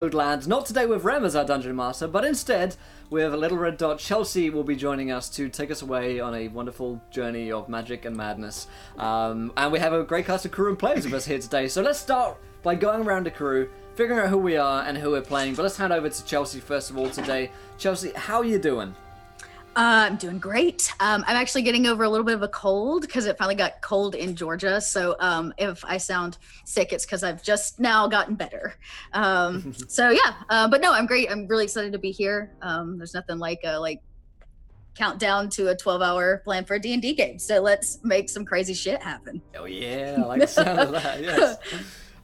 Lands. Not today with Rem as our Dungeon Master, but instead with Little Red Dot. Chelsea will be joining us to take us away on a wonderful journey of magic and madness. And we have a great cast of crew and players with us here today. So let's start by going around the crew, figuring out who we are and who we're playing. But let's hand over to Chelsea first of all today. Chelsea, how are you doing? I'm doing great. I'm actually getting over a little bit of a cold because it finally got cold in Georgia. So if I sound sick, it's because I've just now gotten better. But no, I'm great. I'm really excited to be here. There's nothing like a countdown to a 12-hour plan for a D&D game. So let's make some crazy shit happen. Oh yeah, I like the sound of that, yes.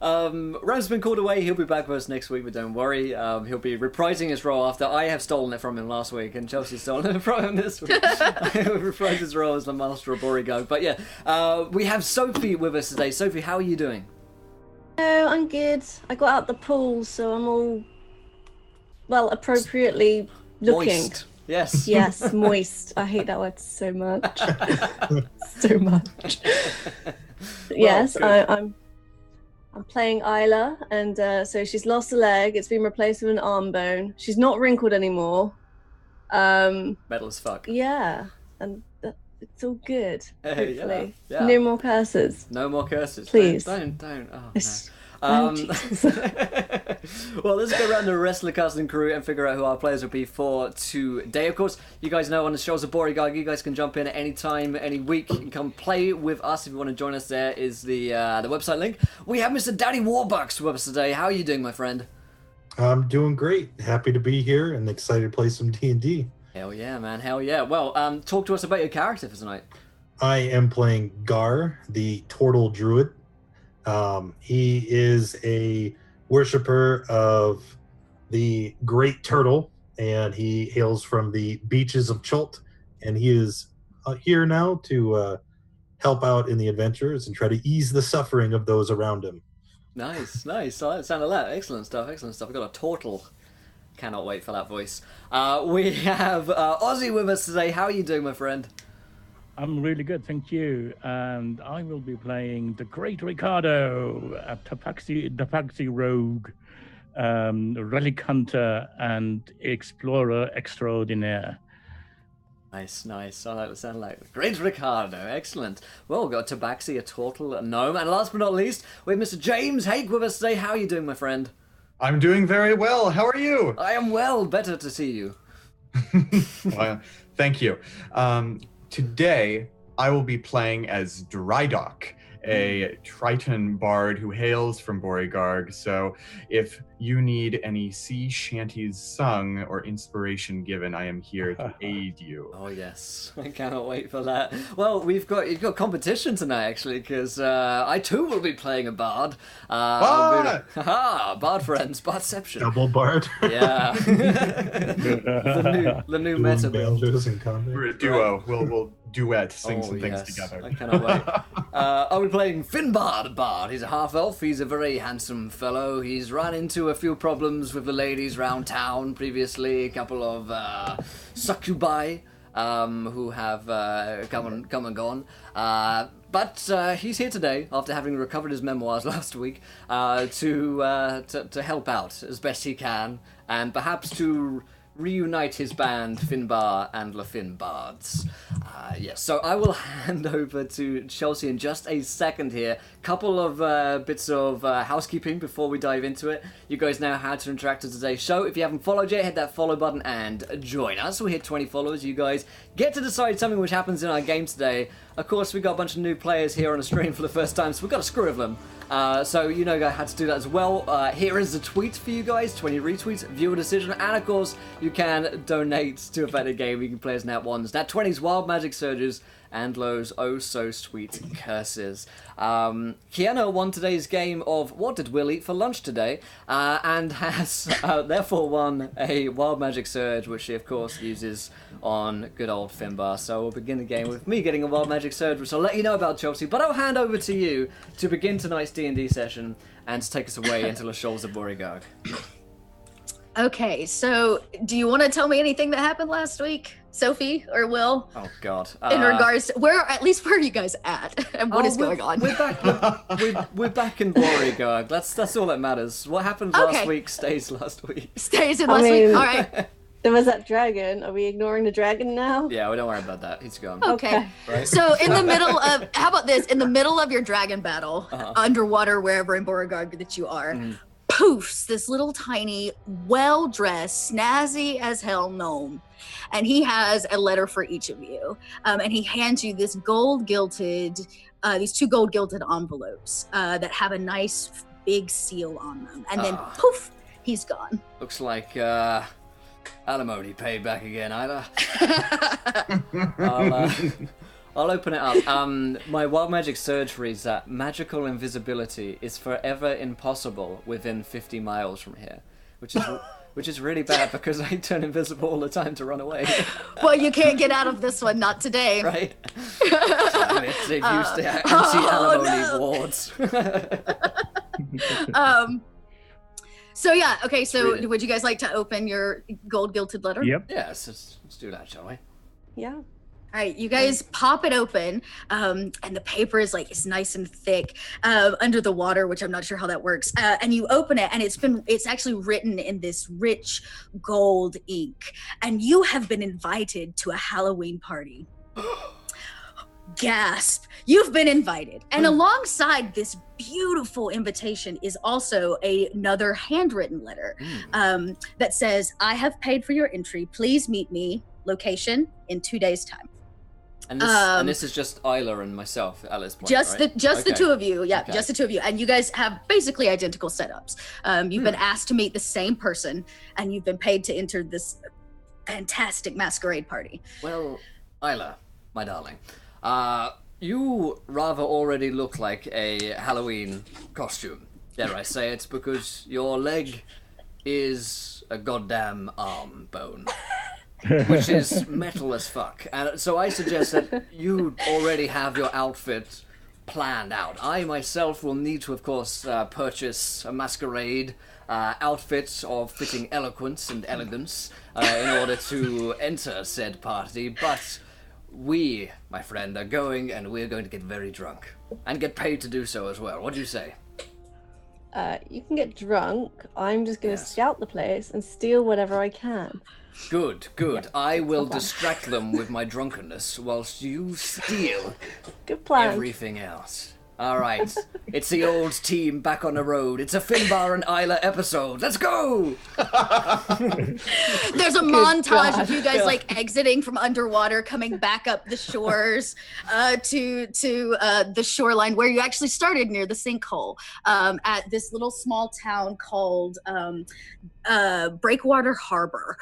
Ram's been called away. He'll be back with us next week, but don't worry. He'll be reprising his role after I have stolen it from him last week, and Chelsea's stolen it from him this week. He'll reprise his role as the master of Borygarg. But yeah, we have Sophie with us today. Sophie, how are you doing? Oh, I'm good. I got out the pool, so I'm all, well, appropriately looking. Moist. Yes. Yes, moist. I hate that word so much. So much. Yes, I'm playing Isla, and so she's lost a leg. It's been replaced with an arm bone. She's not wrinkled anymore. Metal as fuck. Yeah, and it's all good. Hopefully, yeah. No more curses. No more curses. Please. Don't. Oh, It's- no. Jesus. Well, let's go around the rest of the cast and crew and figure out who our players will be for today. Of course, you guys know on the Shoals of Borygarg, you guys can jump in at any time, any week. You can come play with us if you want to join us. There is the website link. We have Mr. Daddy Warbucks with us today. How are you doing, my friend? I'm doing great. Happy to be here and excited to play some D&D. Hell yeah, man. Hell yeah. Well, talk to us about your character for tonight. I am playing Gar, the Turtle Druid. He is a worshiper of the Great Turtle, and he hails from the beaches of Chult, and he is here now to help out in the adventures and try to ease the suffering of those around him. Nice. I like the sound of that. Excellent stuff. I've got a turtle. Cannot wait for that voice. We have Ozzy with us today. How are you doing, my friend? I'm really good, thank you. And I will be playing the Great Ricardo, a Tapaxi rogue, relic hunter, and explorer extraordinaire. Nice. I like the sound like Great Ricardo. Excellent. Well, we've got a Tabaxi, a turtle, a gnome, and last but not least, we have Mr. James Hake with us today. How are you doing, my friend? I'm doing very well. How are you? I am well. Better to see you. Well, thank you. Today, I will be playing as Drydock, a Triton bard who hails from Borygarg. So if you need any sea shanties sung or inspiration given, I am here to aid you. Oh yes, I cannot wait for that. Well, you've got competition tonight actually, because I too will be playing a bard. Bard friends, Bardception. Double Bard. Yeah. the new meta build. We're a duo. We'll duet, sing some things together. I cannot wait. I'll be playing Finbar the Bard. He's a half-elf. He's a very handsome fellow. He's run into a few problems with the ladies round town previously. A couple of succubi who have come and gone. But he's here today, after having recovered his memoirs last week, to help out as best he can, and perhaps to reunite his band, Finbar and LaFin Bards. Yes, so I will hand over to Chelsea in just a second here. Couple of bits of housekeeping before we dive into it. You guys know how to interact with today's show. If you haven't followed yet, hit that follow button and join us. We hit 20 followers. You guys get to decide something which happens in our game today. Of course, we got a bunch of new players here on the stream for the first time, so we've got a screw of them. So you know how to do that as well. Here is the tweet for you guys, 20 retweets, viewer decision, and of course you can donate to a better game. You can play as Nat 1s, Nat 20s, Wild Magic Surges, and Lowe's oh so sweet curses. Kiana won today's game of What Did Will Eat for Lunch Today, and has therefore won a Wild Magic Surge, which she of course uses on good old Finbar. So we'll begin the game with me getting a Wild Magic Surge, which I'll let you know about, Chelsea, but I'll hand over to you to begin tonight's D&D session and to take us away into the Shoals of Borygarg. Okay, so do you want to tell me anything that happened last week, Sophie or Will? Oh God. In regards to where are you guys at and what is going on? We're back. We're back in Borygarg. That's all that matters. What happened last week stays last week. Stays in last week. All right. There was that dragon. Are we ignoring the dragon now? Yeah, we don't worry about that. He's gone. Okay. Right? So in the middle of, how about this? In the middle of your dragon battle, underwater, wherever in Borygarg that you are, poofs this little tiny, well-dressed, snazzy as hell gnome. And he has a letter for each of you. And he hands you this these two gold-gilded envelopes that have a nice big seal on them. And then poof, he's gone. Looks like alimony paid back again, Isla. I'll open it up. My wild magic surge reads that magical invisibility is forever impossible within 50 miles from here, which is really bad because I turn invisible all the time to run away. Well, you can't get out of this one, not today. Right? They've used the anti-alimony wards. So yeah, okay, so would you guys like to open your gold-gilded letter? Yep. Yes, let's do that, shall we? Yeah. All right, you guys pop it open, and the paper is it's nice and thick under the water, which I'm not sure how that works. And you open it, and it's actually written in this rich gold ink, and you have been invited to a Halloween party. Gasp! You've been invited, and alongside this beautiful invitation is also another handwritten letter that says, "I have paid for your entry. Please meet me. Location in 2 days' time." And this is just Isla and myself at this point, just right? the two of you, just the two of you, and you guys have basically identical setups. You've been asked to meet the same person, and you've been paid to enter this fantastic masquerade party. Well, Isla, my darling, you rather already look like a Halloween costume. Dare I say it, because your leg is a goddamn arm bone. Which is metal as fuck. And so I suggest that you already have your outfit planned out. I myself will need to, of course, purchase a masquerade outfit of fitting eloquence and elegance in order to enter said party. But we, my friend, are going, and we're going to get very drunk. And get paid to do so as well. What do you say? You can get drunk. I'm just going to scout the place and steal whatever I can. Good. I will distract them with my drunkenness whilst you steal Good plan. everything else. All right, it's the old team back on the road. It's a Finbar and Isla episode. Let's go! There's a montage of you guys exiting from underwater, coming back up the shores to the shoreline where you actually started near the sinkhole at this little small town called Breakwater Harbor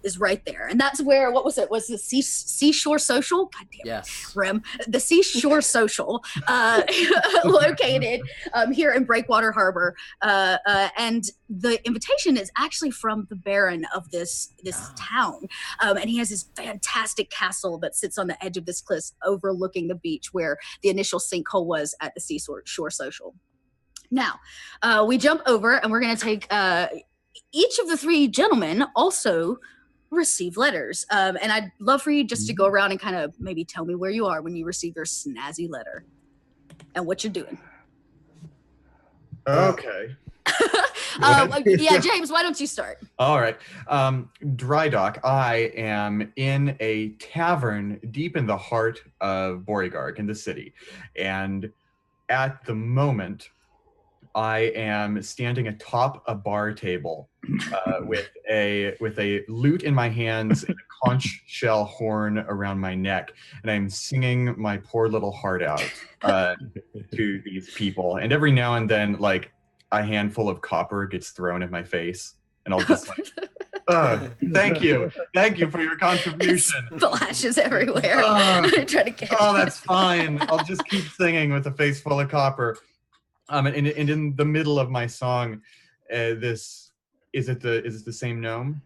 is right there, and that's where was the Seashore Social? God damn it, Yes. Rim. The Seashore Social located here in Breakwater Harbor, and the invitation is actually from the Baron of this town, and he has this fantastic castle that sits on the edge of this cliff overlooking the beach where the initial sinkhole was at the Seashore Social. Now, we jump over, and we're going to take each of the three gentlemen also receive letters, and I'd love for you just to go around and kind of maybe tell me where you are when you receive your snazzy letter and what you're doing. Okay. Yeah, James, why don't you start? All right. Dry Dock, I am in a tavern deep in the heart of Borygarg in the city. And at the moment, I am standing atop a bar table with a lute in my hands and a conch shell horn around my neck, and I'm singing my poor little heart out to these people. And every now and then, a handful of copper gets thrown at my face, and I'll just thank you for your contribution. Splashes everywhere. Trying to catch That's fine. I'll just keep singing with a face full of copper. And in the middle of my song, is it the same gnome?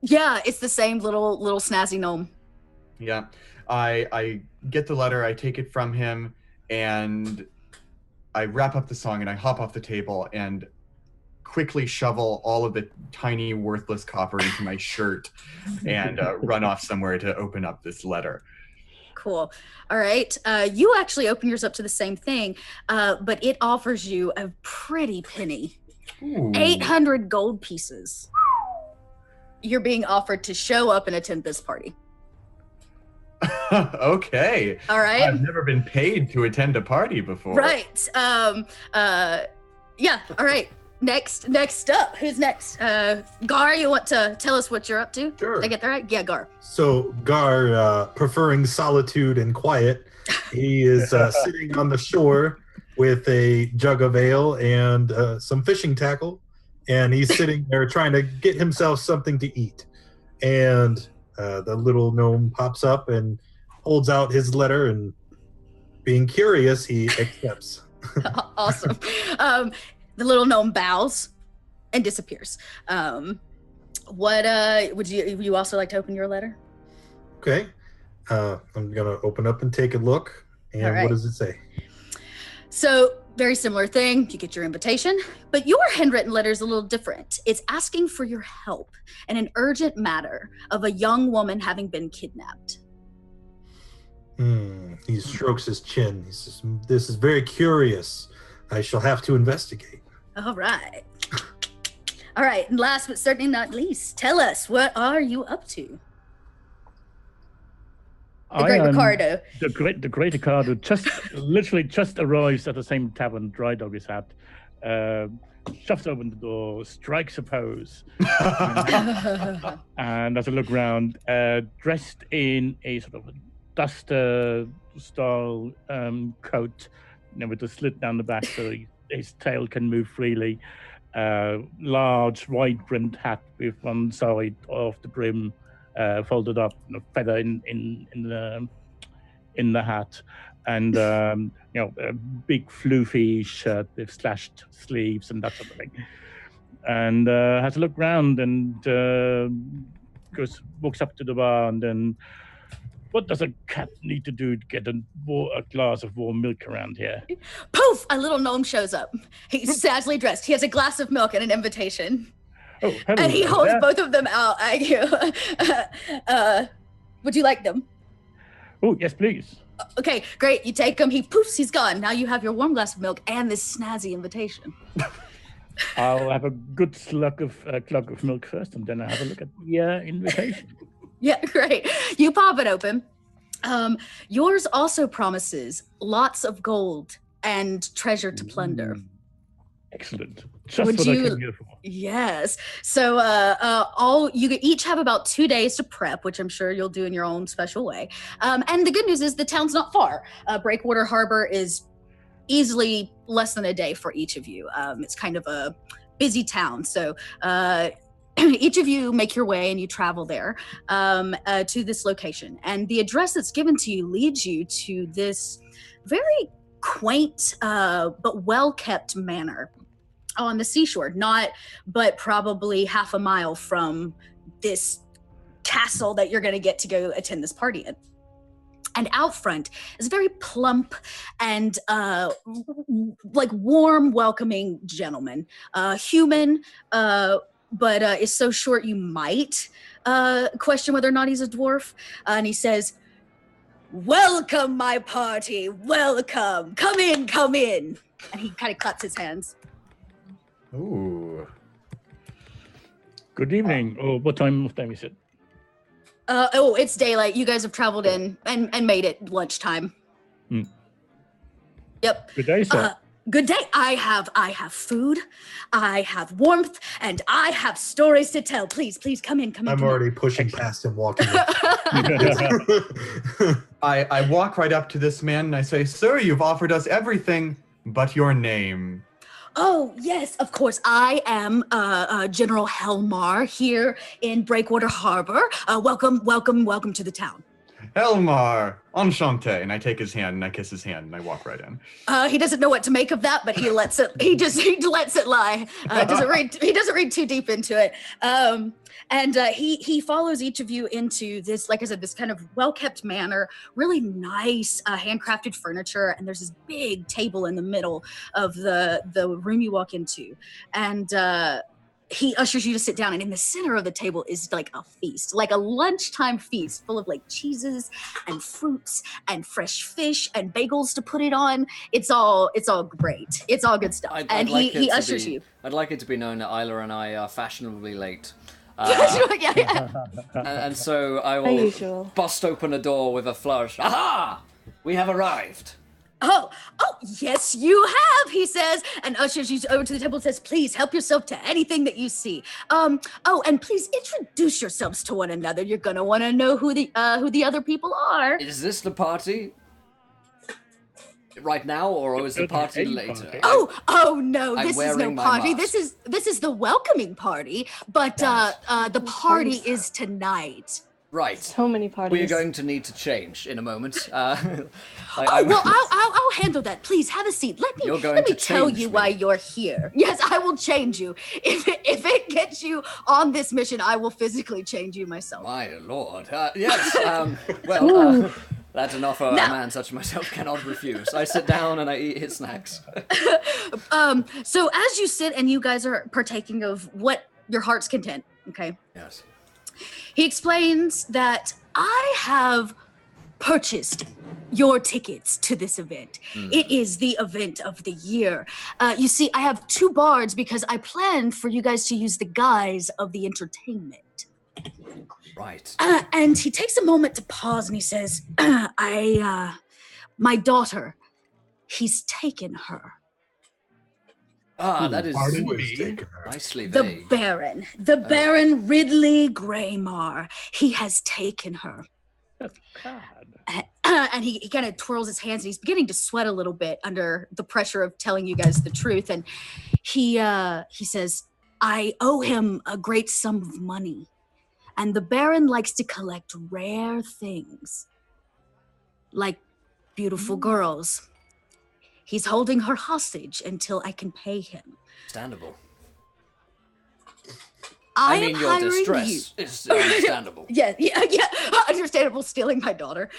Yeah, it's the same little snazzy gnome. Yeah, I get the letter, I take it from him, and I wrap up the song, and I hop off the table, and quickly shovel all of the tiny, worthless copper into my shirt and run off somewhere to open up this letter. Cool. All right. You actually open yours up to the same thing, but it offers you a pretty penny. Ooh. 800 gold pieces. You're being offered to show up and attend this party. Okay. All right. I've never been paid to attend a party before. Right. Yeah. All right. Next up. Who's next? Gar, you want to tell us what you're up to? Sure. Did I get that right? Yeah, Gar. So Gar, preferring solitude and quiet, he is sitting on the shore with a jug of ale and some fishing tackle, and he's sitting there trying to get himself something to eat. And the little gnome pops up and holds out his letter, and being curious, he accepts. Awesome. The little gnome bows and disappears. What would you also like to open your letter? Okay. I'm gonna open up and take a look. And All right. What does it say? So, very similar thing. You get your invitation, but your handwritten letter is a little different. It's asking for your help in an urgent matter of a young woman having been kidnapped. He strokes his chin. He says, "This is very curious. I shall have to investigate." All right. All right, and last but certainly not least, tell us, what are you up to? The great Ricardo. The great Ricardo literally just arrives at the same tavern Dry Dog is at. Shoves open the door, strikes a pose, and as I look around, dressed in a sort of duster style coat, with the slit down the back so his tail can move freely. Large wide brimmed hat with one side of the brim folded up, a feather in the hat, and a big floofy shirt with slashed sleeves and that sort of thing. And has a look round and walks up to the bar and then, what does a cat need to do to get a glass of warm milk around here? Poof! A little gnome shows up. He's sadly dressed. He has a glass of milk and an invitation. Oh, hello. And he holds both of them out at you. Would you like them? Oh, yes, please. Okay, great. You take him. He poofs. He's gone. Now you have your warm glass of milk and this snazzy invitation. I'll have a good slug of milk first, and then I'll have a look at the invitation. Yeah, great. You pop it open. Yours also promises lots of gold and treasure to plunder. Excellent. Just what I came here for. Yes. So you each have about 2 days to prep, which I'm sure you'll do in your own special way. And the good news is the town's not far. Breakwater Harbor is easily less than a day for each of you. It's kind of a busy town. So each of you make your way and you travel there to this location. And the address that's given to you leads you to this very quaint but well-kept manor on the seashore, but probably half a mile from this castle that you're going to get to go attend this party in. And out front is a very plump and warm, welcoming gentleman, human, but is so short you might question whether or not he's a dwarf. And he says, "Welcome, my party, welcome. Come in, come in." And he kind of claps his hands. Ooh. Good evening. What time of day is it? It's daylight. You guys have traveled in and made it lunchtime. Yep. Good day, sir. Good day. I have food, I have warmth, and I have stories to tell. Please come in. I'm already pushing past him, walking. I walk right up to this man and I say, "Sir, you've offered us everything but your name." Oh, yes, of course. I am General Helmar here in Breakwater Harbor. Welcome to the town. Elmar, enchanté. And I take his hand and I kiss his hand and I walk right in. He doesn't know what to make of that, but he lets it. He lets it lie. He doesn't read too deep into it. He follows each of you into this, like I said, this kind of well-kept manor, really nice handcrafted furniture, and there's this big table in the middle of the room you walk into, and he ushers you to sit down, and in the center of the table is like a feast, like a lunchtime feast full of like cheeses and fruits and fresh fish and bagels to put it on. It's all great. It's all good stuff. He ushers you. I'd like it to be known that Isla and I are fashionably late. And so I will bust open a door with a flourish. Aha! We have arrived. Oh, yes, you have, he says, and ushers you over to the table and says, please help yourself to anything that you see. And please introduce yourselves to one another. You're going to want to know who the other people are. Is this the party right now, or is the party later? Oh no, this is no party. This is the welcoming party, but the party is tonight. Right. So many parties. We are going to need to change in a moment. I'll handle that. Please have a seat. Let me tell you why you're here. Yes, I will change you. If it gets you on this mission, I will physically change you myself. My lord. Yes. That's an offer a man such as myself cannot refuse. I sit down and I eat his snacks. So as you sit and you guys are partaking of what your heart's content, okay? Yes. He explains that I have purchased your tickets to this event. It is the event of the year. You see, I have 2 bards because I planned for you guys to use the guise of the entertainment. Right. And he takes a moment to pause and he says, my daughter, he's taken her. That is nicely vague. The Baron Ridley Greymar. He has taken her. That's God. And he kind of twirls his hands and he's beginning to sweat a little bit under the pressure of telling you guys the truth. And he says, I owe him a great sum of money. And the Baron likes to collect rare things, like beautiful girls. He's holding her hostage until I can pay him. Understandable. I mean, your distress is understandable. Yeah. Understandable, stealing my daughter.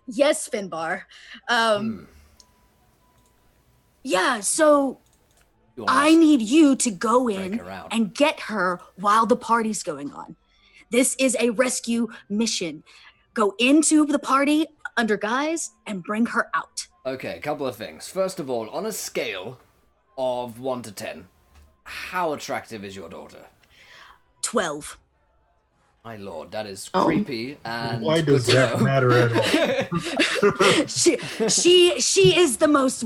Yes, Finbar. Yeah, so I need you to go in and get her while the party's going on. This is a rescue mission. Go into the party under guise and bring her out. Okay, a couple of things. First of all, on a scale of 1 to 10, how attractive is your daughter? 12. My lord, that is creepy. And why does that matter at all? She is the most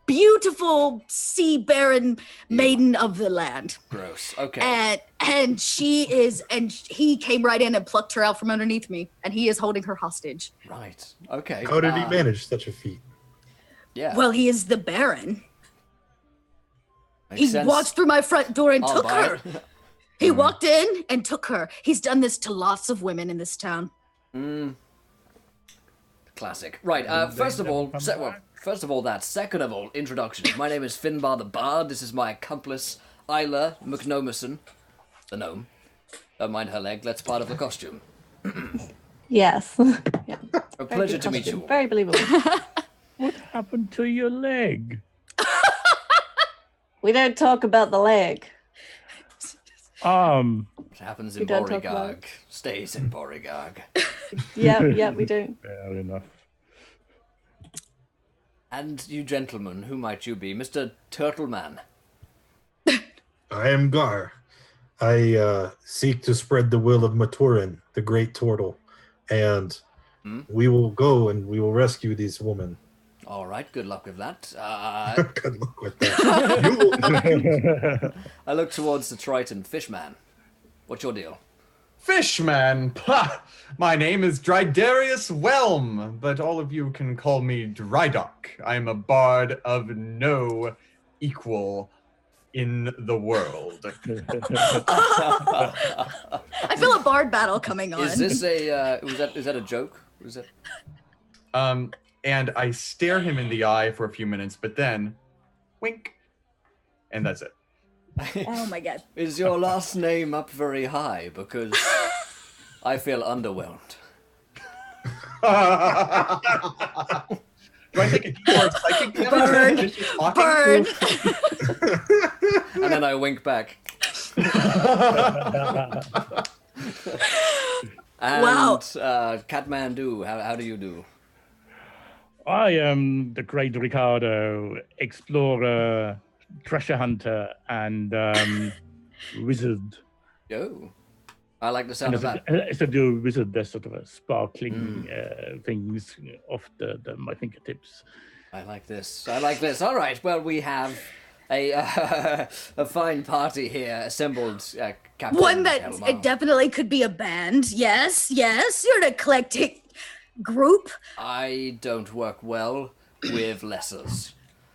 beautiful sea baron maiden of the land. Gross. Okay. And he came right in and plucked her out from underneath me, and he is holding her hostage. Right. Okay. How did he manage such a feat? Yeah. Well, he is the Baron. Makes sense. Walked through my front door and took her. It. He walked in and took her. He's done this to lots of women in this town. Classic. Right. First of all, that. Second of all, introduction. My name is Finbar the Bard. This is my accomplice, Isla McNomerson, the gnome. Don't mind her leg. That's part of the costume. Yes. Yeah. A pleasure to meet you all. Very believable. What happened to your leg? We don't talk about the leg. What happens in We don't talk Borygarg stays in Borygarg. Yeah, we don't. Fair enough. And you gentlemen, who might you be? Mr. Turtleman. I am Gar. I seek to spread the will of Maturin, the great turtle, and we will go and we will rescue these women. All right, good luck with that. Good luck with that. I look towards the Triton. Fishman, what's your deal? Fishman! Pah! My name is Drydarius Whelm, but all of you can call me Drydock. I am a bard of no equal in the world. I feel a bard battle coming on. Is this is that a joke? What is it? And I stare him in the eye for a few minutes, but then, wink, and that's it. Oh my god. Is your last name up very high? Because I feel underwhelmed. Do I take a D4 psychic damage? Burn! And then I wink back. And, Wow. Kathmandu, how do you do? I am the great Ricardo, explorer, treasure hunter, and wizard. Oh, I like the sound of that. It's a dual wizard. There's sort of a sparkling things off my fingertips. I like this. All right. Well, we have a fine party here assembled. Captain One that Helmar. it definitely could be a band. Yes. You're an eclectic group. I don't work well with lessers.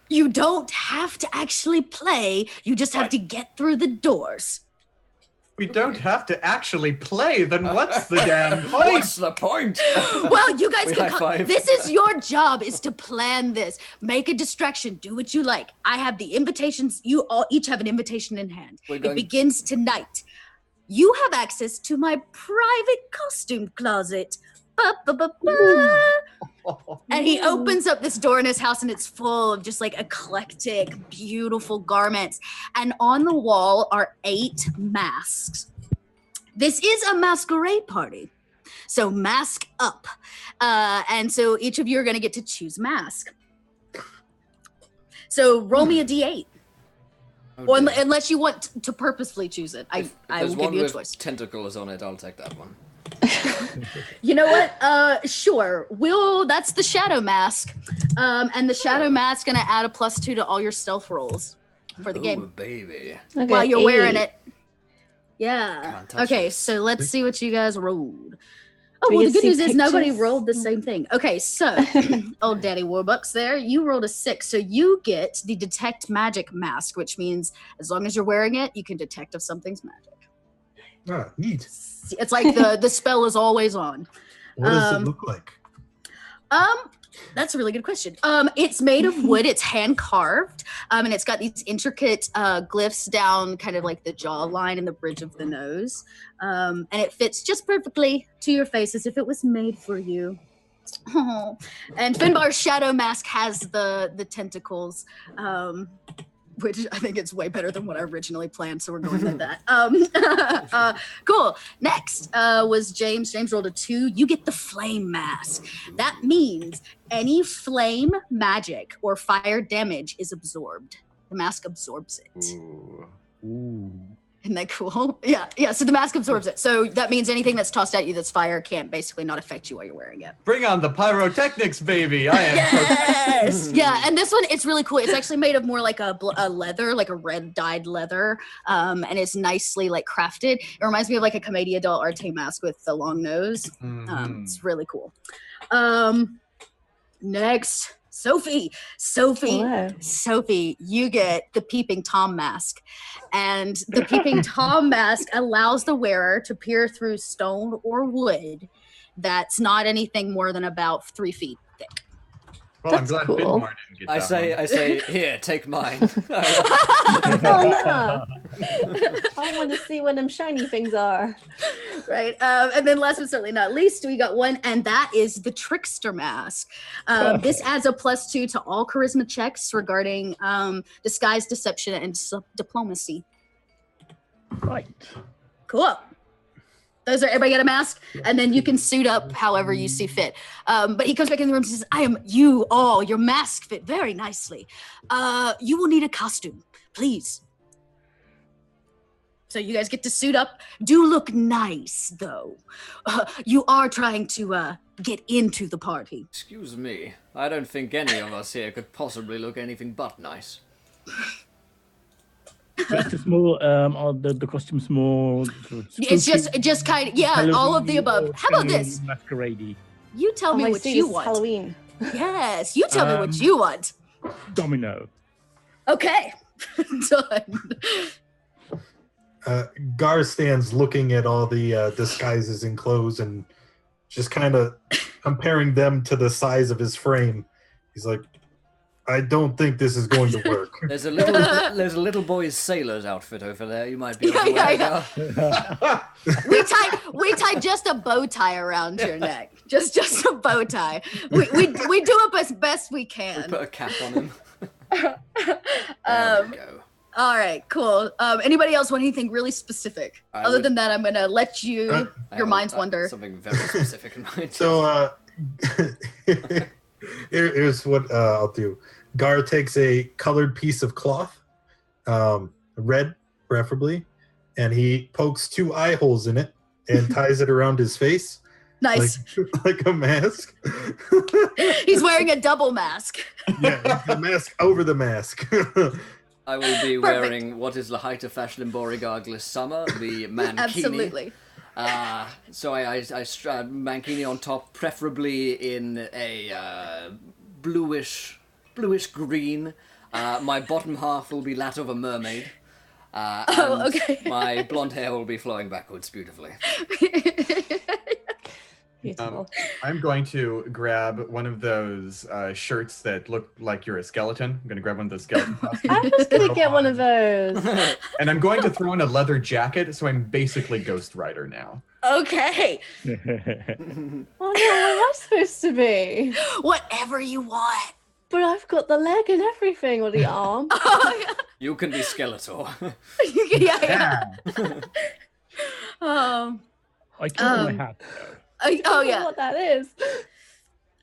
You don't have to actually play. You just have to get through the doors. We don't have to actually play, then what's the damn point? What's the point? Well, you guys We can high-five. this is your job, is to plan this. Make a distraction. Do what you like. I have the invitations. You all each have an invitation in hand. It begins tonight. You have access to my private costume closet. Ba-ba-ba-ba. And he opens up this door in his house, and it's full of just like eclectic, beautiful garments. And on the wall are 8 masks. This is a masquerade party. So mask up. And so each of you are going to get to choose mask. So roll me a D8. Or unless you want to purposefully choose it. I will give you a choice. Tentacles on it, I'll take that one. You know what? Sure. That's the shadow mask. And the shadow mask gonna add a +2 to all your stealth rolls for the game Baby. while you're wearing it. Yeah. Can't touch Okay, this. so let's see what you guys rolled. Oh, We well, the can good news see is nobody pictures. rolled the same thing. Okay, so old Daddy Warbucks there, you rolled a 6. So you get the detect magic mask, which means as long as you're wearing it, you can detect if something's magic. Ah, neat. It's like the spell is always on. What does it look like? That's a really good question. It's made of wood. It's hand carved, and it's got these intricate glyphs down, kind of like the jawline and the bridge of the nose, and it fits just perfectly to your face as if it was made for you. Oh. And Finbar's shadow mask has the tentacles, which I think it's way better than what I originally planned, so we're going with that. Cool. Next was James. James rolled a 2. You get the flame mask. That means any flame magic or fire damage is absorbed. The mask absorbs it. Ooh. Isn't that cool? Yeah. So the mask absorbs it. So that means anything that's tossed at you that's fire can't basically not affect you while you're wearing it. Bring on the pyrotechnics, baby! I am. Yes. Yeah, and this one, it's really cool. It's actually made of more like a leather, like a red dyed leather, and it's nicely like crafted. It reminds me of like a Commedia dell'arte mask with the long nose. It's really cool. Next, Sophie, you get the Peeping Tom mask. And the Peeping Tom mask allows the wearer to peer through stone or wood that's not anything more than about 3 feet thick. Well, I'm That's glad cool. Finbar didn't get that one. I say, here, take mine. Oh no! I want to see what them shiny things are. Right. And then last but certainly not least, we got one, and that is the Trickster mask. This adds a +2 to all charisma checks regarding disguise, deception, and diplomacy. Right. Cool. Those are, everybody got a mask? And then you can suit up however you see fit. But he comes back in the room and says, your mask fit very nicely. You will need a costume, please. So you guys get to suit up. Do look nice, though. You are trying to get into the party. Excuse me. I don't think any of us here could possibly look anything but nice. Just a small, the costume's more. Sort of It's spooky, just kind of, all of the above. How about this? Masquerade-y. You tell me I what see, you this is want. Halloween. Yes, you tell me what you want. Domino. Okay. Done. Gar stands looking at all the disguises and clothes and just kind of comparing them to the size of his frame. He's like, I don't think this is going to work. There's a little boy's sailor's outfit over there. You might be able to wear it. We tie just a bow tie around your neck. Just a bow tie. We do it as best we can. We put a cap on him. There we go. All right, cool. Anybody else want anything really specific? Other than that, I'm gonna let you your minds wander. Something very specific in mind. So here's what I'll do. Gar takes a colored piece of cloth, red preferably, and he pokes 2 eye holes in it and ties it around his face. Nice. Like a mask. He's wearing a double mask. Yeah, the mask over the mask. I will be wearing what is the height of fashion in Borygarg this summer, the mankini. Absolutely. So I strap mankini on top, preferably in a bluish green. My bottom half will be that of a mermaid. Okay. My blonde hair will be flowing backwards beautifully. Beautiful. I'm going to grab one of those shirts that look like you're a skeleton. I'm going to grab one of those skeleton costumes. I was going to get one of those. And I'm going to throw in a leather jacket, so I'm basically Ghost Rider now. Okay. Oh no, what am I supposed to be? Whatever you want. But I've got the leg and everything, or the arm. Oh, yeah. You can be Skeletor. Yeah. I took my hat. I don't know yeah. what that is.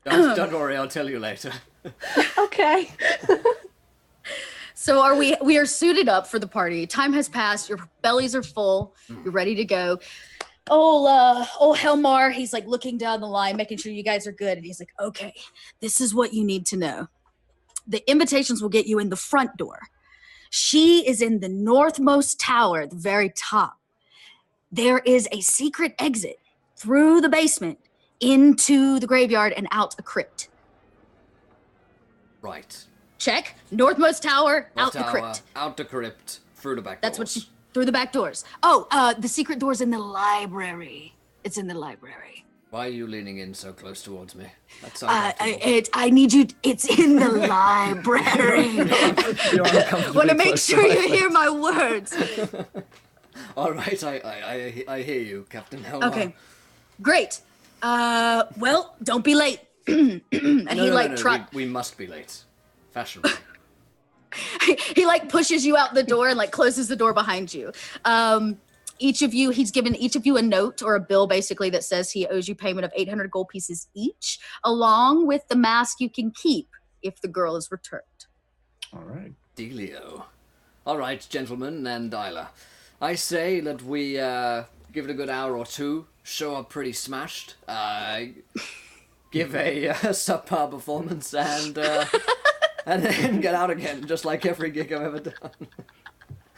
Don't worry, I'll tell you later. Okay. So we are suited up for the party. Time has passed. Your bellies are full. You're ready to go. Old Helmar, he's like looking down the line, making sure you guys are good. And he's like, okay, this is what you need to know. The invitations will get you in the front door. She is in the northmost tower at the very top. There is a secret exit through the basement into the graveyard and out a crypt. Right. Check. Northmost tower, North out the tower, crypt. out the crypt, through the back That's doors. what through the back doors. Oh, the secret door's in the library. It's in the library. Why are you leaning in so close towards me? That's uncomfortable. I need you. It's in the library. Want to make sure you hear my words. All right, I hear you, Captain Helmar. Okay, great. Well, don't be late. And No, we must be late. Fashionable. he like pushes you out the door and like closes the door behind you. He's given each of you a note or a bill basically that says he owes you payment of 800 gold pieces each, along with the mask you can keep if the girl is returned. All right. Dealio. All right, gentlemen and Isla. I say that we give it a good hour or two, show up pretty smashed, give a subpar performance, and then get out again, just like every gig I've ever done.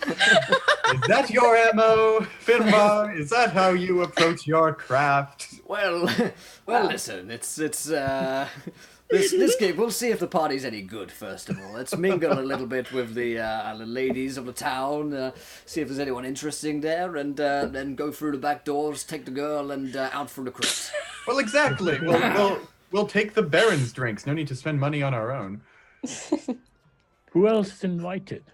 Is that your MO, Finbar? Is that how you approach your craft? Well, listen, it's this gig. We'll see if the party's any good. First of all, let's mingle a little bit with the ladies of the town, see if there's anyone interesting there, and then go through the back doors, take the girl, and out through the crypt. Well, exactly. We'll take the Baron's drinks. No need to spend money on our own. Who else is invited?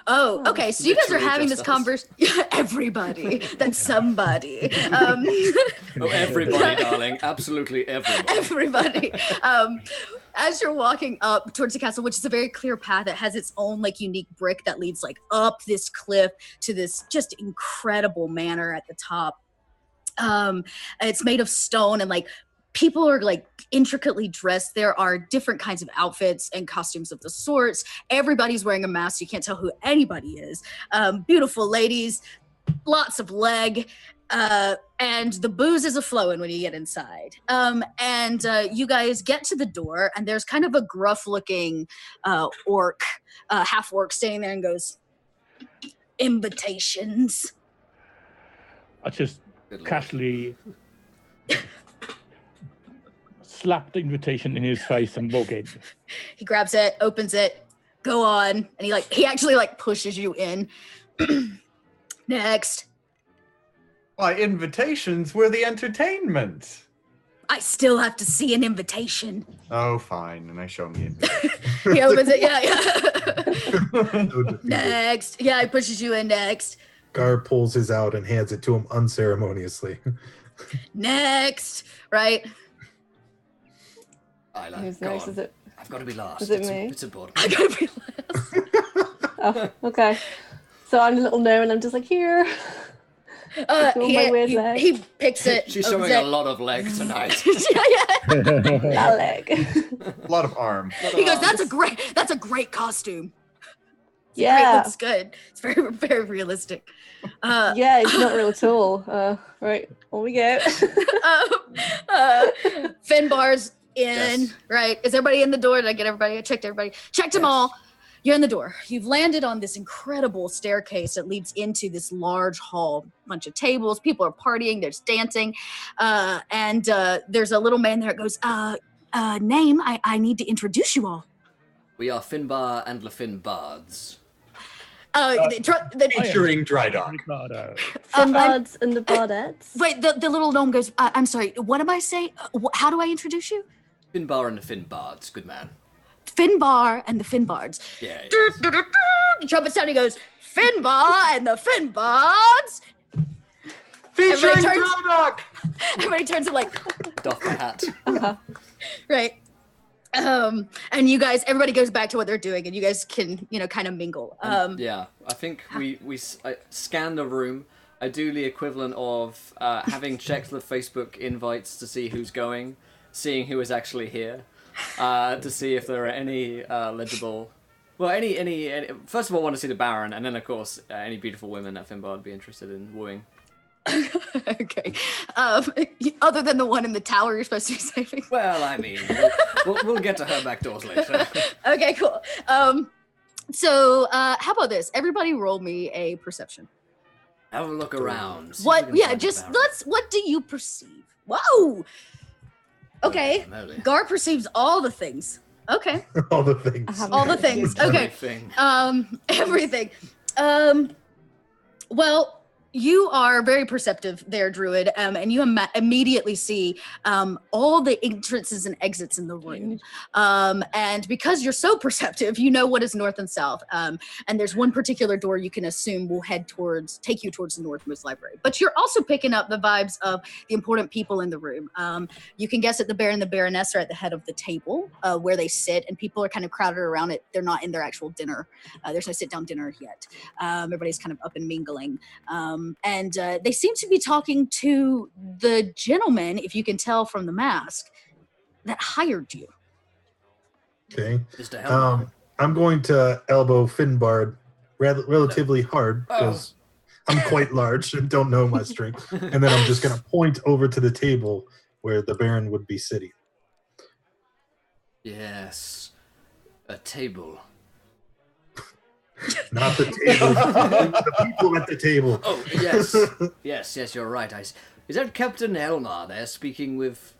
Oh, okay. So you guys are Literally having just this conversation. Everybody. That's somebody. Oh, everybody, darling. Absolutely everybody. Everybody. As you're walking up towards the castle, which is a very clear path, it has its own like unique brick that leads like up this cliff to this just incredible manor at the top. It's made of stone and like people are like intricately dressed. There are different kinds of outfits and costumes of the sorts. Everybody's wearing a mask. You can't tell who anybody is. Beautiful ladies, lots of leg, and the booze is a-flowing when you get inside. And you guys get to the door, and there's kind of a gruff-looking orc, half-orc, standing there and goes, "Invitations." I just casually slap the invitation in his face and walk in. He grabs it, opens it, go on, and he actually pushes you in. Next. Why, invitations were the entertainment. I still have to see an invitation. Oh, fine. And I show him the invitation. He opens it. Yeah. So defeated. Next. Yeah, he pushes you in next. Gar pulls his out and hands it to him unceremoniously. Next. Right? Isla, Who's go next? on. Is it? I've got to be last. Is it it's, me? It's important. I gotta be last. Oh, okay. So I'm a little gnome, and I'm just like here. Doing my weird leg. He picks it. She's showing a lot of leg tonight. Yeah. That leg. A lot of arm. He goes, that's a great costume. Great, Yeah. looks good. It's very, very realistic. Yeah, it's not real at all. Right, on we go. Finbar's in, Yes. right? Is everybody in the door? Did I get everybody? I checked everybody. Checked them Yes. all. You're in the door. You've landed on this incredible staircase that leads into this large hall. Bunch of tables. People are partying. There's dancing. And there's a little man there that goes, name, I need to introduce you all. We are Finbar and LaFin bards. Featuring Drydock. Ricardo. Finbards and the Bardettes. Wait, the little gnome goes, I'm sorry, what am I saying? How do I introduce you? Finbar and LaFin bards. Good man. Finbar and the Finbards. Yeah. The trumpet sound, he goes, Finbar and the Finbards. Featuring Everybody turns- Drydock! Everybody turns to like, Doff the hat. right. And you guys, everybody goes back to what they're doing, and you guys can, kind of mingle. Yeah, I think I scanned the room. I do the equivalent of having checked the Facebook invites to see who's going, seeing who is actually here, to see if there are any legible. Well, any. First of all, I want to see the Baron, and then of course any beautiful women that Finbar would be interested in wooing. Okay. Other than the one in the tower you're supposed to be saving. Well, I mean, we'll get to her back doors later. Okay, cool. So how about this? Everybody roll me a perception. Have a look around. see if What? we can Yeah, find the just Baron. what do you perceive? Whoa. Okay. Holy moly. Gar perceives all the things. Okay. All the things. All the things. Okay. Everything. Everything. Well, you are very perceptive there, Druid, and you immediately see all the entrances and exits in the room. And because you're so perceptive, you know what is north and south. And there's one particular door you can assume will take you towards the Northmost Library. But you're also picking up the vibes of the important people in the room. You can guess that the Baron and the Baroness are at the head of the table where they sit, and people are kind of crowded around it. They're not in their actual dinner. There's no sit-down dinner yet. Everybody's kind of up and mingling. And they seem to be talking to the gentleman, if you can tell from the mask, that hired you. Okay. Mr. Helmer. I'm going to elbow Finbard relatively hard because I'm quite large and don't know my strength. And then I'm just going to point over to the table where the Baron would be sitting. Yes. A table. Not the table. The people at the table. Oh, yes. yes, you're right. Is that Captain Elmar there speaking with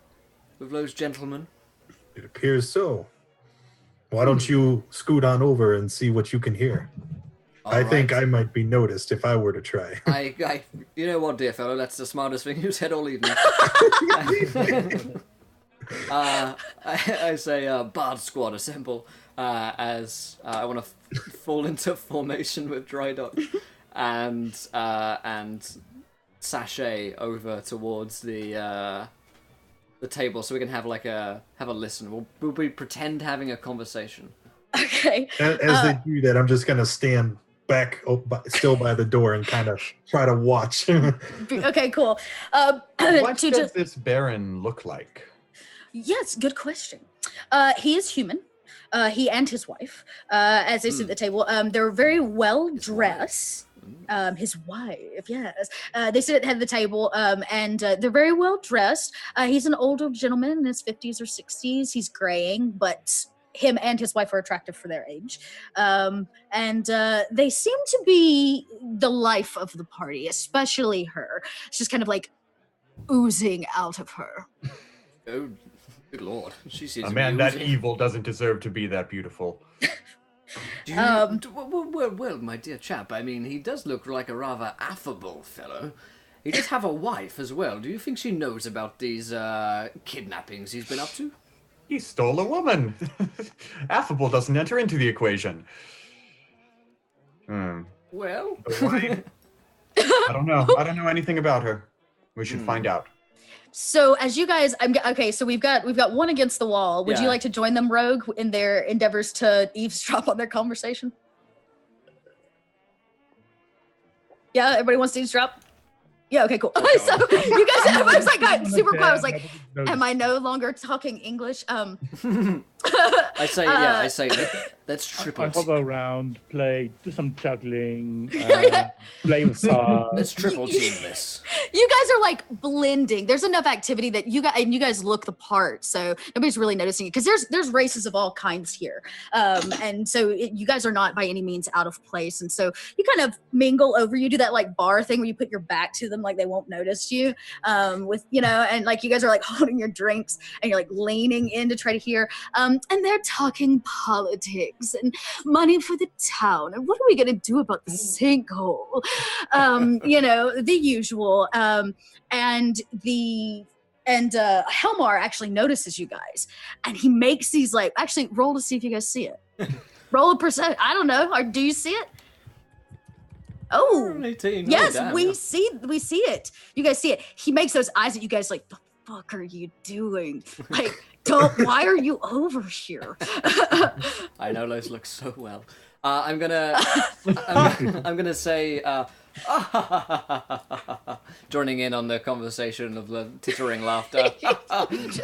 those gentlemen? It appears so. Why don't you scoot on over and see what you can hear? I think I might be noticed if I were to try. You know what, dear fellow, that's the smartest thing you said all evening. I say, Bard Squad, assemble, as I want to fall into formation with Drydock and sashay over towards the table so we can have a listen. We'll be pretend having a conversation. Okay. As they do that, I'm just going to stand back still by the door and kind of try to watch. Okay, cool. What does this Baron look like? Yes, good question. He is human. He and his wife, as they sit at the table, they're very well dressed. His wife, yes. They sit at the head of the table, and they're very well dressed. He's an older gentleman in his 50s or 60s. He's graying, but him and his wife are attractive for their age. And they seem to be the life of the party, especially her. She's kind of like oozing out of her. Oh, good lord. She seems A man that amusing. evil doesn't deserve to be that beautiful. Well, my dear chap, I mean, he does look like a rather affable fellow. He does have a wife as well. Do you think she knows about these kidnappings he's been up to? He stole a woman. Affable doesn't enter into the equation. Well, I don't know. I don't know anything about her. We should find out. So as you guys, okay. So we've got one against the wall. Would you Yeah. like to join them, Rogue, in their endeavors to eavesdrop on their conversation? Yeah, everybody wants to eavesdrop. Yeah. Okay. Cool. So you guys, I was like, got super quiet. I was like, am I no longer talking English? I say, let's triple I team. hover around, do some juggling, play with cards. Let's triple team this. You guys are like blending. There's enough activity that you guys look the part, so nobody's really noticing it because there's races of all kinds here, and so you guys are not by any means out of place, and so you kind of mingle over. You do that like bar thing where you put your back to them like they won't notice you, with and like you guys are like holding your drinks and you're like leaning in to try to hear, and they're talking politics and money for the town and what are we gonna do about the sinkhole, the usual. And Helmar actually notices you guys, and he makes these like actually roll to see if you guys see it. Roll a percent. I don't know. Or do you see it? Oh, 18. yes, Oh, damn, we yeah. see it. You guys see it. He makes those eyes at you guys like, the fuck are you doing? Like, why are you over here? I know those look so well. I'm gonna say, joining in on the conversation of the tittering laughter.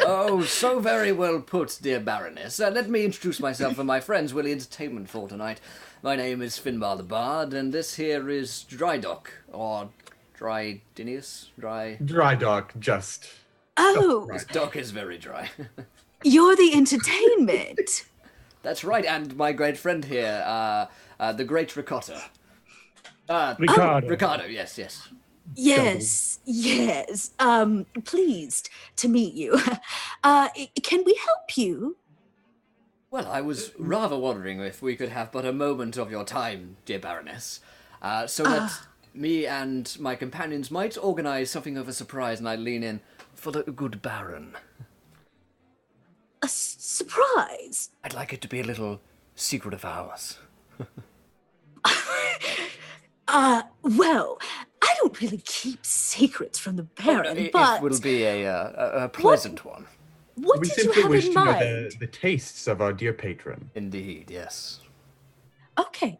Oh, so very well put, dear Baroness. Let me introduce myself and my friends we're the entertainment for tonight. My name is Finbar the Bard, and this here is Drydock, or Drydinius? Dry dock, just. Oh, This dock is very dry. you're the entertainment. That's right, and my great friend here, the Great Ricotta. Ricardo. Ricardo, yes. Yes. Pleased to meet you. Can we help you? Well, I was rather wondering if we could have but a moment of your time, dear Baroness, so that me and my companions might organize something of a surprise, and I lean in for the good Baron. A surprise? I'd like it to be a little secret of ours. Well, I don't really keep secrets from the Baron, It but will be a pleasant one. what We did you simply have wish in to know mind? the tastes of our dear patron. Indeed, yes. Okay,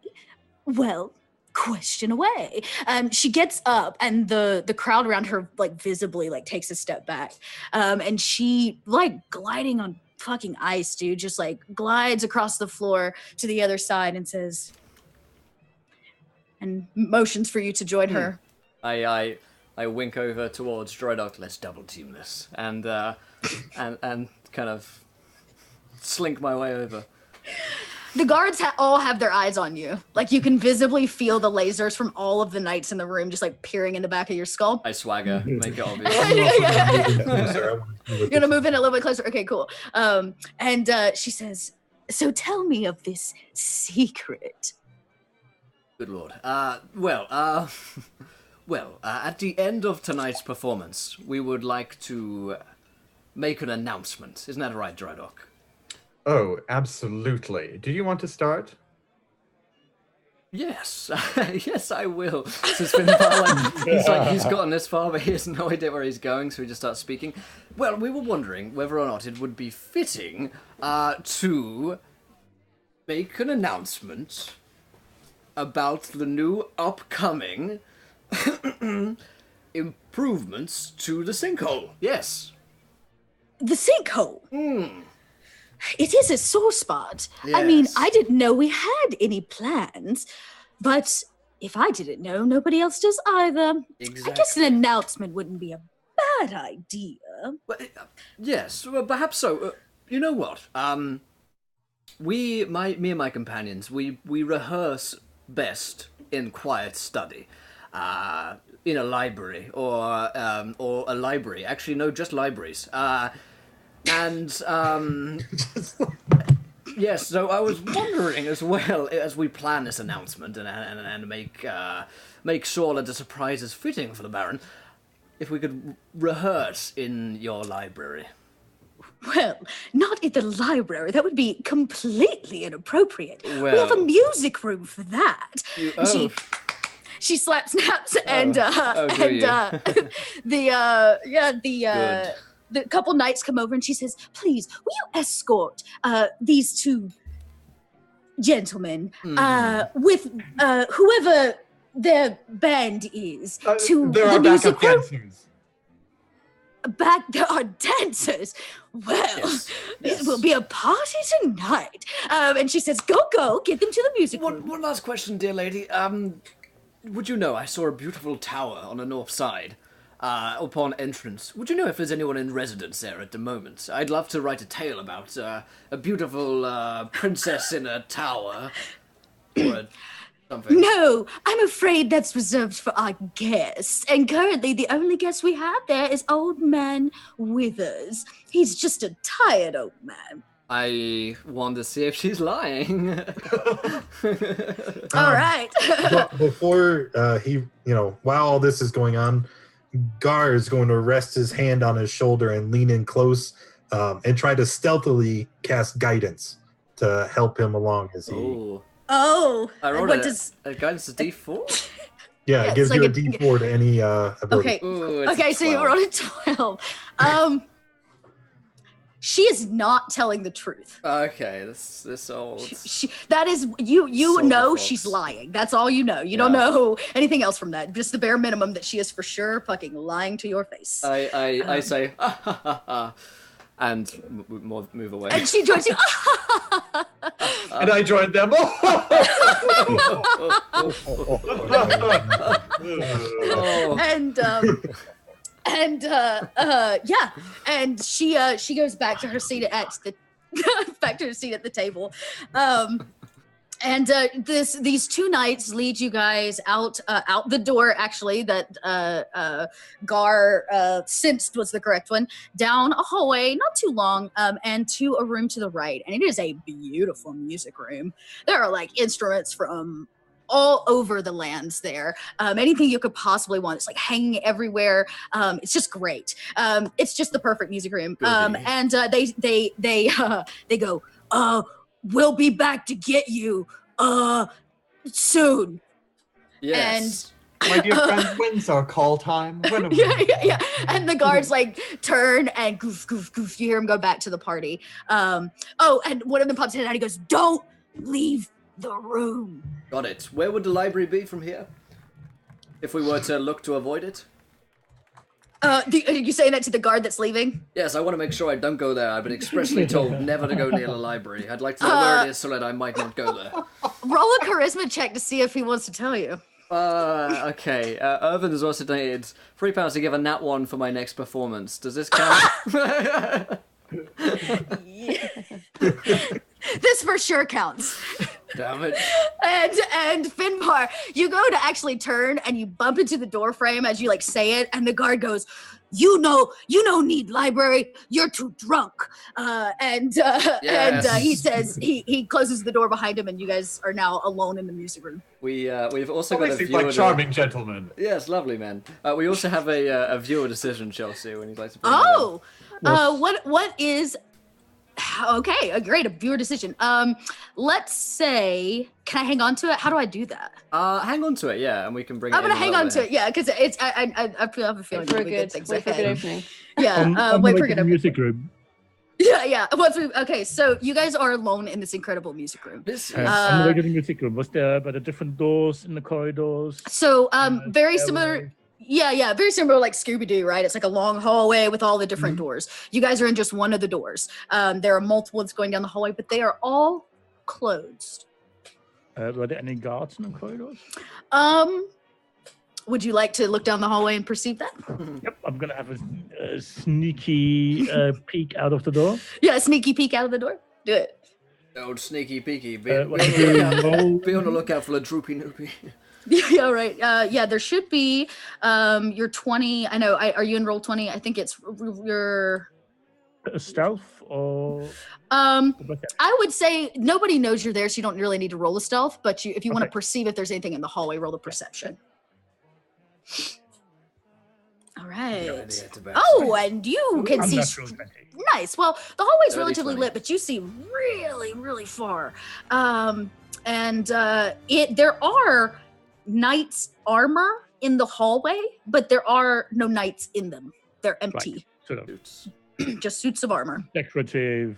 well, question away. She gets up, and the crowd around her like visibly like takes a step back, and she like gliding on fucking ice, dude, just like glides across the floor to the other side and says, and motions for you to join her. I wink over towards Drydock. Let's double team this, and kind of slink my way over. The guards all have their eyes on you. Like you can visibly feel the lasers from all of the knights in the room just like peering in the back of your skull. I swagger, make it obvious. You're gonna move in a little bit closer. Okay, cool. And she says, "So tell me of this secret." Good lord. Well, at the end of tonight's performance, we would like to make an announcement. Isn't that right, Drydock? Oh, absolutely. Do you want to start? Yes, yes, I will. Since he's gotten this far, but he has no idea where he's going, so he just starts speaking. Well, we were wondering whether or not it would be fitting to make an announcement about the new upcoming improvements to the sinkhole. Yes. The sinkhole. It is a sore spot. I mean, Yes. I didn't know we had any plans, but if I didn't know, nobody else does either. Exactly. I guess an announcement wouldn't be a bad idea. Well, yes, well, perhaps so. You know what? Me and my companions, we rehearse best in quiet study, in a library or a library. Actually, no, just libraries. Yes. So I was wondering as well as we plan this announcement and make sure that the surprise is fitting for the Baron. if we could rehearse in your library. Well, not in the library. That would be completely inappropriate. We have a Well- music room for that. And she slap snaps and do the couple knights come over and she says, "Please, will you escort these two gentlemen with whoever their band is to there the are music backup room?" dancers. There are dancers. Well, it will be a party tonight. And she says, go, get them to the music room. One last question, dear lady. Would you know, I saw a beautiful tower on the north side upon entrance. Would you know if there's anyone in residence there at the moment? I'd love to write a tale about a beautiful princess in a tower. Or something. No, I'm afraid that's reserved for our guests. And currently, the only guest we have there is Old Man Withers. He's just a tired old man. I want to see if she's lying. All right. But before while all this is going on, Gar is going to rest his hand on his shoulder and lean in close and try to stealthily cast guidance to help him along as he. Ooh. Oh, I rolled what a does? guidance to D4? Yeah, Yeah, it gives it's you like a D4 to any ability. Okay. Ooh, it's Okay, a so you 12. rolled a 12. She is not telling the truth. Okay, this old. That is you Silver know fox. she's lying. That's all you know. You don't Yeah. know anything else from that. Just the bare minimum that she is for sure fucking lying to your face. I say, and move away. And she joins you. And I joined them. Oh. And she goes back to her seat at the table. And these two knights lead you guys out the door, actually, that Gar sensed was the correct one, down a hallway, not too long, and to a room to the right. And it is a beautiful music room. There are like instruments from all over the lands there. Anything you could possibly want. It's like hanging everywhere. It's just great. It's just the perfect music room. And they go, we'll be back to get you soon. Yes. My dear friend, when's our call time? When are we? Yeah. And the guards like turn and goof. You hear him go back to the party. And one of them pops in and he goes, "Don't leave the room." Got it. Where would the library be from here? If we were to look to avoid it? Are you saying that to the guard that's leaving? Yes, I want to make sure I don't go there. I've been expressly told never to go near the library. I'd like to know where it is so that I might not go there. Roll a charisma check to see if he wants to tell you. Okay. Irvin has also donated £3 to give a nat 1 for my next performance. Does this count? This for sure counts. Damn it. And Finbar, you go to actually turn and you bump into the door frame as you like say it, and the guard goes, you don't need library, you're too drunk. Yes. He says he closes the door behind him, and you guys are now alone in the music room. We've also got a Obviously, viewer. like charming gentlemen. Yes, lovely man. We also have a viewer decision, Chelsea, when you'd like to. Bring What is? Okay, a viewer decision. Let's say, can I hang on to it? How do I do that? Hang on to it, yeah, and we can bring it. I'm gonna hang on to it, yeah, because it's I have a feeling Wait for a there'll be good things wait for a good ahead. opening. Yeah, wait for a good opening. music room. Yeah. Okay, so you guys are alone in this incredible music room. This is, On the way to the music room, was there the different doors in the corridors? So very similar. Yeah, very similar like Scooby-Doo, right? It's like a long hallway with all the different doors. You guys are in just one of the doors. There are multiple that's going down the hallway, but they are all closed. Were there any guards in the corridors? Would you like to look down the hallway and perceive that? Yep, I'm gonna have a sneaky peek out of the door. Yeah, sneaky peek out of the door. Do it. old sneaky peeky. Be What do you roll? on the lookout for the droopy noopy. Yeah, right. Yeah, there should be your 20. I know. Are you in roll 20? I think it's your. A stealth or? I would say nobody knows you're there, so you don't really need to roll a stealth. But if you want to perceive if there's anything in the hallway, roll a perception. All right. right. No idea, Tabaxi. Oh, and you can see. Unnatural 20. Nice. Well, the hallway's Early relatively 20. lit, but you see really, really far. There are knights' armor in the hallway, but there are no knights in them. They're empty. Sort of Suits. Just suits of armor. decorative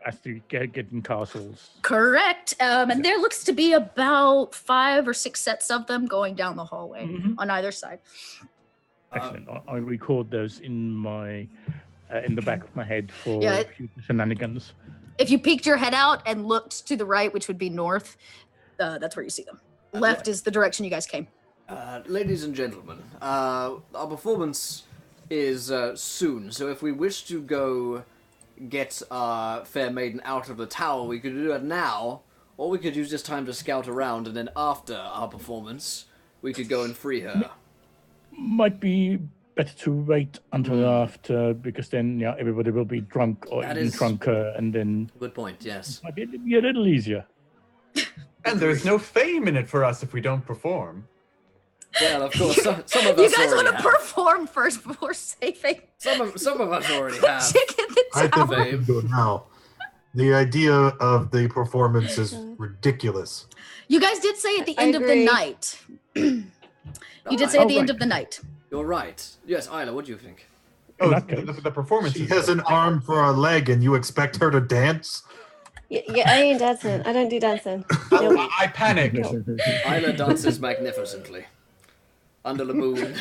as you get in castles. Correct. And there looks to be about 5 or 6 sets of them going down the hallway Mhm. on either side. Excellent. I record those in my in the back of my head for Yeah, future shenanigans. If you peeked your head out and looked to the right, which would be north, that's where you see them. Left is the direction you guys came. Ladies and gentlemen, our performance is soon, so if we wish to go get our fair maiden out of the tower, we could do it now, or we could use this time to scout around, and then after our performance, we could go and free her. Might be better to wait until after, because then everybody will be drunk or That even is- drunker, and then Good point, yes. might be a little easier. And there's no fame in it for us if we don't perform. Well, of course, some of You us guys want already to have. perform first before saving Some of us already have. chicken the I tower. think we can do it now. The idea of the performance is ridiculous. You guys did say at the I end of the agree. night. You did say Alright. at the end right. of the night. You're right. Yes, Isla, what do you think? Oh, that case. the performance She is has an arm for a leg, and you expect her to dance? Yeah, I ain't dancing. I don't do dancing. I panicked. Isla dances magnificently. Under the moon.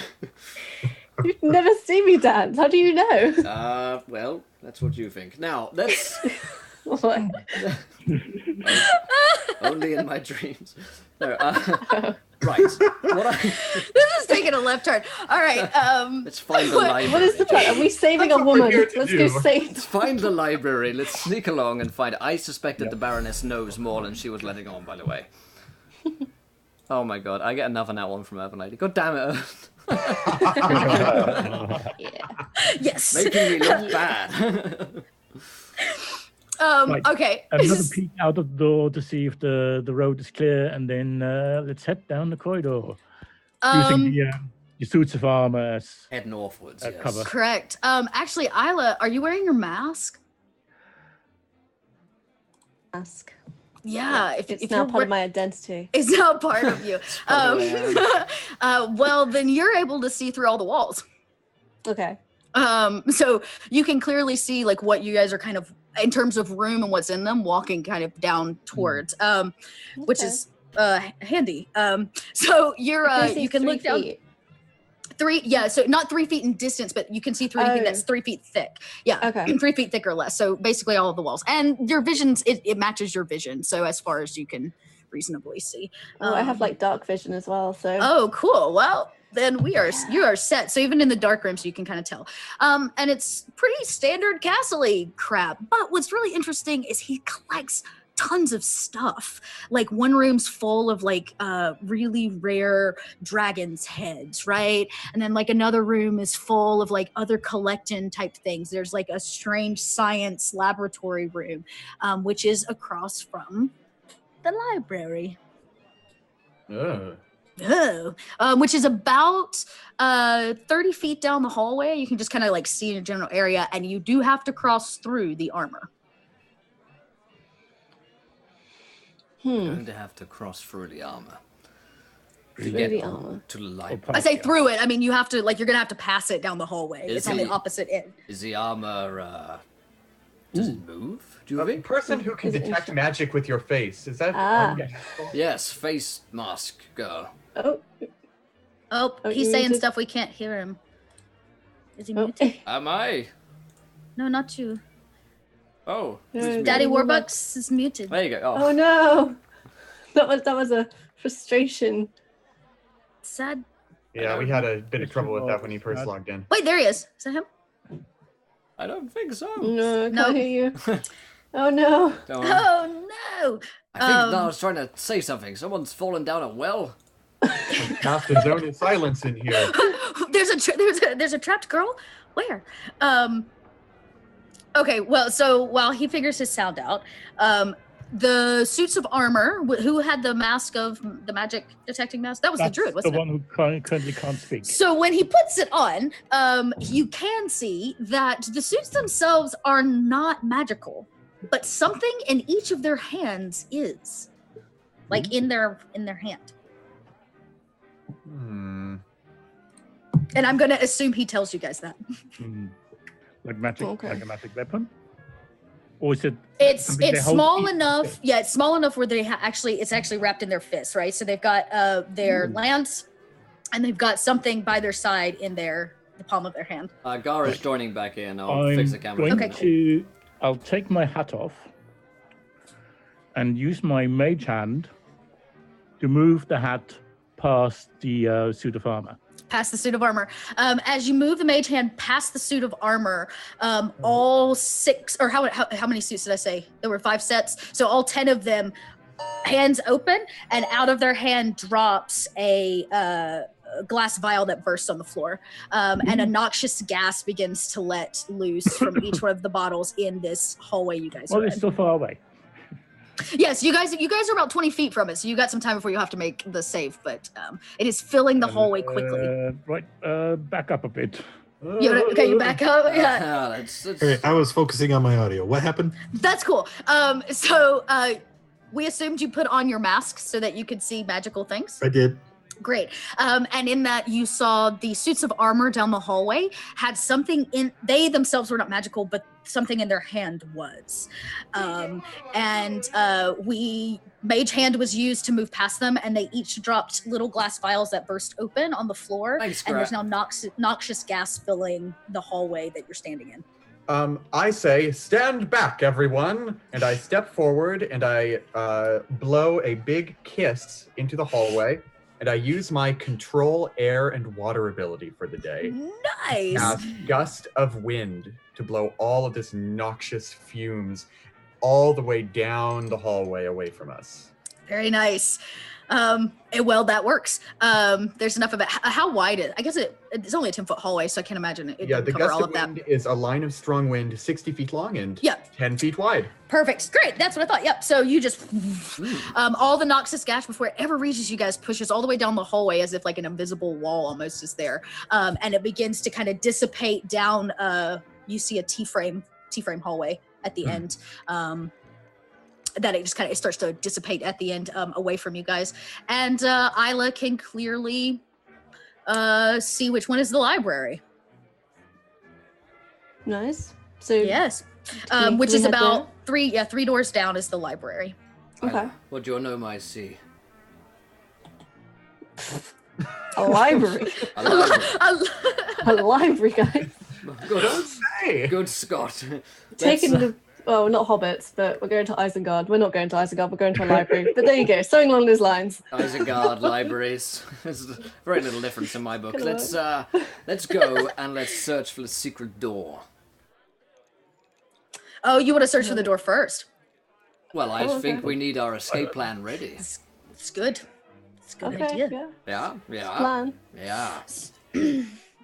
You've never seen me dance. How do you know? Well, that's what you think. Now, let's... What? Only in my dreams. No, right. This is taking a left turn. All right. Let's find the library. What is the plan? Are we saving a That's what we're woman? here to Let's do. go save. Let's find the library. Let's sneak along and find it. I suspect that the Baroness knows more than she was letting on, by the way. Oh my god, I get another nat one from Urban Lady. God damn it. Yeah. Yes. Making me look bad. Right. Okay. Another peek out of the door to see if the road is clear, and then let's head down the corridor. Using the suits of armor as Head northwards, yes. cover. Correct. Actually, Isla, are you wearing your mask? Ask. Yeah. It's if now you're part of my identity. It's now part of you. probably what Well, then you're able to see through all the walls. Okay. So you can clearly see like what you guys are kind of in terms of room and what's in them, walking kind of down towards, which Okay. is handy. So you're Can I see you can 3 look down feet? 3, yeah. So not 3 feet in distance, but you can see through anything Oh. that's 3 feet thick. Yeah, Okay. 3 feet thick or less. So basically all of the walls, and your vision's it matches your vision. So as far as you can reasonably see. Oh, I have Um, like dark vision as well. So. Oh, cool. Well, then you are set. So even in the dark rooms, you can kind of tell. And it's pretty standard castle-y crap. But what's really interesting is he collects tons of stuff. Like one room's full of like really rare dragon's heads, right? And then like another room is full of like other collecting type things. There's like a strange science laboratory room, which is across from the library. Which is about 30 feet down the hallway. You can just kind of like see in a general area, and you do have to cross through the armor. Going to have to cross through the armor. To Through get the armor. to the library. I say through it. I mean, you have to like you're gonna have to pass it down the hallway. Is It's on the he- opposite end. Is the armor, does it move? Do you A think? person who can Is it detect magic with your face. Is that? Ah. Yes, face mask girl. Oh. Oh, Oh, he's you saying muted? stuff we can't hear him. Is he Oh. muted? Am I? No, not you. Oh. No, this is me. Daddy Warbucks. Warbucks is muted. There you go. Oh no. That was a frustration. Sad. Yeah, we had a bit of trouble with that when he first Not- logged in. Wait, there he is. Is that him? I don't think so. No, I No. can't hear you. Oh no. Don't worry. Oh no! I think um, no, I was trying to say something. Someone's fallen down a well. Cast a zone of silence in here. there's a trapped girl. Where? Okay. Well, so while he figures his sound out, the suits of armor. Who had the mask of the magic detecting mask? That was the druid, wasn't the it? one who currently can't speak. So when he puts it on, you can see that the suits themselves are not magical, but something in each of their hands is, like in their hand. And I'm gonna assume he tells you guys that. Like magic, like a magic weapon, or is it? It's small enough. Yeah, it's small enough where they it's actually wrapped in their fists, right? So they've got their lance, and they've got something by their side in the palm of their hand. Gar is joining back in. I'll fix the camera. I'll take my hat off and use my mage hand to move the hat past the suit of armor. Past the suit of armor. As you move the mage hand past the suit of armor, all 6, or how many suits did I say? There were 5 sets. So all 10 of them, hands open, and out of their hand drops a glass vial that bursts on the floor. And a noxious gas begins to let loose from each one of the bottles in this hallway you guys are in. It's still far away. Yes, you guys are about 20 feet from it, so you got some time before you have to make the save, but it is filling the hallway quickly. Back up a bit. You back up? Yeah. Hey, I was focusing on my audio. What happened? That's cool. So we assumed you put on your mask so that you could see magical things. I did. Great. And in that you saw the suits of armor down the hallway had something in, they themselves were not magical, but something in their hand was. Mage hand was used to move past them, and they each dropped little glass vials that burst open on the floor. Thanks, and there's now noxious gas filling the hallway that you're standing in. I say, stand back, everyone. And I step forward and I blow a big kiss into the hallway. And I use my control air and water ability for the day. Nice! Cast gust of wind to blow all of this noxious fumes all the way down the hallway away from us. Very nice. Well, that works. There's enough of it. How wide is it? I guess it's only a 10-foot hallway, so I can't imagine it. Yeah, the cover gust all of of that. wind is a line of strong wind, 60 feet long and 10 feet wide. Perfect. Great. That's what I thought. Yep. So you just, all the noxious gas before it ever reaches you guys pushes all the way down the hallway as if like an invisible wall almost is there. And it begins to kind of dissipate down. You see a T-frame hallway at the end. That it just kind of starts to dissipate at the end away from you guys. And Isla can clearly see which one is the library. Nice. So yes. Which is about three doors down is the library. Okay. What do you know, my see? A library. A library, guys. Good Scott. Well, not hobbits, but we're going to Isengard. We're not going to Isengard, we're going to a library. But there you go, something along those lines. Isengard libraries. There's very little difference in my book. Let's go and let's search for the secret door. Oh, you want to search for the door first? Well, I think we need our escape plan ready. It's good. It's a good idea. Yeah. Plan. Yeah.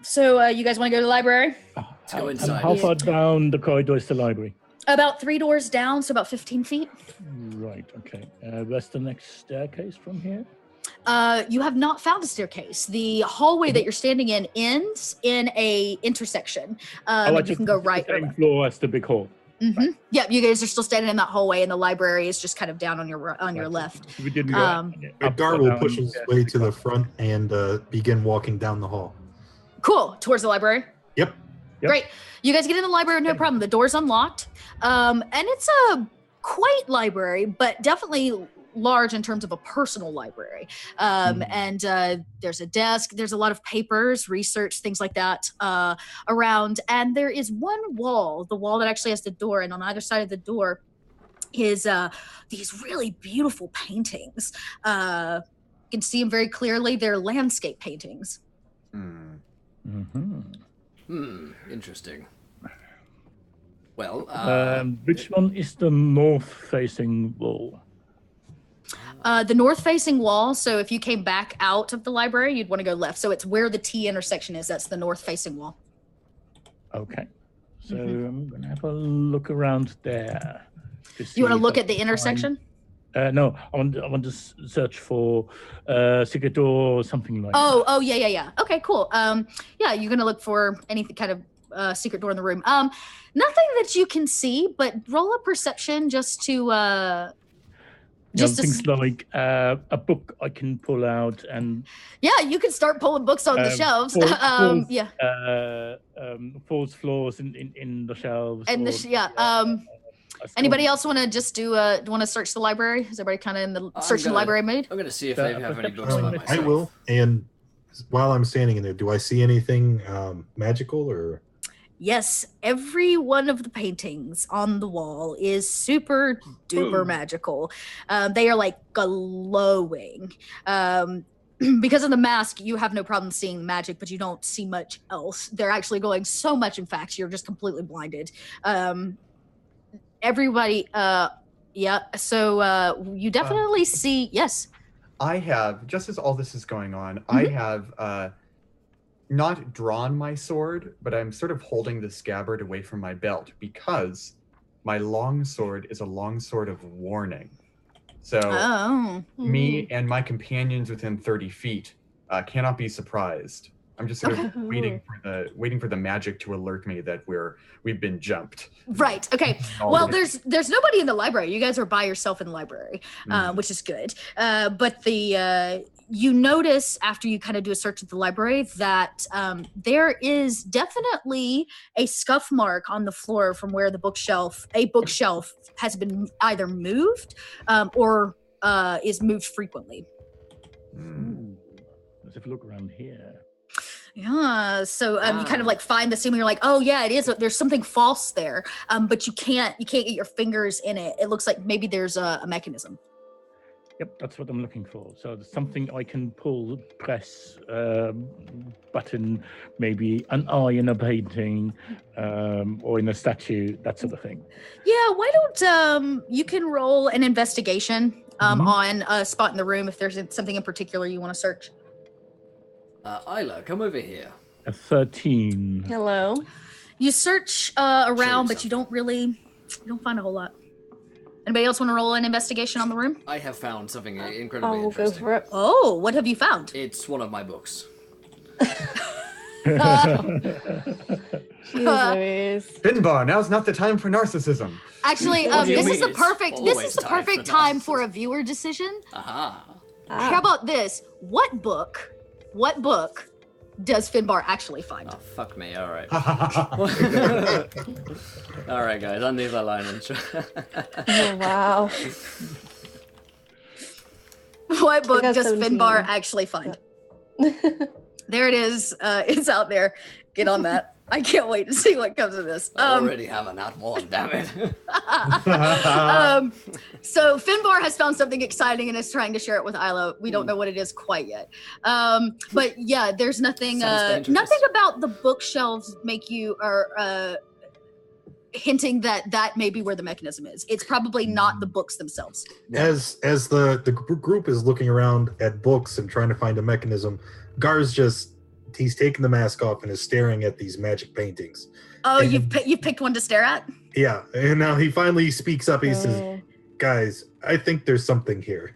So, you guys want to go to the library? Let's go inside. How far down the corridor is the library? About 3 doors down, so about 15 feet. Right, okay. Where's the next staircase from here? You have not found a staircase. The hallway that you're standing in ends in a intersection. You can go right or same left. floor as the big hall. Mm-hmm. Right. Yeah, you guys are still standing in that hallway, and the library is just kind of down on your left. We didn't go Gar will push his way to the front and begin walking down the hall. Cool. Towards the library? Yep. Great. You guys get in the library, no problem. The door's unlocked. And it's a quaint library, but definitely large in terms of a personal library. And there's a desk. There's a lot of papers, research, things like that around. And there is one wall, the wall that actually has the door. And on either side of the door is these really beautiful paintings. You can see them very clearly. They're landscape paintings. Interesting. Well, which one is the north-facing wall? The north-facing wall. So if you came back out of the library, you'd want to go left. So it's where the T intersection is. That's the north-facing wall. Okay. So I'm going to have a look around there. You want to look if at the I can intersection? no, I want to search for secret door or something like that. Oh, yeah. Okay, cool. Yeah, you're gonna look for anything kind of secret door in the room. Nothing that you can see, but roll a perception just to Things like a book I can pull out and yeah, you can start pulling books on the shelves. false floors in the shelves. And anybody else want to just want to search the library? Is everybody kind of in the search the library mood? I'm gonna see if they have any books by myself. I will. And while I'm standing in there, do I see anything magical or? Yes, every one of the paintings on the wall is super duper magical. They are like glowing. Because of the mask, you have no problem seeing magic, but you don't see much else. They're actually glowing so much, in fact, you're just completely blinded. Everybody, yeah, so you definitely see, yes. I have, just as all this is going on, I have not drawn my sword, but I'm sort of holding the scabbard away from my belt because my long sword is a long sword of warning. So me and my companions within 30 feet cannot be surprised. I'm just sort of waiting for the magic to alert me that we've been jumped. Right. Okay. Well, there's nobody in the library. You guys are by yourself in the library, which is good. But you notice after you kind of do a search of the library that there is definitely a scuff mark on the floor from where a bookshelf has been either moved or is moved frequently. Let's have a look around here. Yeah, so you kind of like find the seam. You're like, oh yeah, it is. There's something false there, but you can't get your fingers in it. It looks like maybe there's a mechanism. Yep, that's what I'm looking for. So there's something I can pull, press, button, maybe an eye in a painting, or in a statue, that sort of thing. Yeah, why don't you can roll an investigation on a spot in the room if there's something in particular you want to search. Isla, come over here. A 13. Hello. You search around, but you don't find a whole lot. Anybody else want to roll an investigation on the room? I have found something incredibly I'll go interesting. for it. Oh, what have you found? It's one of my books. Finbar, now's not the time for narcissism. Actually, this is the perfect time for a viewer decision. Aha. How about this? What book does Finbar actually find? Oh, fuck me. All right. All right, guys. On these alignments. Oh, wow. What book does 17. Finbar actually find? There it is. It's out there. Get on that. I can't wait to see what comes of this. I already have a nat one, damn it. So Finbar has found something exciting and is trying to share it with Isla. We don't know what it is quite yet. But yeah, there's nothing about the bookshelves make you hinting that may be where the mechanism is. It's probably not the books themselves. As the group is looking around at books and trying to find a mechanism, Gar's he's taken the mask off and is staring at these magic paintings. Oh, you've picked one to stare at? Yeah, and now he finally speaks up. He says, "Guys, I think there's something here."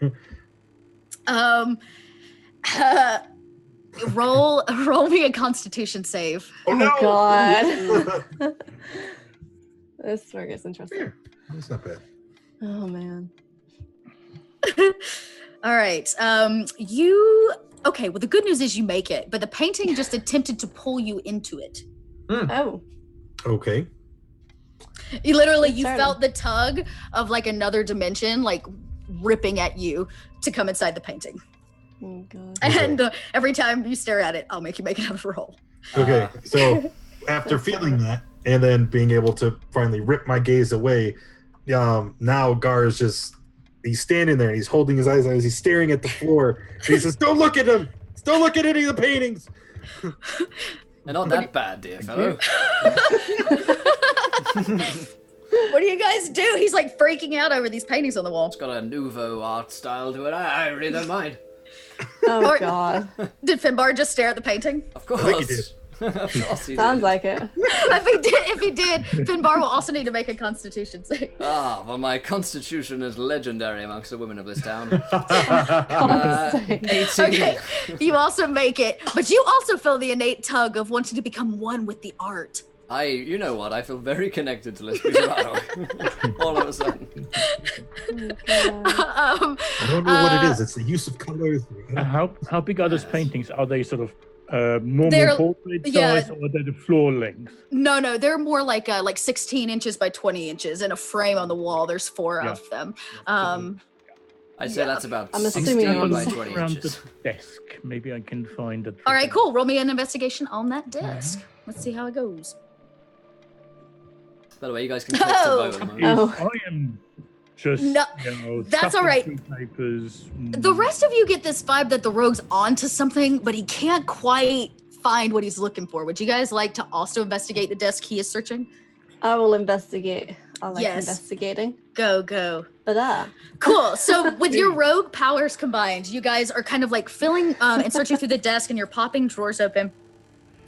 Roll me a Constitution save. Oh no! God. This is where it gets interesting. That's not bad. Oh man. All right. Okay, well the good news is you make it, but the painting just attempted to pull you into it. Oh. Okay. You felt the tug of like another dimension like ripping at you to come inside the painting. Oh god. And every time you stare at it, I'll make you make another roll. Okay, so after feeling that and then being able to finally rip my gaze away, now Gar is he's standing there and he's holding his eyes out as he's staring at the floor. And he says, "Don't look at him! Don't look at any of the paintings!" They're not that bad, dear fellow. What do you guys do? He's like freaking out over these paintings on the wall. It's got a nouveau art style to it. I really don't mind. Oh god. Did Finbar just stare at the painting? Of course. I think he did. Of course he Sounds did. like it. If he did, Finbar will also need to make a Constitution save. Ah, well, my constitution is legendary amongst the women of this town. God's sake. 18. Okay, you also make it, but you also feel the innate tug of wanting to become one with the art. You know what? I feel very connected to Lesbiano. All of a sudden. I don't know what it is. It's the use of colors. How big are those paintings? Are they sort of normal They're- portrait yeah. size, or are they the floor length? No, they're more like 16 inches by 20 inches in a frame on the wall. There's 4 Yeah. of them. I'd say that's about I'm 16 assuming by I'm 20 around inches. the desk. Maybe I can find it. All right, cool. Roll me an investigation on that desk. Let's see how it goes. By the way, you guys can click to Oh. vote. Oh. I am just, No, that's stuffing all right. through papers. The rest of you get this vibe that the rogue's onto something, but he can't quite find what he's looking for. Would you guys like to also investigate the desk he is searching? I will investigate. I like Yes. investigating. Go. But Cool. So with your rogue powers combined, you guys are kind of like filling and searching through the desk, and you're popping drawers open.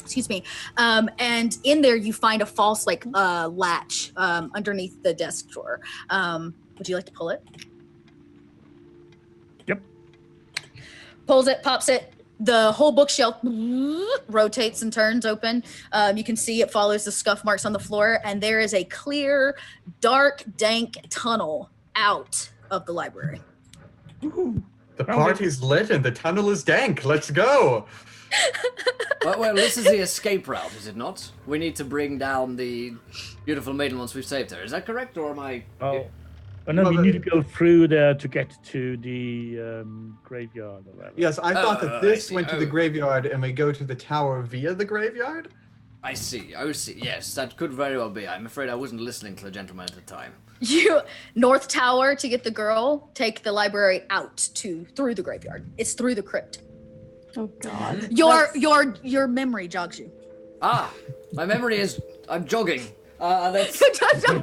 Excuse me. And in there you find a false latch underneath the desk drawer. Would you like to pull it? Yep. Pulls it, pops it. The whole bookshelf rotates and turns open. You can see it follows the scuff marks on the floor, and there is a clear, dark, dank tunnel out of the library. The party's lit and the tunnel is dank. Let's go. Well, this is the escape route, is it not? We need to bring down the beautiful maiden once we've saved her. Is that correct, or am I... Oh no, Well, we need to go through there to get to the graveyard or whatever. Yes, I thought that I this see. went to the graveyard and we go to the tower via the graveyard. I see. Yes, that could very well be. I'm afraid I wasn't listening to the gentleman at the time. You North Tower to get the girl, take the library out through the graveyard. It's through the crypt. oh god. Your memory jogs you. Ah, my memory is... I'm jogging. That's... I'm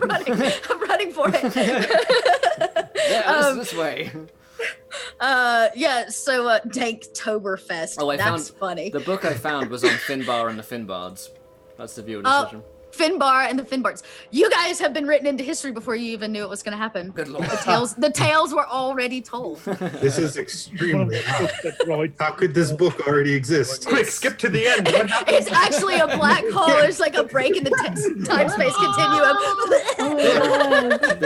running for it. Yeah, this way. So Danktoberfest. Oh, I That's found- funny. The book I found was on Finbar and the Finbards. That's the viewer Oh. decision. Finbar and the Finbards. You guys have been written into history before you even knew it was going to happen. Good lord. The tales were already told. This is extremely odd. That's right. How could this book already exist? Quick, skip to the end. What happened? It's actually a black hole. There's like a break in the time-space continuum. Oh god.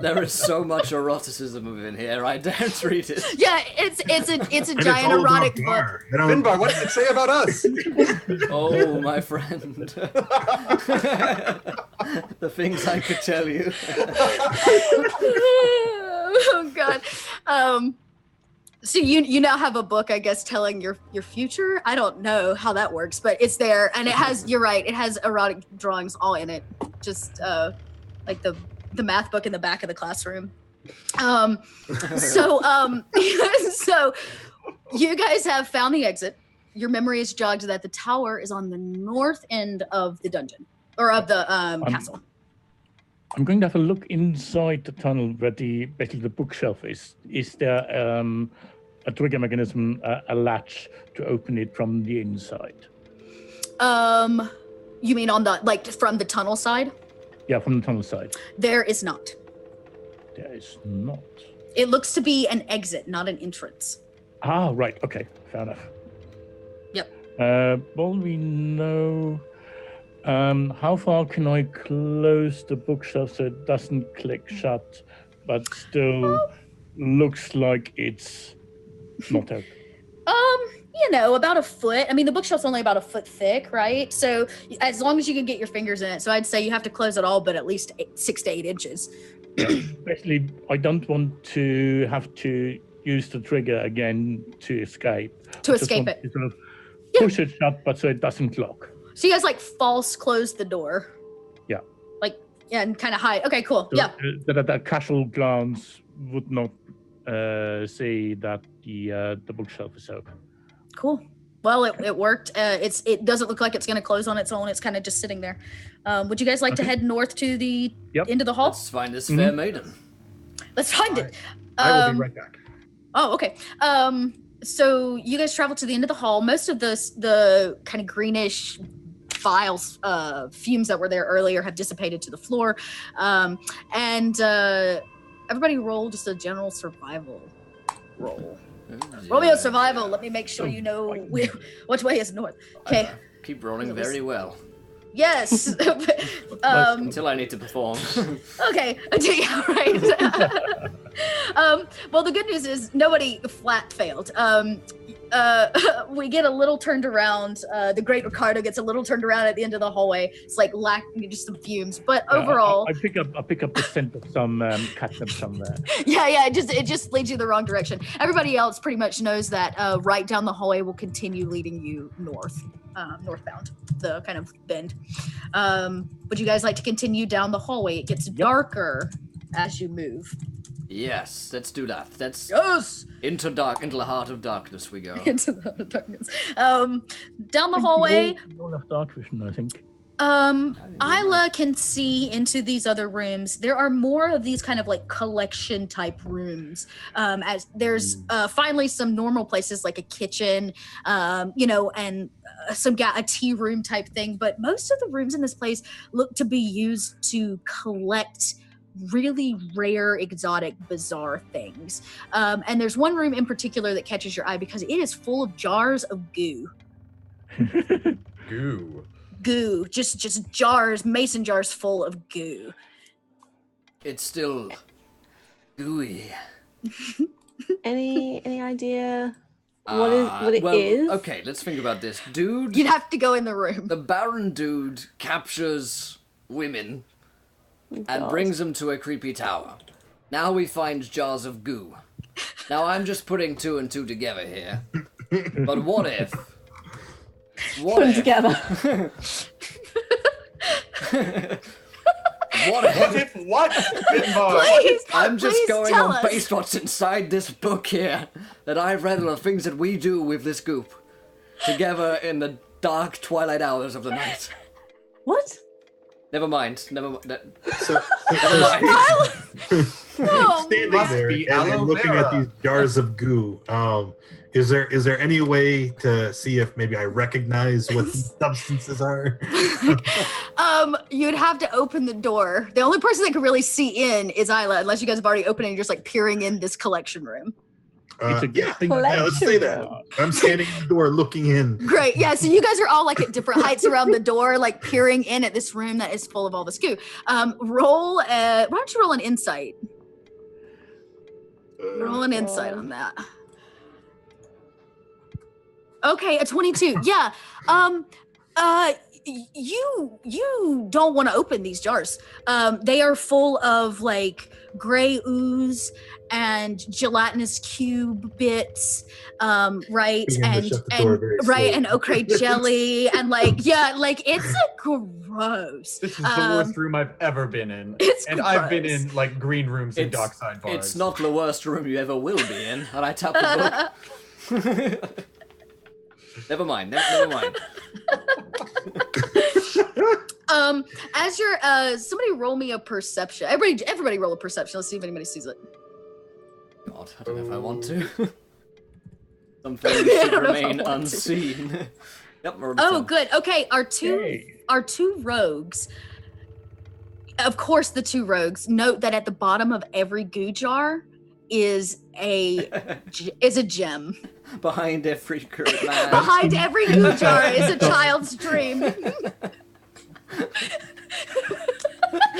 There is so much eroticism within here. I daren't read it. Yeah, it's a And it's giant all about erotic book. Gar. I don't- Finbar, what does it say about us? Oh, my friend. The things I could tell you. Oh god. So you now have a book, I guess, telling your future. I don't know how that works, but it's there, and it has. You're right. It has erotic drawings all in it, just like the math book in the back of the classroom. So you guys have found the exit. Your memory is jogged that the tower is on the north end of the dungeon or of the castle. I'm going to have a look inside the tunnel where basically the bookshelf is. Is there a trigger mechanism, a latch to open it from the inside? You mean on the from the tunnel side? Yeah, from the tunnel side. There is not. There is not. It looks to be an exit, not an entrance. Ah, right. Okay, fair enough. Yep. Well, we know. How far can I close the bookshelf so it doesn't click shut, but still looks like it's not open? About a foot. I mean, the bookshelf's only about a foot thick, right? So as long as you can get your fingers in it. So I'd say you have to close it all, but at least 6 to 8 inches. Basically, I don't want to have to use the trigger again to escape. To I just escape want it. to sort of Yeah. push it shut, but so it doesn't lock. So you guys false close the door. Yeah. And kind of hide. Okay, cool. So, Yeah. That a casual glance would not see that the bookshelf is open. Cool. Well, it worked. It doesn't look like it's going to close on its own. It's kind of just sitting there. Would you guys like to head north to the end of the hall? Let's find this fair maiden. Let's find it. I will be right back. Oh, okay. So you guys travel to the end of the hall. Most of the kind of greenish files, fumes that were there earlier have dissipated to the floor. And everybody roll just a general survival roll. Roll me a survival. Let me make sure you know which way is north. Okay. Keep rolling very well. Yes. Until I need to perform. Okay. Yeah, right. Well, the good news is nobody flat failed. We get a little turned around. The great Ricardo gets a little turned around at the end of the hallway. It's like just some fumes, but overall, I pick up the scent of some catnip somewhere. yeah. It just leads you the wrong direction. Everybody else pretty much knows that right down the hallway will continue leading you northbound, the kind of bend. Would you guys like to continue down the hallway? It gets darker as you move. Yes, let's do that. Yes. Into the heart of darkness we go. Into the heart of darkness. Down the hallway. We all have dark vision, I think. Isla can see into these other rooms. There are more of these kind of like collection type rooms. As there's finally some normal places like a kitchen, and a tea room type thing. But most of the rooms in this place look to be used to collect really rare, exotic, bizarre things. And there's one room in particular that catches your eye because it is full of jars of goo. Goo, just jars, mason jars full of goo. It's still gooey. Any idea what it is? Okay, let's think about this. Dude, You'd have to go in the room. the Baron dude captures women and God. brings them to a creepy tower. Now we find jars of goo. Now I'm just putting two and two together here. But what if? Put them together. What if? What? Please, I'm just please going tell on us. based what's inside this book here that I've read on the things that we do with this goop together in the dark twilight hours of the night. What? Never mind. So, Oh, standing Must there be and aloe looking at vera. these jars of goo, is there any way to see if maybe I recognize what these substances are? You'd have to open the door. The only person that could really see in is Isla, unless you guys have already opened it and you're just like peering in this collection room. It's a good Yeah, thing. let's say that. I'm standing in the door looking in. Great. Yeah. So you guys are all like at different heights around the door, like peering in at this room that is full of all this goo. Why don't you roll an insight? Roll an insight on that. Okay, a 22. Yeah. You don't want to open these jars. They are full of like gray ooze and gelatinous cube bits, right? Being able to shut the door very slowly. And ochre jelly and it's gross. This is the worst room I've ever been in. It's and I've been gross. in like green rooms and dark side bars. It's not the worst room you ever will be in. And I tap the book. Never mind. As you're somebody roll me a perception. Everybody roll a perception. Let's see if anybody sees it. God, I don't know if I want to. Some things should remain unseen. Yep. Oh, good. Okay, our two rogues. Of course, the two rogues note that at the bottom of every goo jar is a gem. Behind every current man. Behind every goo jar is a child's dream.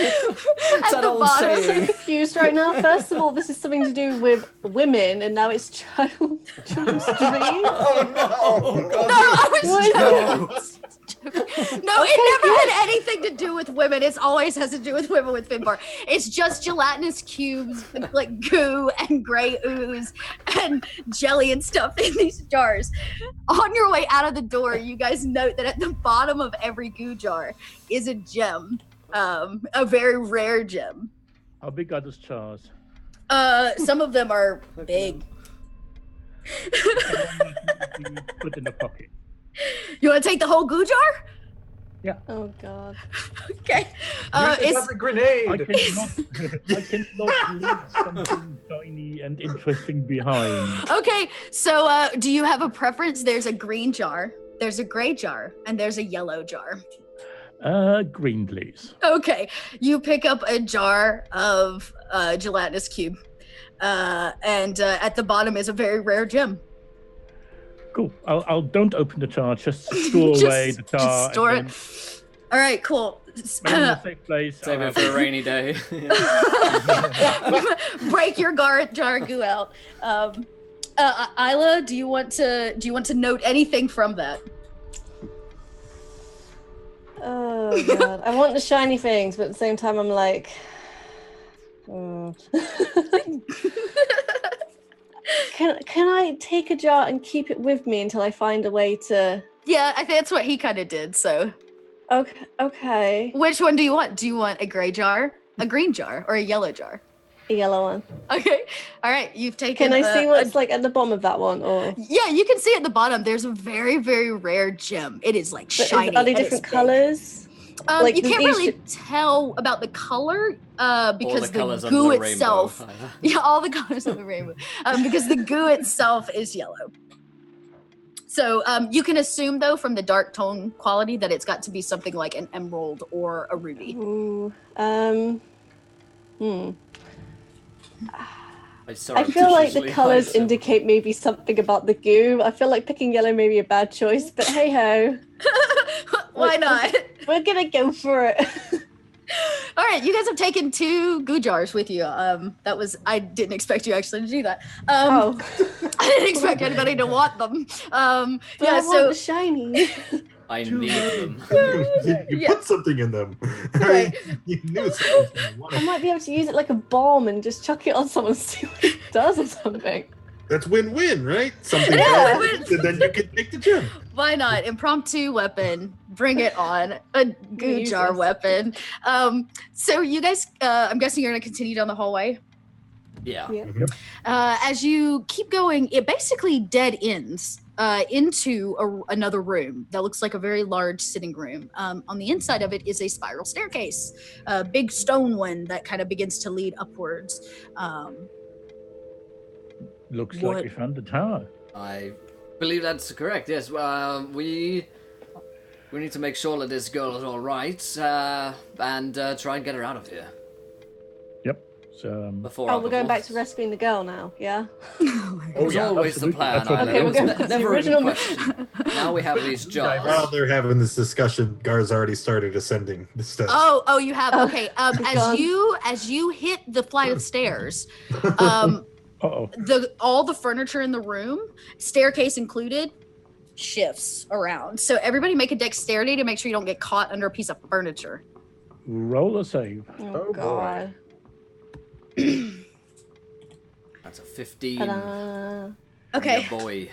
It's that old I'm so saying. confused right now. First of all, this is something to do with women, and now it's children's dreams. Oh no! No, I was What is joking. No, it never had anything to do with women. It always has to do with women with Finbar. It's just gelatinous cubes, like goo and gray ooze and jelly and stuff in these jars. On your way out of the door, you guys note that at the bottom of every goo jar is a gem, a very rare gem. How big are those jars? Some of them are big. Put in the pocket. You want to take the whole goo jar? Oh God. Okay. Use another grenade. I cannot leave something shiny and interesting behind. Okay, so do you have a preference? There's a green jar, there's a gray jar, and there's a yellow jar. Green, please. Okay, you pick up a jar of gelatinous cube, and at the bottom is a very rare gem. Cool. I'll don't open the jar. Just store away the jar. Just store and it. All right, cool. then in a safe place. Save it for a rainy day. Break your jar goo out. Isla, do you want to note anything from that? Oh God. I want the shiny things, but at the same time, I'm like. Can I take a jar and keep it with me until I find a way to? Yeah, I think that's what he kind of did. So, okay. which one do you want? Do you want a gray jar, a green jar, or a yellow jar? A yellow one. Okay. All right. You've taken. Can I see what's like at the bottom of that one, or? Yeah, you can see at the bottom. There's a very, very rare gem. It is like shiny. Are they and different it's big. colors? Like, you does can't each- really tell about the color because the colours goo under the itself. rainbow. Yeah, all the colors of the rainbow. Because the goo itself is yellow. So you can assume, though, from the dark tone quality, that it's got to be something like an emerald or a ruby. Ooh, I I feel like the colors indicate maybe something about the goo. I feel like picking yellow may be a bad choice, but hey ho. Why not? We're gonna go for it. All right, you guys have taken 2 goo jars with you. I didn't expect you actually to do that. I didn't expect anybody to want them. But Yeah, I so want the shiny. I need them. You Yeah. put something in them. Right. You knew something. I might be able to use it like a bomb and just chuck it on someone and see what it does or something. That's win-win, right? Something Yeah, happens, and then you can take the gem. why not? Impromptu weapon. Bring it on. A goo jar Jesus. weapon. So you guys, I'm guessing you're going to continue down the hallway. Yeah. As you keep going, it basically dead ends into another room that looks like a very large sitting room. On the inside of it is a spiral staircase, a big stone one that kind of begins to lead upwards. Looks What- like we found the tower. I believe that's correct. Yes. We need to make sure that this girl is all right, and try and get her out of here Yep. So, before. Oh, we're going back to rescuing the girl now, yeah? It was yeah, always the absolutely. plan. That's what Isla. we're It doing. was Okay, we're going back to the never a original- question. Now we have these jars. While they're having this discussion, Gar's already started ascending the steps. Oh, you have. Oh, Okay. God. As you hit the flight of stairs, uh-oh. all the furniture in the room, staircase included, shifts around. So everybody make a dexterity to make sure you don't get caught under a piece of furniture. Roll a save. Oh, God. That's a 15. Ta-da. Okay. Yeah, boy.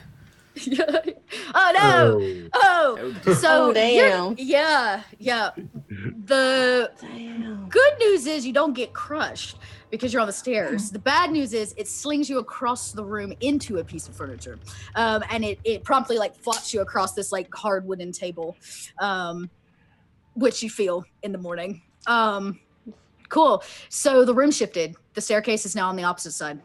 Oh no. Oh. Oh, so Oh, damn. yeah. The Damn. good news is you don't get crushed because you're on the stairs. The bad news is it slings you across the room into a piece of furniture, and it promptly like flops you across this like hard wooden table, which you feel in the morning. Cool. So the room shifted. The staircase is now on the opposite side.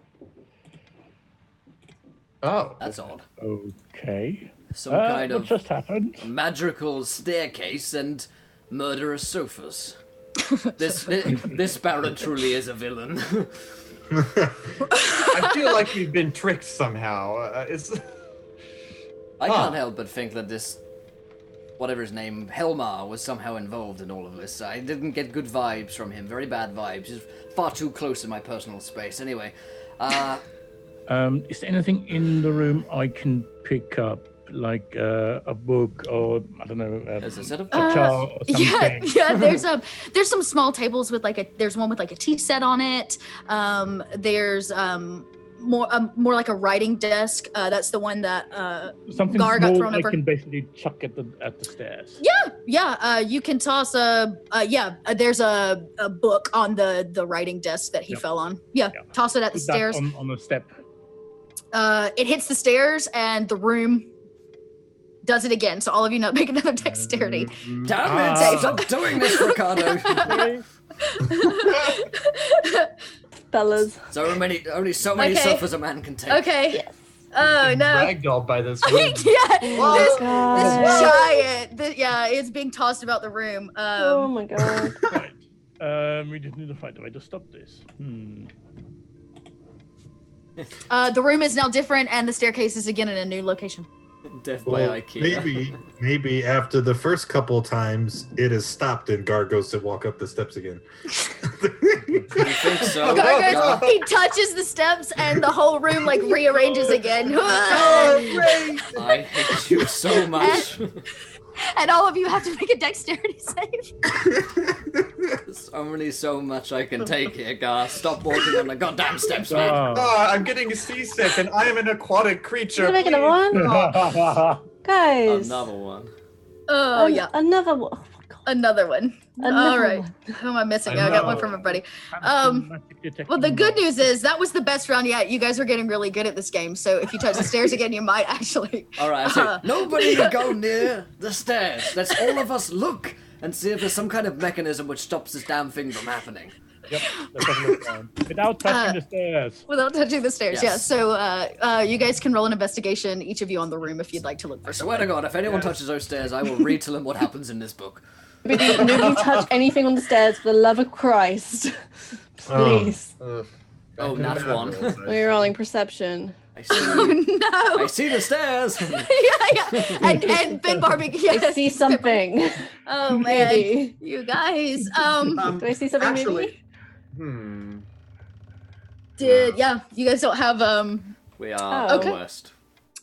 Oh, That's odd. Okay. Some kind what of just happened? magical staircase and murderous sofas. This Baron truly is a villain. I feel like we've been tricked somehow. I can't help but think that this, whatever his name, Helmar, was somehow involved in all of this. I didn't get good vibes from him, very bad vibes. He's far too close in my personal space. Anyway, Is there anything in the room I can pick up, like a book or I don't know, there's a set of a jar or something? Yeah. There's some small tables with there's one with like a tea set on it. There's more like a writing desk. That's the one that Something Gar got small thrown I over. can basically chuck at the stairs. Yeah. You can toss there's a book on the writing desk that he fell on. Yeah. Toss it at the Put that stairs. on the step. It hits the stairs and the room does it again. So all of you now make another dexterity. Damn it! Stop doing this, Ricardo. Fellas. Only so many Okay. suffers a man can take. Okay. Yes. Oh no. Ragdolled by this. Yeah, this God. giant. It's being tossed about the room. Oh my god. Right. We just need to find a way to stop this. The room is now different, and the staircase is again in a new location. Death by Well, IKEA. maybe after the first couple of times, it has stopped and Gar goes to walk up the steps again. You think so? Gar goes, he touches the steps, and the whole room like rearranges again. I hate you so much. And all of you have to make a dexterity save. There's only so much I can take here, Gar. Stop walking on the goddamn steps, man. I'm getting seasick, and I am an aquatic creature. Can I make another one? Guys. Another one. Oh yeah, Another one. Oh my god. another one. Another All right. one. Who am I missing? I I got one know. from everybody. Well, the good news is that was the best round yet. You guys are getting really good at this game. So if you touch the stairs again, you might actually. All right, so nobody go near the stairs. Let's all of us look and see if there's some kind of mechanism which stops this damn thing from happening. Yep, let's have a look around. Without touching the stairs. Without touching the stairs, Yes. yeah. So you guys can roll an investigation, each of you on the room, if you'd like to look I for swear to God, if anyone touches those stairs, I will read to them what happens in this book. Nobody touch anything on the stairs for the love of Christ. Please. Oh, not one. We're rolling perception. I see. Oh no! I see the stairs. yeah. And Ben Barbie. I Yes. see something. Oh man, Maybe. you guys. Do I see something Actually, maybe? You guys don't have We are Oh. the Okay. worst.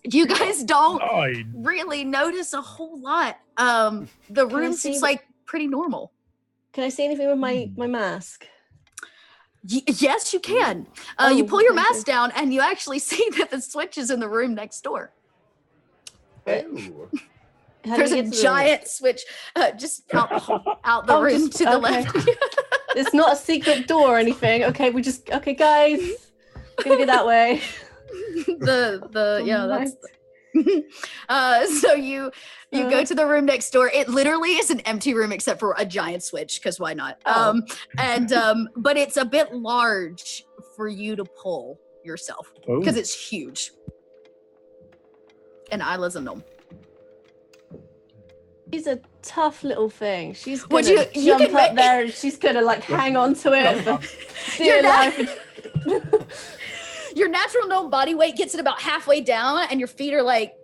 you guys don't I really notice a whole lot. The I room see seems the- like pretty normal. Can I see anything with my mask? Yes, you can. Oh, You pull your thank mask down, and you actually see that the switch is in the room next door. How There's do we a get to the giant switch just out the Oh, room just- to the okay. left. It's not a secret door or anything. Okay, okay, guys. We're gonna go that way. So you go to the room next door. It literally is an empty room except for a giant switch, because why not? Oh. But it's a bit large for you to pull yourself Oh. because it's huge. And Isla's a gnome. She's a tough little thing. She's Would gonna you jump can up make- there and she's gonna like hang on to it for You're dear not- life. Your natural gnome body weight gets it about halfway down, and your feet are like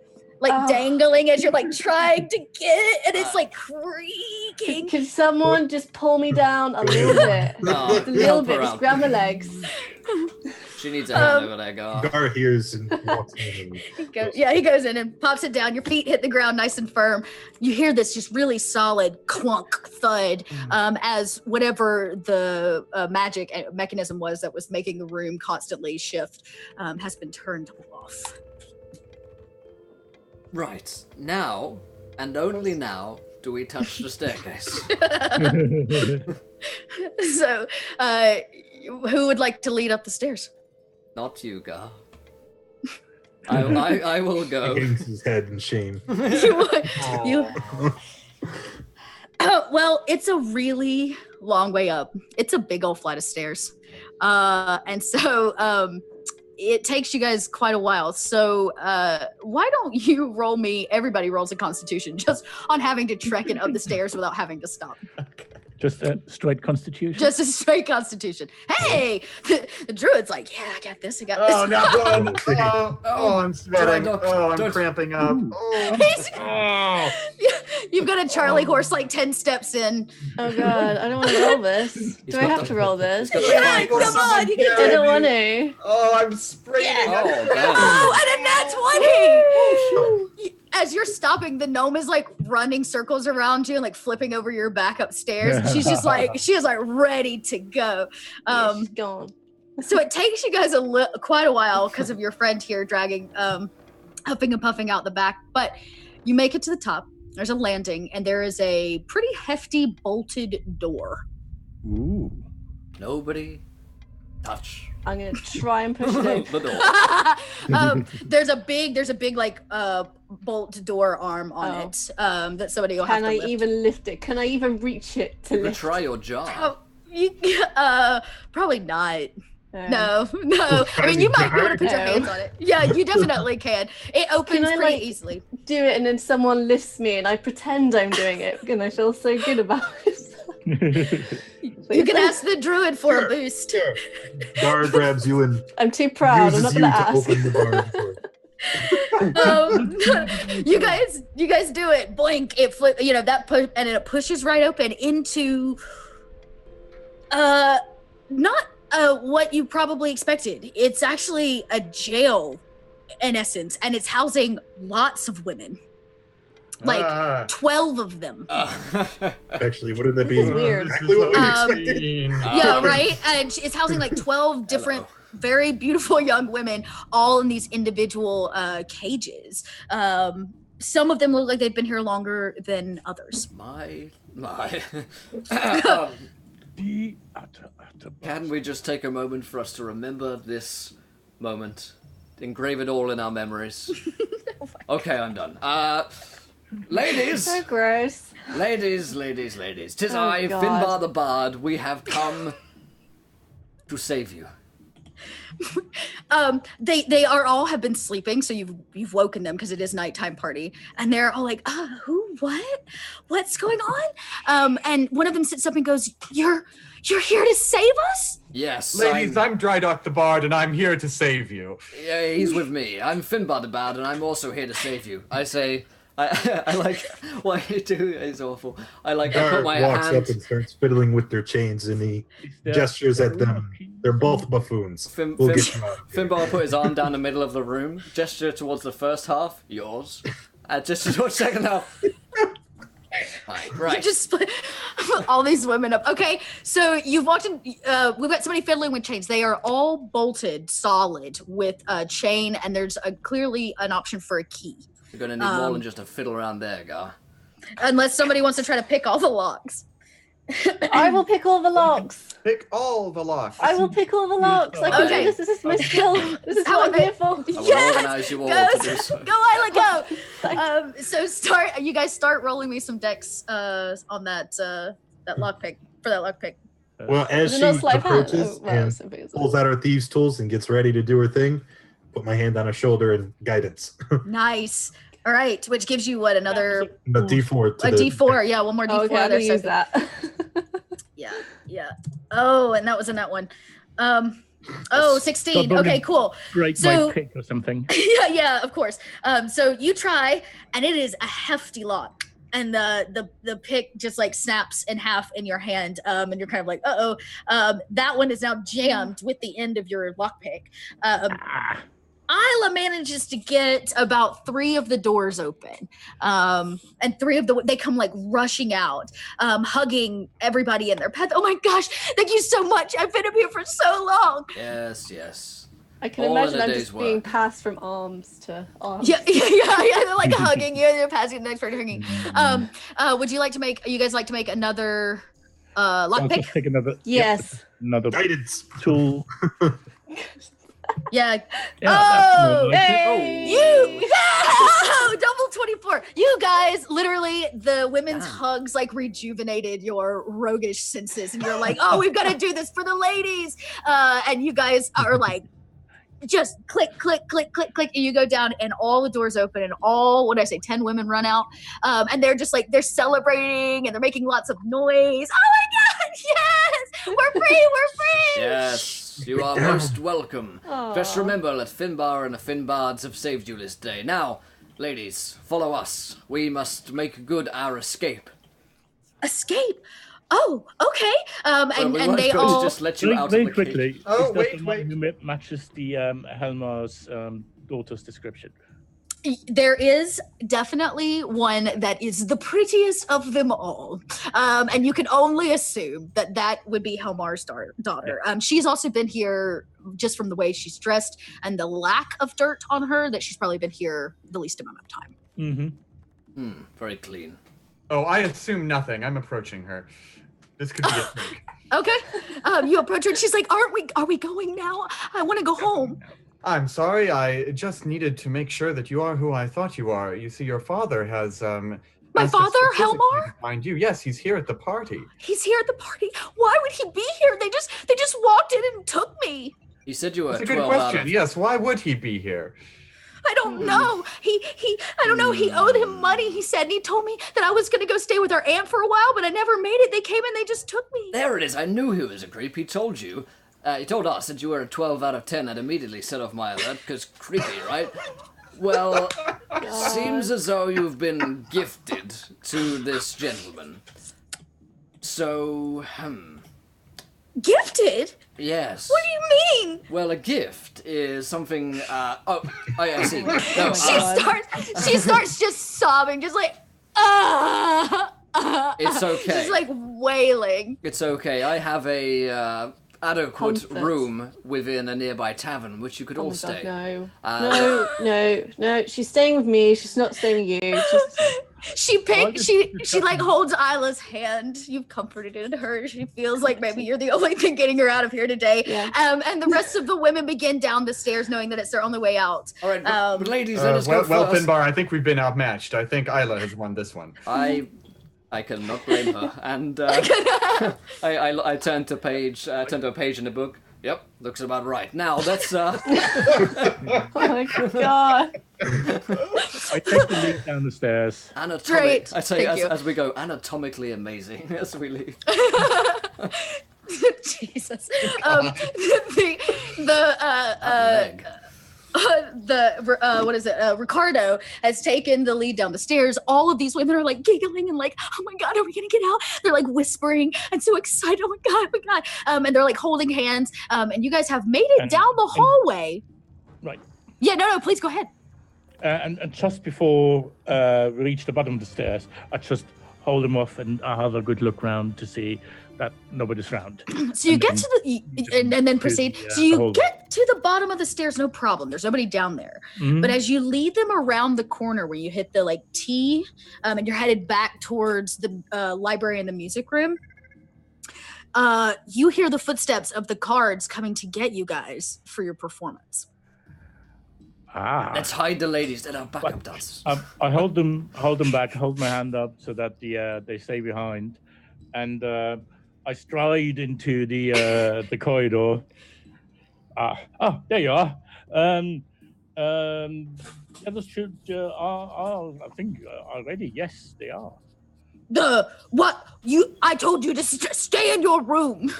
Oh. dangling as you're like trying to get it, and it's like creaking. Can someone just pull me down a little bit? No, Just a little help bit. her Just out. grab my legs. She needs a hand over there, Gar. Gar hears and walks in. He goes in and pops it down. Your feet hit the ground nice and firm. You hear this just really solid clunk thud as whatever the magic mechanism was that was making the room constantly shift has been turned off. Right. Now, and only now, do we touch the staircase. So, who would like to lead up the stairs? Not you, Gar. I will He go. hangs his head in shame. You. Well, it's a really long way up. It's a big old flight of stairs. And so it takes you guys quite a while. So why don't you roll me, everybody rolls a constitution just on having to trek it up the stairs without having to stop. Just a straight constitution. Just a straight constitution. Hey, the druid's like, yeah, I got this. I got this. Oh, not one. Oh, I'm sweating. Don't- Oh, I'm don't- cramping up. Oh. He's- You've got a Charlie horse like 10 steps in. Oh god, I don't want to roll this. Do I got have the- to roll this? he's got the Yeah, fight. come on, you can I don't want to. Oh, I'm spraining. Oh, damn. Oh, and a nat 20! As you're stopping, the gnome is like running circles around you and like flipping over your back upstairs. And she is like ready to go. Yeah, she's gone. So it takes you guys quite a while because of your friend here dragging, huffing and puffing out the back. But you make it to the top. There's a landing, and there is a pretty hefty bolted door. Ooh. Nobody Touch. I'm gonna try and push it open. The door. There's a big like bolt door arm on it that somebody will have Can to I lift. even lift it? Can I even reach it to You could lift? try your jar. Oh, probably not. No. I mean, you might be able to put your No. hands on it. Yeah, you definitely can. It opens I, pretty like- easily. Do it, and then someone lifts me, and I pretend I'm doing it, and I feel so good about it. You can ask the druid for a boost. Sure. Gar grabs you and I'm too proud. I'm uses not you gonna to ask. open the bar door. You guys do it. Blink. It flip. You know that push, and it pushes right open into, not what you probably expected. It's actually a jail, in essence, and it's housing lots of women. Like 12 of them. Actually, what did that be? This is weird. Exactly what we Um, expected. Yeah, right? And it's housing like 12 different, very beautiful young women, all in these individual cages. Some of them look like they've been here longer than others. My. The Can we just take a moment for us to remember this moment? Engrave it all in our memories. Okay, I'm done. Ladies! So gross. Ladies. Tis Oh, I, God. Finbar the Bard. We have come to save you. They are all have been sleeping, so you've woken them because it is nighttime party, and they're all like, what's going on? And one of them sits up and goes, You're here to save us? Yes, Ladies, I'm Drydock the Bard, and I'm here to save you. Yeah, he's with me. I'm Finbar the Bard, and I'm also here to save you. I say, I like what you do is awful. I put Gar my walks hand. up and starts fiddling with their chains, and he gestures at them. They're both buffoons. We'll get you out. Finbar put his arm down the middle of the room, gesture towards the first half, yours. Gesture towards the second half. Right. Just split all these women up. Okay, so you've walked in. We've got somebody fiddling with chains. They are all bolted solid with a chain, and there's clearly an option for a key. You're gonna need more than just a fiddle around there, Gar. Unless somebody wants to try to pick all the locks. I will pick all the locks. Pick all the locks. I will pick all the locks. I can Okay. do this. This is my skill. This is How what I'm am I- here for. I will Yes! organize you all Go, to do so. go, Isla, go! So you guys start rolling me some decks on that lockpick, for that lockpick. Well, as Is she it not sleight of hand? approaches Oh, wow, and so big as pulls out her thieves' tools and gets ready to do her thing, put my hand on her shoulder and guidance. Nice. All right, which gives you what, another A D4 to a the D4? Yeah, one more D4. Oh, okay, I'm there, gonna so- use that. Yeah. Oh, and that was in that one. 16. Double Okay, it. cool. Great So- white pick or something. yeah, of course. So you try, and it is a hefty lock. And the pick just like snaps in half in your hand, and you're kind of like, that one is now jammed with the end of your lockpick. Isla manages to get about 3 of the doors open, and 3 of they come like rushing out, hugging everybody in their path. Oh my gosh, thank you so much. I've been up here for so long. Yes. I can All in imagine a I'm day's just being work. passed from arms to arms. Yeah, they're like hugging you, and you're passing the next person hugging. Would you like to make? You guys like to make another I'll lockpick? just take another Yes. another guidance. tool. Yeah. Yeah, Oh, that's more like it. Hey! You double 24. You guys, literally, the women's Damn. hugs like rejuvenated your roguish senses, and you're like, oh, we've got to do this for the ladies. And you guys are like, just click, and you go down, and all the doors open, and all, what did I say, 10 women run out, and they're just like, they're celebrating, and they're making lots of noise. Oh my God, yes, we're free. Yes, you are most welcome. Just Aw. remember that Finbar and the Finbards have saved you this day. Now, ladies, follow us. We must make good our escape. Escape. Oh, okay. Well, we And weren't they going all. to just let you Very, out very of the cage. quickly. Oh, is that wait, the wait. one who matches the Helmar's daughter's description? There is definitely one that is the prettiest of them all. And you can only assume that that would be Helmar's daughter. She's also been here just from the way she's dressed and the lack of dirt on her, that she's probably been here the least amount of time. Mm-hmm. Very clean. Oh, I assume nothing. I'm approaching her. This could be a trick. Okay. You approach her and she's like, are we going now? I want to go home. I'm sorry, I just needed to make sure that you are who I thought you are. You see, your father has, My asked us father, specifically Helmar? to find you. Yes, he's here at the party. He's here at the party. Why would he be here? They just walked in and took me. You said you were That's a good 12 out question. of... Yes, why would he be here? I don't know. I don't know. He owed him money. He said, and he told me that I was going to go stay with our aunt for a while, but I never made it. They came and they just took me. There it is. I knew he was a creep. He told you. He told us that you were a 12 out of 10. I'd immediately set off my alert, because creepy, right? Well, seems as though you've been gifted to this gentleman. So, Gifted? yes. What do you mean? Well, a gift is something, I see. No, She starts just sobbing, just like, it's okay. Just like wailing. It's okay. I have a, adequate Comfort. room within a nearby tavern, which you could all Oh my stay. God, no. She's staying with me. She's not staying with you. She like holds Isla's hand. You've comforted her. She feels like maybe you're the only thing getting her out of here today. Yeah. And the rest of the women begin down the stairs, knowing that it's their only way out. All right, but ladies, let us go Well, first. Finbar, I think we've been outmatched. I think Isla has won this one. I cannot blame her. And I turned to a page in the book. Yep, looks about right. Now let's Oh my God. I take the lead down the stairs. Great, I tell you, thank you. as we go, anatomically amazing as we leave. Jesus. Ricardo has taken the lead down the stairs. All of these women are like giggling and like, oh my God, are we gonna get out? They're like whispering and so excited. Oh my God. And they're like holding hands. And you guys have made it down the hallway. Right. Yeah, no, please go ahead. And just before we reach the bottom of the stairs, I just hold them off and I have a good look round to see that nobody's around. So you And get then- to the and then proceed. So you get to the bottom of the stairs, no problem. There's nobody down there. Mhm. But as you lead them around the corner where you hit the like T, and you're headed back towards the library and the music room, you hear the footsteps of the cards coming to get you guys for your performance. Let's hide the ladies that are backup dancers. I hold them back, hold my hand up so that they stay behind, and I stride into the corridor. There you are. The others should are I think are ready. Yes, they are. What? I told you to stay in your room.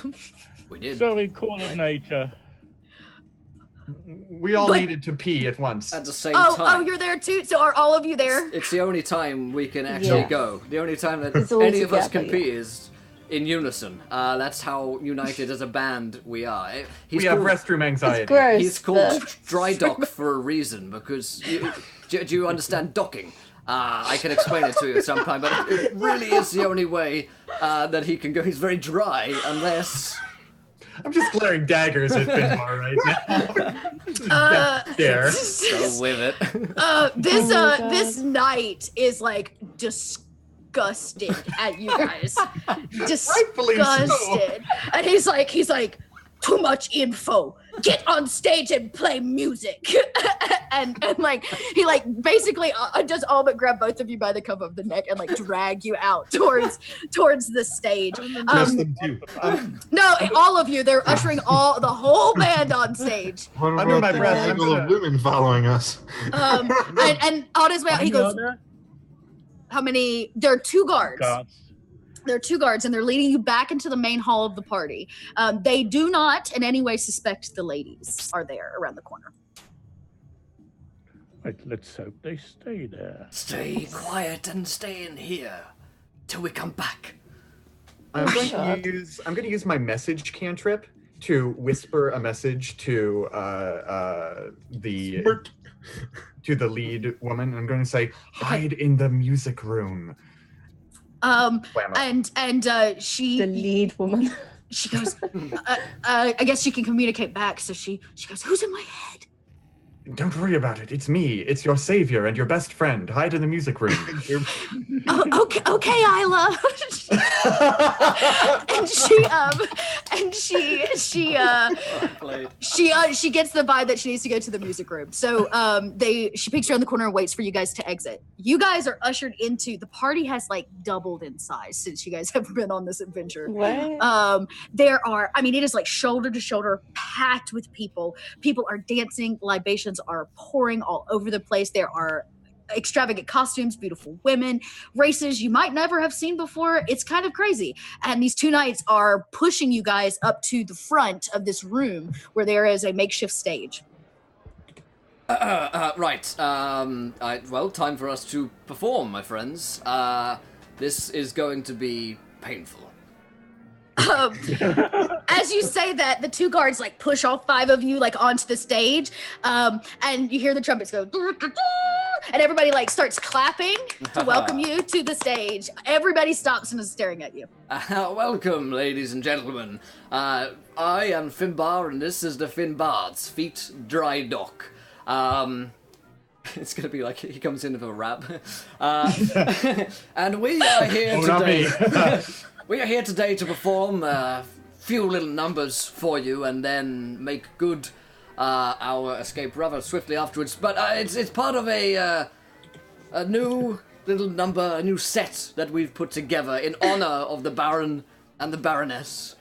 We did. Sorry, call of nature. We all But- needed to pee at once. At the same Oh, time. you're there too? So are all of you there? It's the only time we can actually Yeah. go. The only time that It's all any of us together, can pee is in unison. That's how united as a band we are. He's We have called, restroom anxiety. It's gross. he's called but- Dry Dock for a reason, because do you understand docking? I can explain it to you at some point, but it really is the only way that he can go. He's very dry, unless... I'm just glaring daggers at Finbar right now. There. Go with it. This Oh my God. this night is like disgusted at you guys. Rightfully so. Disgusted. And he's like, too much info. Get on stage and play music. and like he like basically just all but grab both of you by the cuff of the neck and like drag you out towards the stage. Just them two. No, all of you. They're ushering the whole band on stage. What Under about my the breath, I'm angle of gonna- women following us? And on his way out, he goes, how many? There are two guards. There are two guards, and they're leading you back into the main hall of the party. They do not in any way suspect the ladies are there around the corner. Right, let's hope they stay there. Stay quiet and stay in here till we come back. I'm going God. to use my message cantrip to whisper a message to the lead woman. I'm going to say, hide in the music room. And she The lead woman. she goes, I guess she can communicate back. So she goes, who's in my head? Don't worry about it. It's me. It's your savior and your best friend. Hide in the music room. Okay, Isla. she gets the vibe that she needs to go to the music room. So she peeks around the corner and waits for you guys to exit. You guys are ushered into the party has like doubled in size since you guys have been on this adventure. What? It is like shoulder to shoulder packed with people. People are dancing, libations are pouring all over the place. There are extravagant costumes, beautiful women, races you might never have seen before. It's kind of crazy. And these two knights are pushing you guys up to the front of this room where there is a makeshift stage. Right. Well, time for us to perform, my friends. This is going to be painful. As you say that, the two guards like push all five of you like onto the stage, and you hear the trumpets go, and everybody like starts clapping to welcome you to the stage. Everybody stops and is staring at you. Welcome, ladies and gentlemen. I am Finbar, and this is the Finbards, Feet Dry Dock. It's gonna be like he comes in with a rap. And we are here today. We are here today to perform a few little numbers for you and then make good our escape rather swiftly afterwards. But it's part of a new little number, a new set that we've put together in honor of the Baron and the Baroness.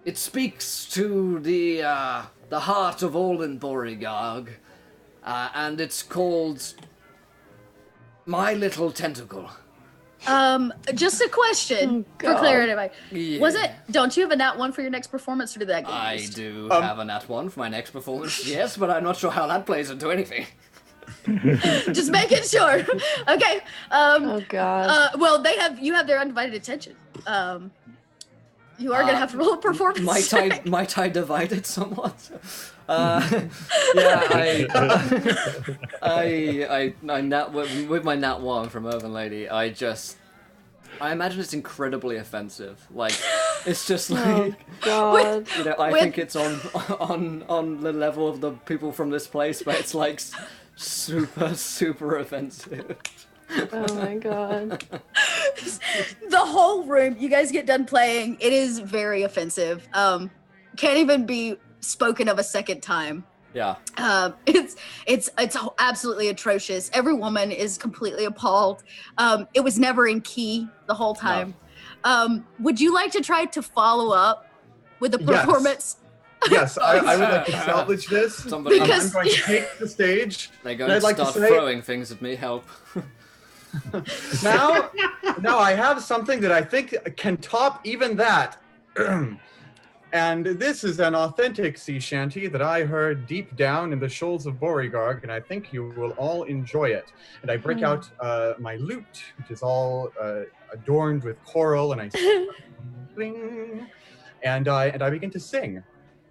It speaks to the heart of Olin Borygarg, and it's called My Little Tentacle. Just a question for clarity. Yeah. Don't you have a nat 1 for your next performance, or did that get used? I do have a nat 1 for my next performance, yes, but I'm not sure how that plays into anything. Just making sure. Okay. Oh god. Well, you have their undivided attention. You are gonna have to roll a performance. Might I divide it somewhat? With my nat 1 from Urban Lady, I imagine it's incredibly offensive. Like, it's just like, God. I think it's on the level of the people from this place, but it's like super, super offensive. Oh my god. The whole room, you guys get done playing, it is very offensive. Can't even be spoken of a second time. Yeah. It's absolutely atrocious. Every woman is completely appalled. It was never in key the whole time. No. Would you like to try to follow up with the performance? Yes, I would like to salvage this. I'm going to take the stage. They're going to start throwing things at me. Help. Now I have something that I think can top even that. And this is an authentic sea shanty that I heard deep down in the shoals of Borygarg, and I think you will all enjoy it. And I break out my lute, which is all adorned with coral, and I sing, bling, and I begin to sing.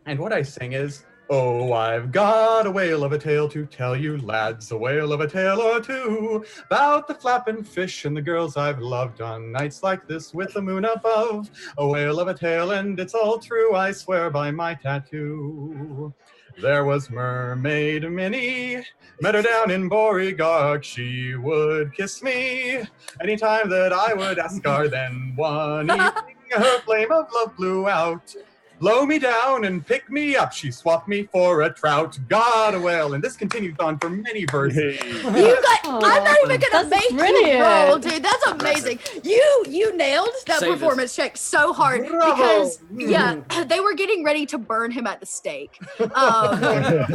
And what I sing is, oh, I've got a whale of a tale to tell you, lads, a whale of a tale or two, about the flapping fish and the girls I've loved on nights like this with the moon above. A whale of a tale, and it's all true, I swear by my tattoo. There was Mermaid Minnie, met her down in Borygarg. She would kiss me anytime that I would ask her. Then one evening her flame of love blew out. Blow me down and pick me up. She swapped me for a trout. God, a whale. And this continues on for many verses. I'm not even gonna make you roll, dude. That's amazing. You nailed that performance check so hard. Bravo. Because they were getting ready to burn him at the stake. It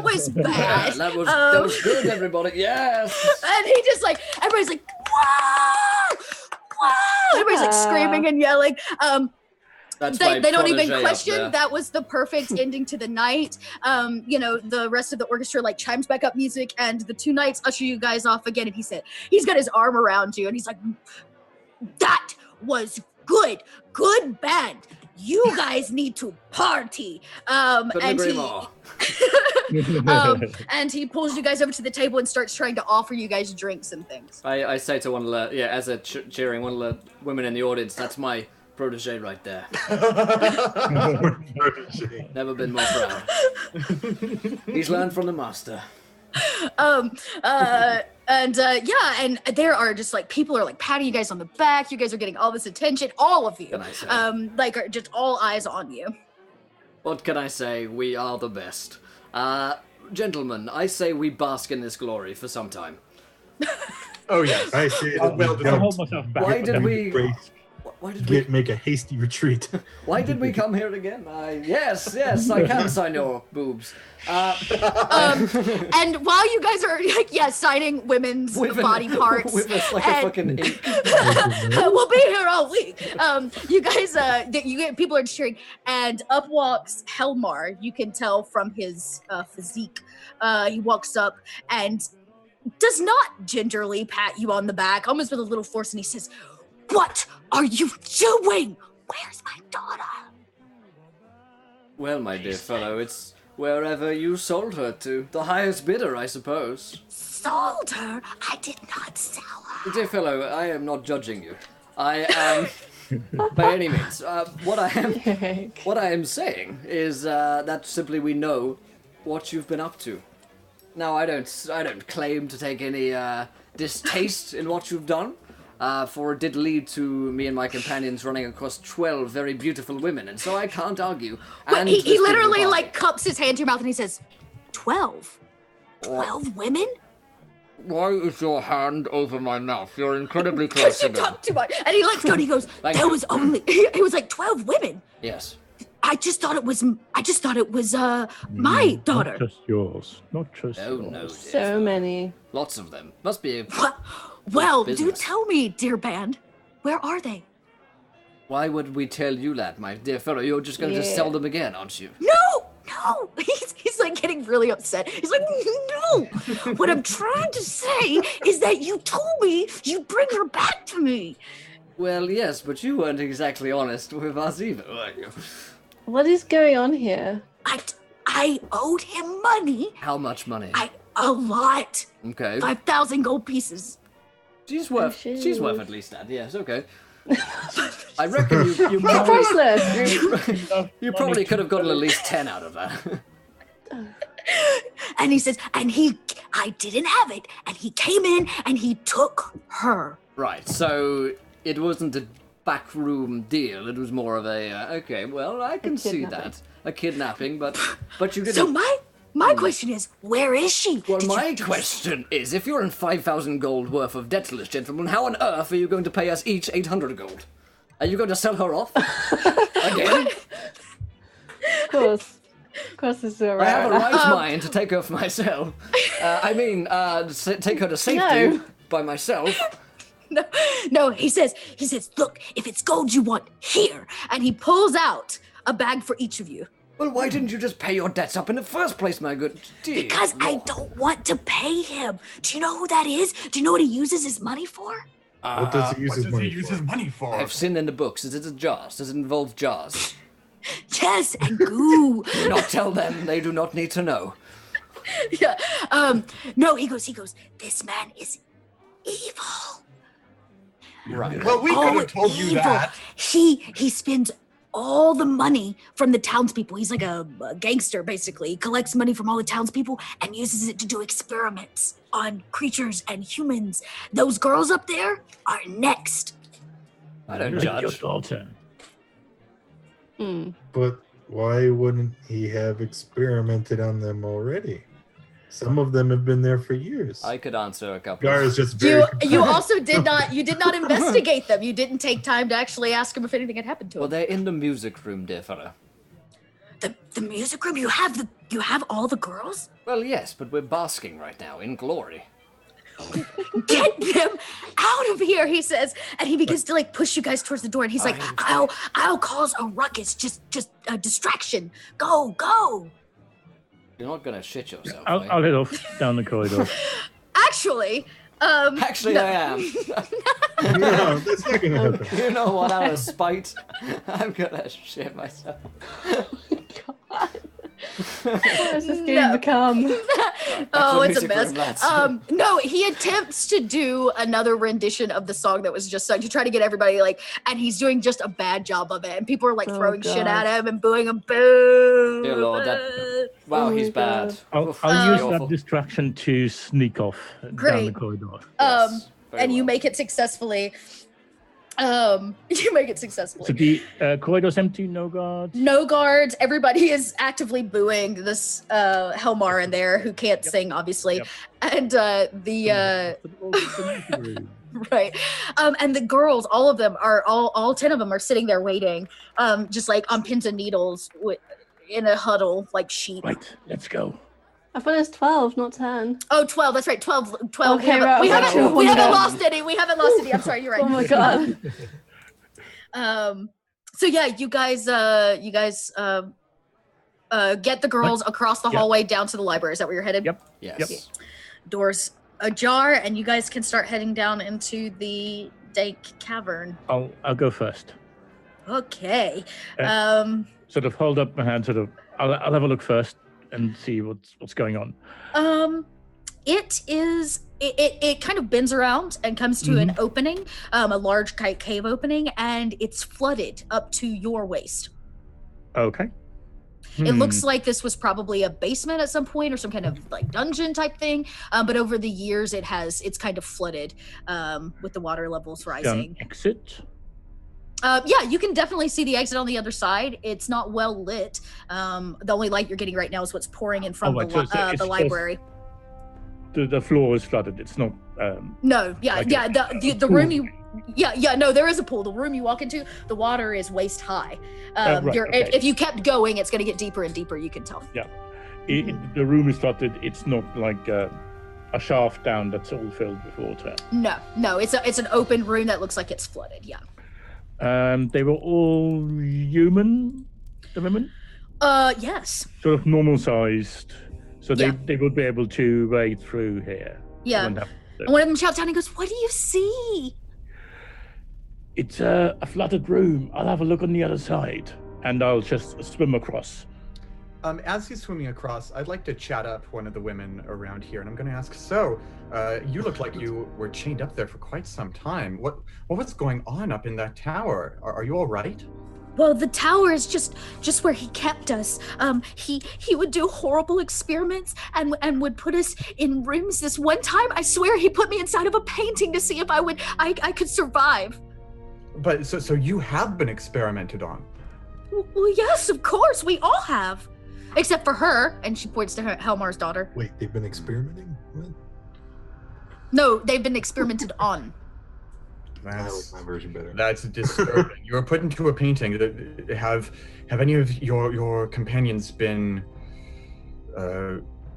was bad. Yeah, that was good, everybody. Yes. And he just like, everybody's like, wow, wow. Everybody's like screaming and yelling. They don't even question. That was the perfect ending to the night. The rest of the orchestra like chimes back up music, and the two knights usher you guys off again. And he said, he's got his arm around you, and he's like, "That was good band. You guys need to party." And he pulls you guys over to the table and starts trying to offer you guys drinks and things. I say to one of the as a cheering one of the women in the audience, that's my protege right there. Never been more proud. He's learned from the master. And there are just like people are like patting you guys on the back. You guys are getting all this attention, all of you. Can I say? Like are just all eyes on you. What can I say? We are the best. Gentlemen, I say we bask in this glory for some time. Oh yes. I say Oh, that well, we I'll don't hold myself back. Why did we? Why did we? make a hasty retreat. Why did we come here again? Yes, I can sign your boobs. And while you guys are like, signing women's body parts, with us like a fucking ink. we'll be here all week. You guys, people are cheering, and up walks Helmar. You can tell from his physique. He walks up and does not gingerly pat you on the back, almost with a little force, and he says, "What are you doing? Where's my daughter?" Well, my dear fellow, it's wherever you sold her to. The highest bidder, I suppose. Sold her? I did not sell her. Dear fellow, I am not judging you. I am, by any means. What I am saying is that simply we know what you've been up to. Now, I don't claim to take any distaste in what you've done, for it did lead to me and my companions running across 12 very beautiful women, and so I can't argue. And He literally like cups his hand to your mouth and he says, 12? 12 women? Why is your hand over my mouth? You're incredibly close Because you to me. talk too much. And he lets go and he goes, Thank there you. was only, it was like 12 women. Yes. I just thought it was my daughter. Not just yours. Not just Oh, yours. no, dear So fellow. many. Lots of them. Must be a... What? Well, do Business. tell me, dear band, where are they? Why would we tell you that, my dear fellow? You're just going to just Yeah. sell them again, aren't you? No! He's like getting really upset. He's like, no! What I'm trying to say is that you told me you'd bring her back to me. Well, yes, but you weren't exactly honest with us either, were you? What is going on here? I owed him money. How much money? A lot. Okay. 5,000 gold pieces. She's worth shoot. at least that, yes, okay. I reckon you probably, Priceless. you probably could have gotten at least 10 out of that. And he says, I didn't have it. And he came in and he took her. Right, so it wasn't a backroom deal, it was more of a, okay, well, I can see kidnapping. that. A kidnapping, but you didn't... So my question is, where is she? Well, Did my you- question is, if you're in 5,000 gold worth of debt to this gentleman, how on earth are you going to pay us each 800 gold? Are you going to sell her off? Again? Of course. Of course, this is all I have a right. right mind to take her for myself. Take her to safety No. by myself. No, he says, look, if it's gold you want, here. And he pulls out a bag for each of you. Well, why didn't you just pay your debts up in the first place, my good dear? Because I don't want to pay him. Do you know who that is? Do you know what he uses his money for? What does he use What his does money he use for? his money for? I've seen in the books. Is it jars? Does it involve jars? Yes, and goo. Do not tell them. They do not need to know. Yeah. No, he goes, this man is evil. Right. Well, we could have told you evil. that. He spends all the money from the townspeople. He's like a gangster, basically. He collects money from all the townspeople and uses it to do experiments on creatures and humans. Those girls up there are next. I don't Your judge. daughter. But why wouldn't he have experimented on them already? Some of them have been there for years. I could answer a couple. Gar is just very. You also did not investigate them. You didn't take time to actually ask him if anything had happened to Well, him. they're in the music room, dear fellow. The music room. You have all the girls. Well, yes, but we're basking right now in glory. Get them out of here, he says, and he begins to like push you guys towards the door. And he's like, I'll cause a ruckus, just a distraction. Go. You're not gonna shit yourself. I'll are you? head off down the corridor. Actually, Actually, I am. No, that's not gonna happen. You know what? Out of spite, I'm gonna shit myself. What has this game become? Oh, the it's a music room, mess. lads. No, he attempts to do another rendition of the song that was just sung to try to get everybody like, and he's doing just a bad job of it, and people are like Oh, throwing shit God. at him and booing him. Boo! Dear Lord, boo." Wow, Oh he's my bad. God. I'll Oof, use awful. that distraction to sneak off down Great. the corridor. Yes, very And you well. make it successfully. You make it successfully. So the corridor's empty, no guards. No guards. Everybody is actively booing this Helmar in there who can't sing, obviously. Yep. And Room. right. And the girls, all of them are all 10 of them are sitting there waiting, just like on pins and needles in a huddle like sheep. Right, let's go. I thought it was 12, not 10. Oh, 12. That's right. 12. Okay, right, we okay, haven't 200. lost any. We haven't lost any. I'm sorry. You're right. Oh my God. So yeah, you guys get the girls across the Yep. hallway down to the library. Is that where you're headed? Yep. Yes. Doors ajar, and you guys can start heading down into the dank cavern. I'll go first. Okay. Sort of hold up my hand. I'll have a look first and see what's going on. It kind of bends around and comes to an opening, a large cave opening, and it's flooded up to your waist. Okay. It looks like this was probably a basement at some point or some kind of like dungeon type thing. But over the years, it's kind of flooded with the water levels rising. Exit. Yeah, you can definitely see the exit on the other side. It's not well lit. The only light you're getting right now is what's pouring in from right, so it's the library. The floor is flooded. It's not. No, yeah, Like yeah. The pool. room you, yeah. No, there is a pool. The room you walk into, the water is waist high. Right, okay. If you kept going, it's going to get deeper and deeper. You can tell. The room is flooded. It's not like a shaft down that's all filled with water. No. It's an open room that looks like it's flooded. Yeah. They were all human. The women. Yes. Sort of normal sized, so Yeah. they would be able to wade through here. Yeah. Wouldn't have to- And one of them shouts down and goes, "What do you see?" It's a flooded room. I'll have a look on the other side, and I'll just swim across. As he's swimming across, I'd like to chat up one of the women around here, and I'm going to ask, so, you look like you were chained up there for quite some time. What's going on up in that tower? Are you all right? Well, the tower is just where he kept us. He would do horrible experiments and would put us in rooms. This one time, I swear, he put me inside of a painting to see if I could survive. But so you have been experimented on. Well, yes, of course, we all have, except for her. And she points to Helmar's daughter. Wait, they've been experimenting? What? No, they've been experimented on. I like my version better. That's disturbing. You were put into a painting. Have any of your companions been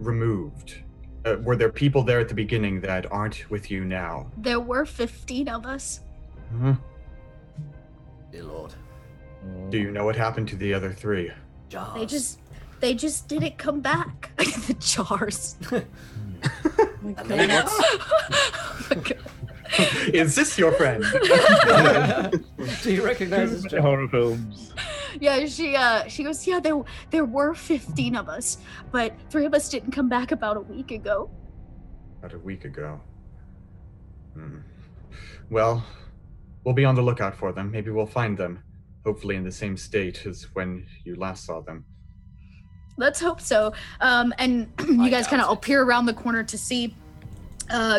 removed? Were there people there at the beginning that aren't with you now? There were 15 of us. Hmm. Dear Lord. Do you know what happened to the other 3? Jars. They just didn't come back. The jars. And they got- Oh my God. Is this your friend? Do you recognize this jar? Horror films. Yeah, she goes, yeah, there were 15 of us, but 3 of us didn't come back about a week ago. About a week ago. Well, we'll be on the lookout for them. Maybe we'll find them. Hopefully in the same state as when you last saw them. Let's hope so. And you I guys kind of doubt all it. peer around the corner to see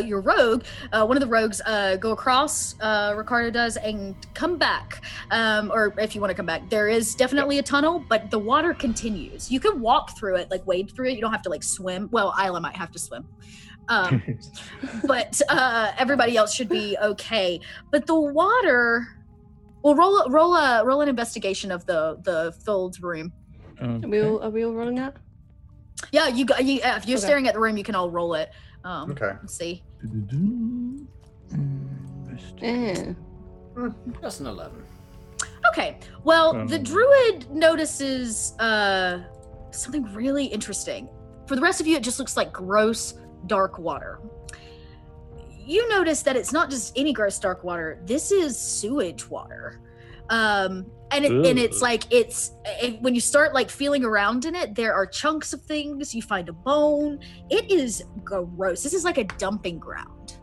your rogue. One of the rogues go across, Ricardo does, and come back. Or if you want to come back, there is definitely a tunnel, but the water continues. You can walk through it, like wade through it. You don't have to like swim. Well, Isla might have to swim. But everybody else should be okay. But the water, well, roll an investigation of the filled room. Okay. Are we all rolling that? Yeah, if you're Okay. staring at the room, you can all roll it. Okay. Let's see. Yeah. Just an 11. Okay. Well, the Um. druid notices something really interesting. For the rest of you, it just looks like gross, dark water. You notice that it's not just any gross, dark water. This is sewage water. And it's like when you start like feeling around in it, there are chunks of things. You find a bone. It is gross. This is like a dumping ground.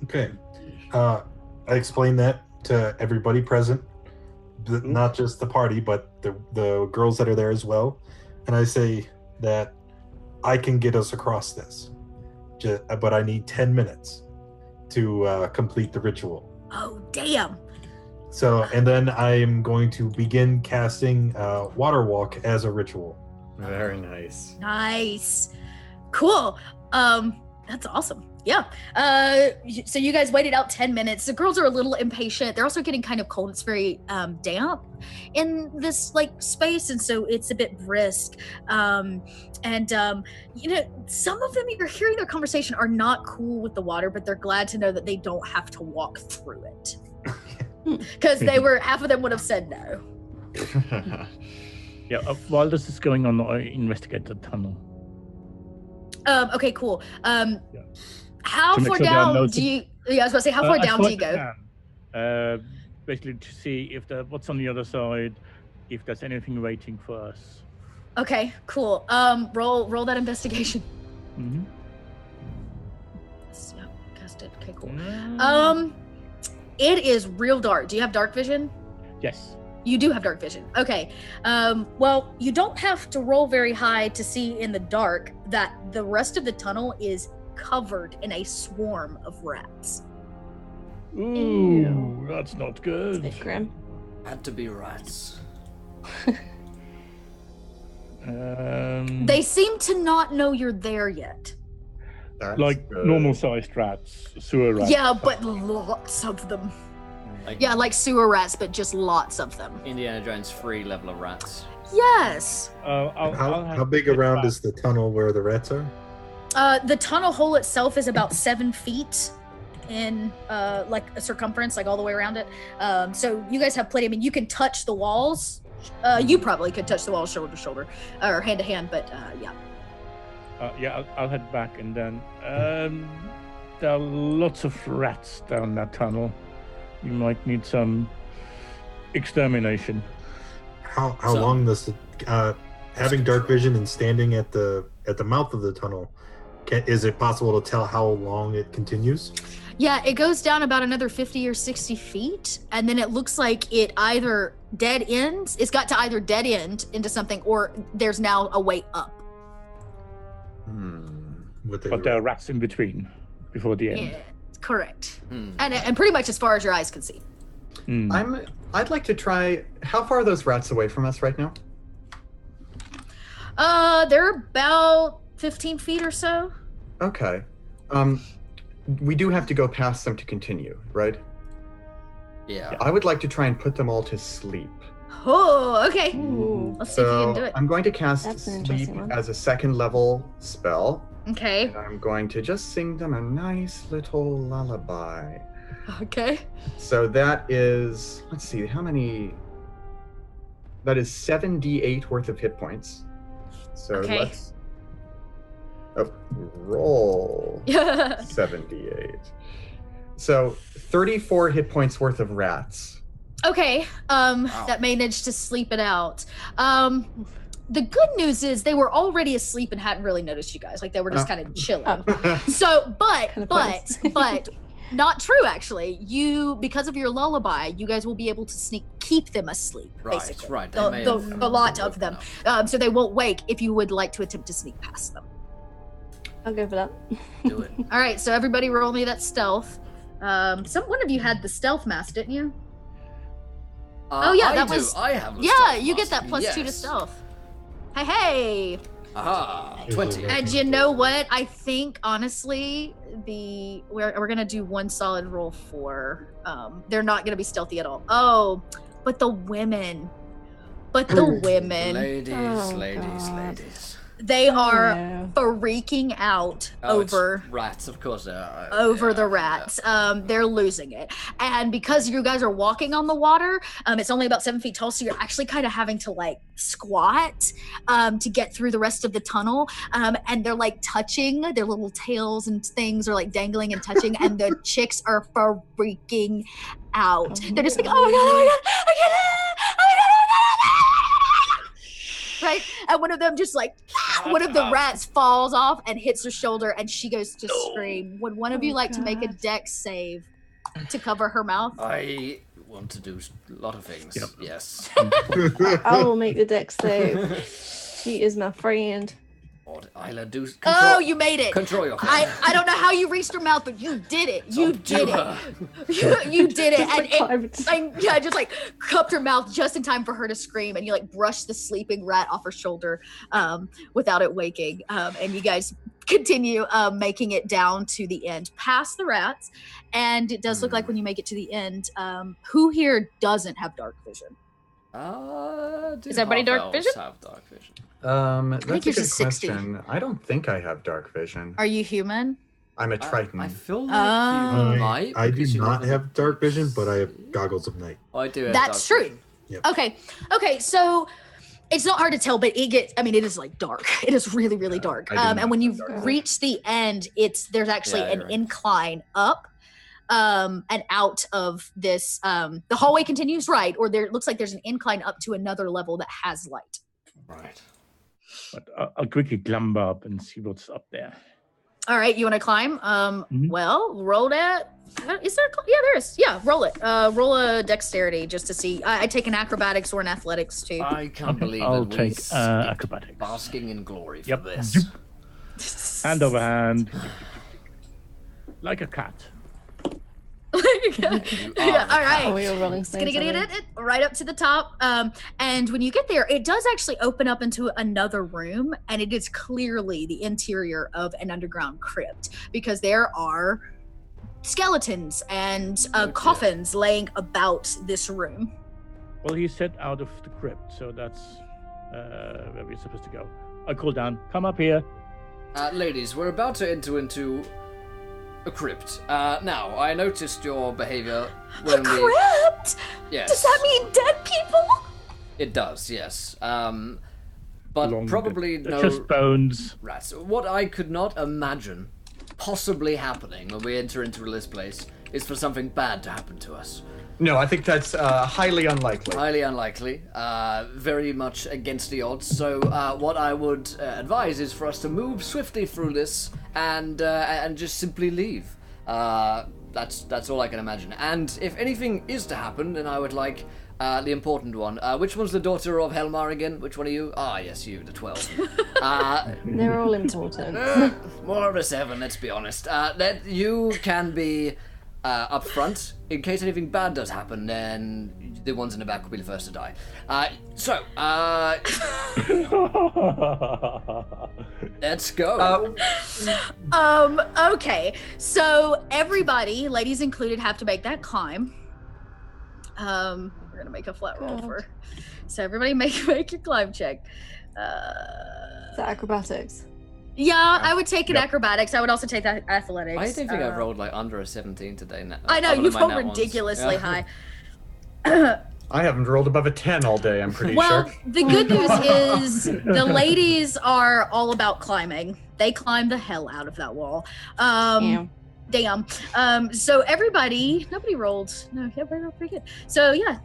Okay. I explained that to everybody present, not just the party, but the girls that are there as well. And I say that I can get us across this, but I need 10 minutes to complete the ritual. Oh, damn. So, and then I'm going to begin casting Water Walk as a ritual. Very nice. Nice. Cool. That's awesome. Yeah. So you guys waited out 10 minutes. The girls are a little impatient. They're also getting kind of cold. It's very damp in this like space, and so it's a bit brisk. You know, some of them, you're hearing their conversation, are not cool with the water, but they're glad to know that they don't have to walk through it. Because half of them would have said no. Yeah, while this is going on, I investigate the tunnel. Okay, cool. How To make far sure there are down no do you? Yeah, I was about to say, how far down do you go? Basically, to see if what's on the other side, if there's anything waiting for us. Okay, cool. Roll that investigation. Mm-hmm. So, cast it. Okay, cool. It is real dark. Do you have dark vision? Yes. You do have dark vision. Okay. Well, you don't have to roll very high to see in the dark that the rest of the tunnel is covered in a swarm of rats. Ooh, Ew. that's not It's a good. bit grim. Had to be rats. They seem to not know you're there yet. That's like good. normal-sized rats, sewer rats. Yeah, but lots of them. Yeah, like sewer rats, but just lots of them. Indiana Jones 3 level of rats. Yes. How big around is the tunnel where the rats are? The tunnel hole itself is about 7 feet in like a circumference, like all the way around it. So you guys have plenty. I mean, you can touch the walls. You probably could touch the walls shoulder to shoulder or hand to hand, but yeah. Yeah, I'll head back, and then there are lots of rats down that tunnel. You might need some extermination. How long does having dark vision and standing at the mouth of the tunnel? Is it possible to tell how long it continues? Yeah, it goes down about another 50 or 60 feet, and then it looks like it either dead ends. It's got to either dead end into something, or there's now a way up. But there are rats in between before the end. Yeah, correct. And pretty much as far as your eyes can see. I'd like to try. How far are those rats away from us right now? They're about 15 feet or so. Okay. We do have to go past them to continue, right? Yeah. I would like to try and put them all to sleep. Oh, okay. Ooh. Let's see if you can do it. I'm going to cast That's an sleep interesting one. as a second level spell. Okay. And I'm going to just sing them a nice little lullaby. Okay. So that is, let's see, how many? That is 7d8 worth of hit points. So Okay. let's roll Yeah. 7d8. So 34 hit points worth of rats. Okay. That managed to sleep it out. The good news is they were already asleep and hadn't really noticed you guys. Like they were just kind of chilling. So, Kinda but not true actually. Because of your lullaby, you guys will be able to keep them asleep. Basically, Right. A lot of them. So they won't wake if you would like to attempt to sneak past them. I'll go for that. Do it. All right. So everybody, roll me that stealth. One of you had the stealth mask, didn't you? Oh, yeah, that was- I have. the Yeah, stealth you get mask, that +2 to yes. stealth. Hey. Aha, 20. And you know what? I think honestly, we're gonna do one solid roll for. They're not gonna be stealthy at all. Oh, but the women. Ladies, Oh, ladies, God. ladies. They are No. freaking out Oh, it's over rats, of course they are. over Yeah, the rats. They're losing it. And because you guys are walking on the water, it's only about 7 feet tall, so you're actually kind of having to like squat to get through the rest of the tunnel. And they're like touching, their little tails and things are like dangling and touching, and the chicks are freaking out. They're just like, oh my god, oh my god, I get it! Oh my god, oh my god, oh my god! Right? And one of them just like, one of the rats falls off and hits her shoulder, and she goes to scream. Would one of you like to make a dex save to cover her mouth? I want to do a lot of things. Yep. Yes. I will make the dex save. She is my friend. What, Isla, do Oh, you made it. control your I don't know how you reached her mouth, but you did it. You Don't did do it. her. You did it. And Private- yeah, just like cupped her mouth just in time for her to scream, and you like brushed the sleeping rat off her shoulder without it waking. And you guys continue making it down to the end, past the rats. And it does look like when you make it to the end, who here doesn't have dark vision? Do Is everybody dark half-elves vision? have dark vision? That's a yours good is 60. question. I don't think I have dark vision. Are you human? I'm a Triton. I feel like Oh. you might. I do because you not live in- have dark vision, but I have goggles of night. I do have That's dark true. vision. Yep. Okay, so it's not hard to tell, but it is like dark. It is really, really dark. I do not And when you have dark vision. reach the end, there's actually Yeah, an you're right. incline up, and out of this. The hallway continues right, or there looks like there's an incline up to another level that has light. Right. But I'll quickly climb up and see what's up there. All right, you want to climb? Well, roll that. Is there? Yeah, there is. Yeah, roll it. Roll a dexterity just to see. I take an acrobatics or an athletics too. I can't believe I'll that we take skipped acrobatics. basking in glory for Yep. this. Hand over hand. Like a cat. You are Yeah, the all right. Oh, you're rolling It's gonna stones. get aren't it right up to the top. And when you get there, it does actually open up into another room, and it is clearly the interior of an underground crypt because there are skeletons and dear. coffins laying about this room. Well, he said out of the crypt, so that's where we're supposed to go. I call down. Come up here. Ladies, we're about to enter into a crypt. Now, I noticed your behavior when we... Crypt? Yes. Does that mean dead people? It does, yes. But Long probably bit. no Just bones. rats. What I could not imagine possibly happening when we enter into this place is for something bad to happen to us. No, I think that's highly unlikely. Highly unlikely. Very much against the odds. So what I would advise is for us to move swiftly through this and just simply leave. That's all I can imagine. And if anything is to happen, then I would like the important one. Which one's the daughter of Helmar again? Which one are you? Ah, yes, you, the 12. They're all important. More of a 7, let's be honest. That you can be up front. In case anything bad does happen, then the ones in the back will be the first to die. Let's go. Okay. So everybody, ladies included, have to make that climb. We're gonna make a flat roll God. for. So everybody make your climb check. Is that acrobatics? Yeah, I would take an Yep. acrobatics. I would also take that athletics. I don't think I've rolled like under a 17 today. I know other you've than my rolled nat ones. ridiculously Yeah. high. I haven't rolled above a 10 all day, I'm pretty Well, sure. the good news is the ladies are all about climbing. They climb the hell out of that wall. Damn. So nobody rolled. No, everybody rolled pretty good. So yeah.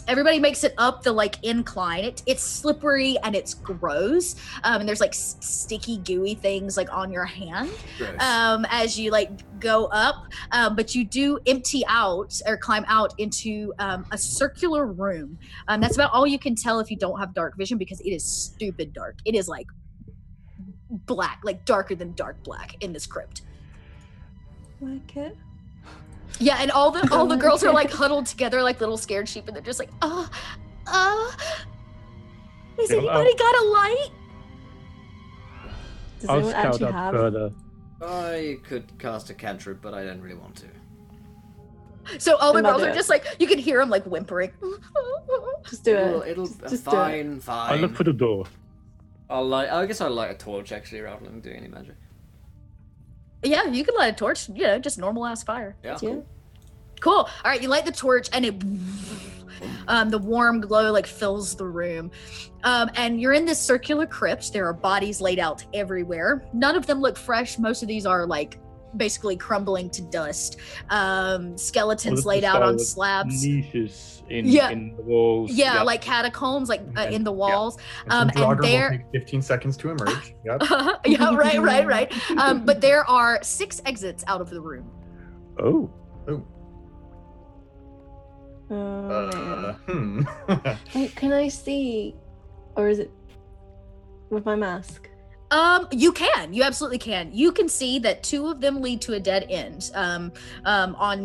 Everybody makes it up the like incline. It's slippery and it's gross. And there's like sticky, gooey things like on your hand Gross. as you like go up. But you do empty out or climb out into a circular room. That's about all you can tell if you don't have dark vision because it is stupid dark. It is like black, like darker than dark black in this crypt. Like it? Yeah, and all the girls are like huddled together like little scared sheep, and they're just like, has anybody got a light? Does I'll anyone scout actually out have? further. I could cast a cantrip, but I don't really want to. So all the Then I'll girls do are it. just like, you can hear them like whimpering. Just do it. It'll Just do it. fine. I'll look for the door. I guess I'll light a torch actually rather than doing any magic. Yeah, you can light a torch. You know, just normal ass fire. Yeah. Cool. All right, you light the torch, and it, the warm glow like fills the room. And you're in this circular crypt. There are bodies laid out everywhere. None of them look fresh. Most of these are like basically crumbling to dust. Skeletons laid out on slabs. Niches in the walls. Yeah, like catacombs, like in the walls. And And there. will take 15 seconds to emerge. Yep. Yeah, right. But there are 6 exits out of the room. Oh. Oh, man. Hmm. Wait, can I see? Or is it with my mask? You can. You absolutely can. You can see that 2 of them lead to a dead end. On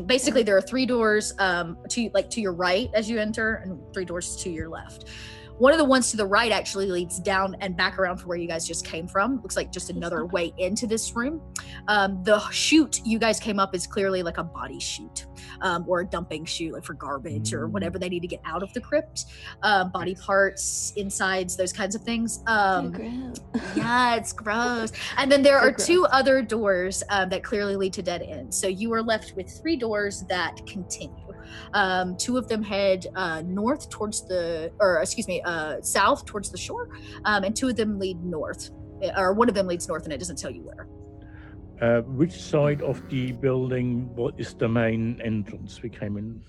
basically there are 3 doors to your right as you enter, and 3 doors to your left. One of the ones to the right actually leads down and back around from where you guys just came from. Looks like just another way into this room. The chute you guys came up is clearly like a body chute, or a dumping chute, like for garbage or whatever they need to get out of the crypt. Body parts, insides, those kinds of things. Yeah, it's gross. And then there are 2 other doors that clearly lead to dead ends. So you are left with 3 doors that continue. 2 of them head north towards south towards the shore, and 2 of them lead north, or one of them leads north, and it doesn't tell you where. Which side of the building? What is the main entrance we came in?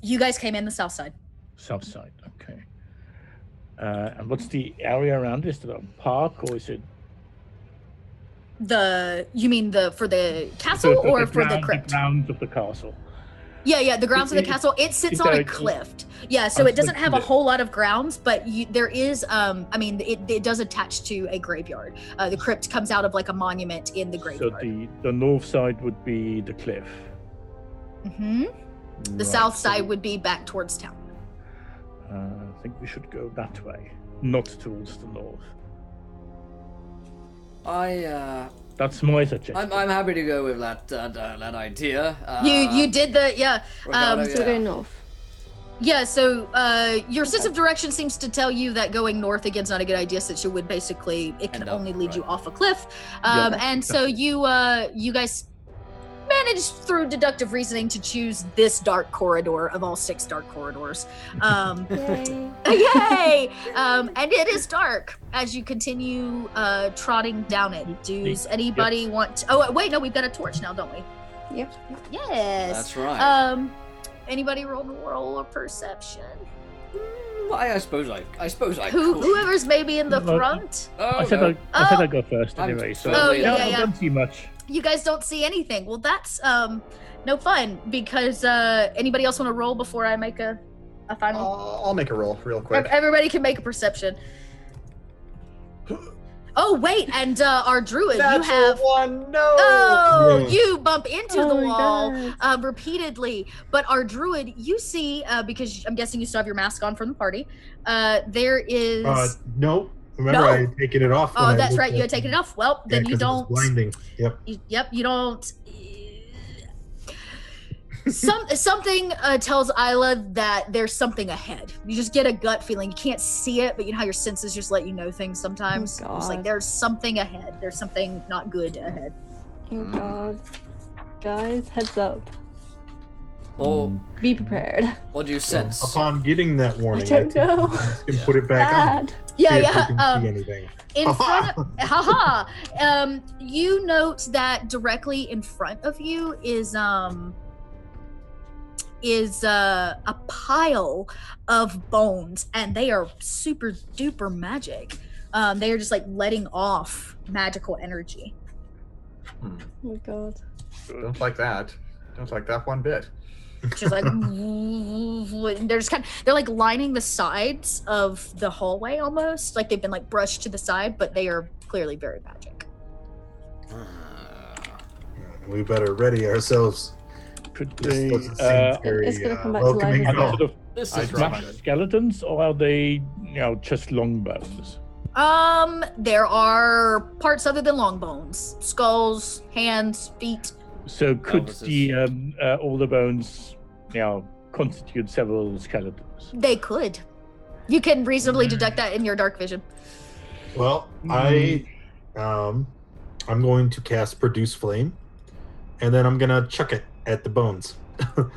You guys came in the south side. South side. Okay. And what's the area around? Is it a park or is it? You mean for the castle or for the crypt? The grounds of the castle. Yeah, the grounds of the castle. It sits on a cliff. Yeah, so it doesn't have a whole lot of grounds, but there is, it does attach to a graveyard. The crypt comes out of like a monument in the graveyard. So the north side would be the cliff. Mm-hmm. The south side would be back towards town. I think we should go that way, not towards the north. That's my suggestion. I'm happy to go with that idea. You did the So we're going north. Yeah, so your sense of direction seems to tell you that going north again's not a good idea, since it would basically can only lead you off a cliff. And so you guys managed through deductive reasoning to choose this dark corridor of all 6 dark corridors. Yay! And it is dark as you continue trotting down it. Does anybody want to... Oh, wait, no, we've got a torch now, don't we? Yep. Yes. That's right. Anybody roll a perception? I suppose I could. Whoever's maybe in the front. I said I'd go first anyway. So I don't see much. You guys don't see anything. Well, that's no fun, because anybody else want to roll before I make a final? I'll make a roll real quick. Everybody can make a perception. Oh wait, and our druid, you have one. No. Oh, you bump into the wall repeatedly. But our druid, you see, because I'm guessing you still have your mask on from the party. There is. Nope. Remember, I had taken it off. Oh, that's right. You had taken it off. Well, then you don't. It was blinding. Yep. You don't. Something tells Isla that there's something ahead. You just get a gut feeling. You can't see it, but you know how your senses just let you know things sometimes. Oh, it's like there's something ahead. There's something not good ahead. Oh god, guys, heads up. Oh, be prepared. What do you sense? Upon getting that warning, I don't know. You can put it back on. Yeah. See anything. In front of, you note that directly in front of you is a pile of bones, and they are super duper magic. They are just like letting off magical energy. Oh my god. Don't like that. Don't like that one bit. Just like they're like lining the sides of the hallway, almost like they've been like brushed to the side, but they are clearly very magic. We better ready ourselves. Could This they doesn't seem very it's gonna come back to welcoming life. at all. sort of This I is draw smash mine. skeletons, or are they, just long bones? There are parts other than long bones: skulls, hands, feet. So could this is- the all the bones, constitute several skeletons? They could. You can reasonably deduct that in your dark vision. Well, I'm going to cast Produce Flame, and then I'm gonna chuck it at the bones.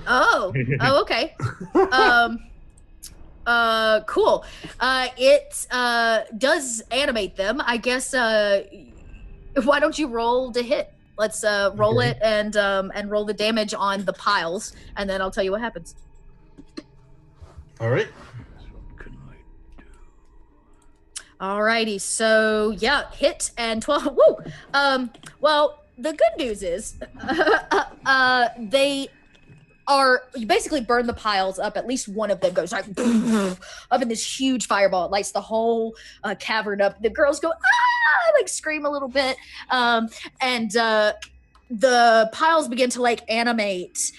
Oh, okay. Cool. It does animate them. I guess. Why don't you roll to hit? Let's roll Okay. it and roll the damage on the piles, and then I'll tell you what happens. All right. What can I do? Alrighty, so yeah, hit and 12. Woo! Well, the good news is, they are, you basically burn the piles up. At least one of them goes like up in this huge fireball. It lights the whole cavern up. The girls go like scream a little bit, and the piles begin to like animate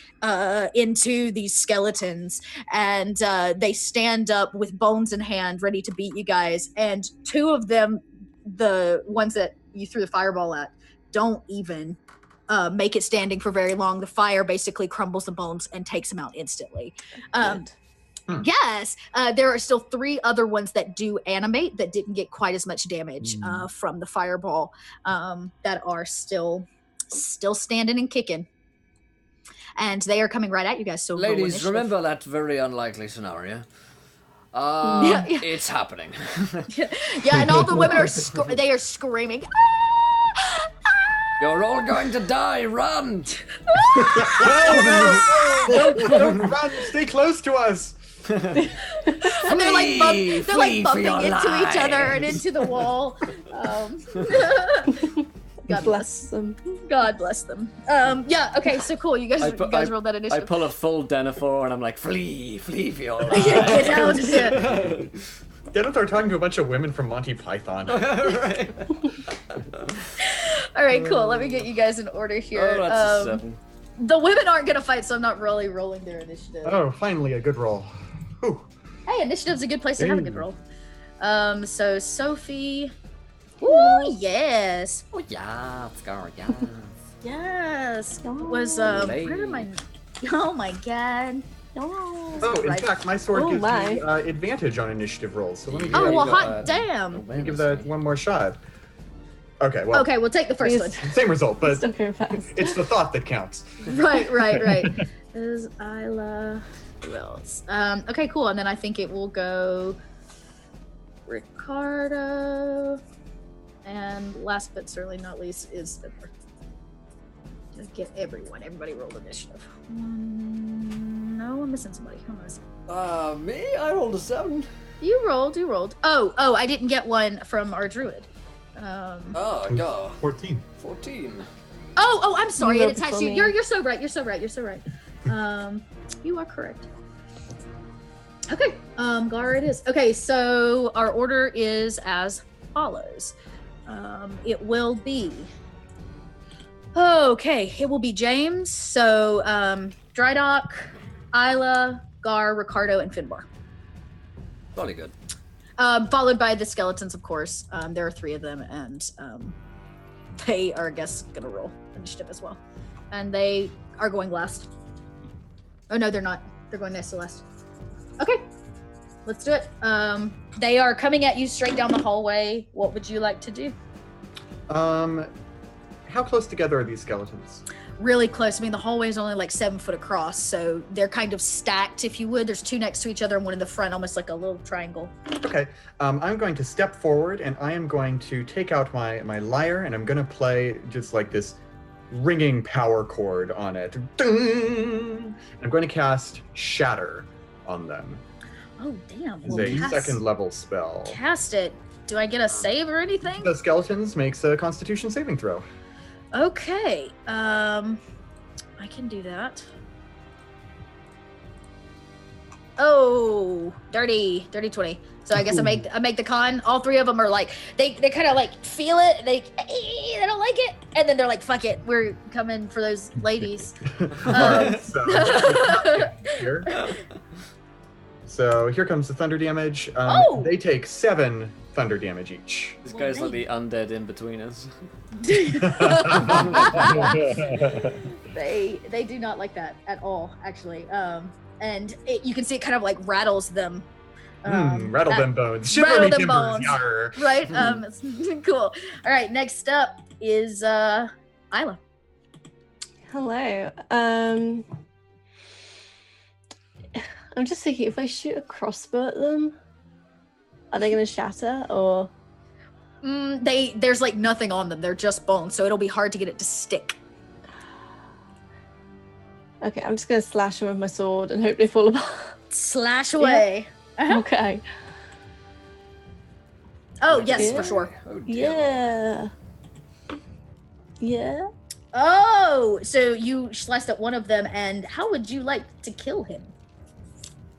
into these skeletons, and they stand up with bones in hand ready to beat you guys, and two of them, the ones that you threw the fireball at, don't even make it standing for very long. The fire basically crumbles the bones and takes them out instantly. Yes, there are still three other ones that do animate that didn't get quite as much damage from the fireball, that are still standing and kicking. And they are coming right at you guys. So roll Ladies, initiative. remember that very unlikely scenario? Yeah. It's happening. Yeah, and all the women are they are screaming. You're all going to die, run! Don't run! Stay close to us! And they're like Flee bumping for your into each other and lives. into the wall. God Bless them. God bless them. Yeah. Okay. So cool. You guys rolled that I initiative. pull a full Denethor and I'm like, flee for your life. Get out. Yeah. Denethor talking to a bunch of women from Monty Python. Right. All right. Cool. Let me get you guys in order here. Oh, that's a 7. The women aren't gonna fight, so I'm not really rolling their initiative. Oh, finally a good roll. Whew. Hey, initiative's a good place to have a good roll. So Sophie. Ooh, yes. Oh, yeah, Scar, yeah. Yes. Was where am I? Oh my god. Oh, in fact, my sword Oh, gives my. me advantage on initiative rolls, so let me give, Oh that, well, you got hot damn. let me give that one more shot. Okay, well, Okay, we'll take the first one. same result, but Still going fast. it's the thought that counts. Right. Is Isla? Who else? Okay, cool. And then I think it will go Ricardo, and last but certainly not least is Fiddler. Just get everybody rolled initiative. No, I'm missing somebody. Who am I missing? Me? I rolled a 7. You rolled. Oh, I didn't get one from our druid. Oh, go. 14. 14. Oh, I'm sorry. You It rolled attached before you. me. You're so right. You're so right. You are correct. Okay, Gar it is. Okay, so our order is as follows. It will be James. So Drydock, Isla, Gar, Ricardo, and Finbar. Jolly good. Followed by the skeletons, of course. There are 3 of them, and they are, I guess, gonna roll initiative as well. And they are going last. Oh no, they're not. They're going next to last. Okay, let's do it. They are coming at you straight down the hallway. What would you like to do? How close together are these skeletons? Really close. I mean, the hallway is only like 7 foot across, so they're kind of stacked, if you would. There's 2 next to each other and one in the front, almost like a little triangle. Okay, I'm going to step forward and I am going to take out my lyre and I'm going to play just like this ringing power chord on it. Ding! I'm going to cast Shatter on them. Oh, damn. It's Well, a second level spell. Cast it. Do I get a save or anything? The skeletons makes a Constitution saving throw. Okay. I can do that. Oh, dirty 20. So I guess I make the con. All 3 of them are like they kind of like feel it. They don't like it, and then they're like, "Fuck it, we're coming for those ladies." Alright, so here comes the thunder damage. Oh! They take 7 thunder damage each. This guy's like the undead in between us. They do not like that at all, actually. And you can see it kind of like rattles them Rattle them bones. Shiver rattle me them timbers. bones. Yarr. Right? Cool. All right, next up is Isla. Hello. I'm just thinking, if I shoot a crossbow at them, are they going to shatter or? There's like nothing on them. They're just bones, so it'll be hard to get it to stick. Okay, I'm just going to slash them with my sword and hope they fall apart. Slash away. Uh-huh. Okay. Oh yes, Yeah. for sure. Oh, dear. Yeah. Yeah. Oh, so you sliced at one of them, and how would you like to kill him?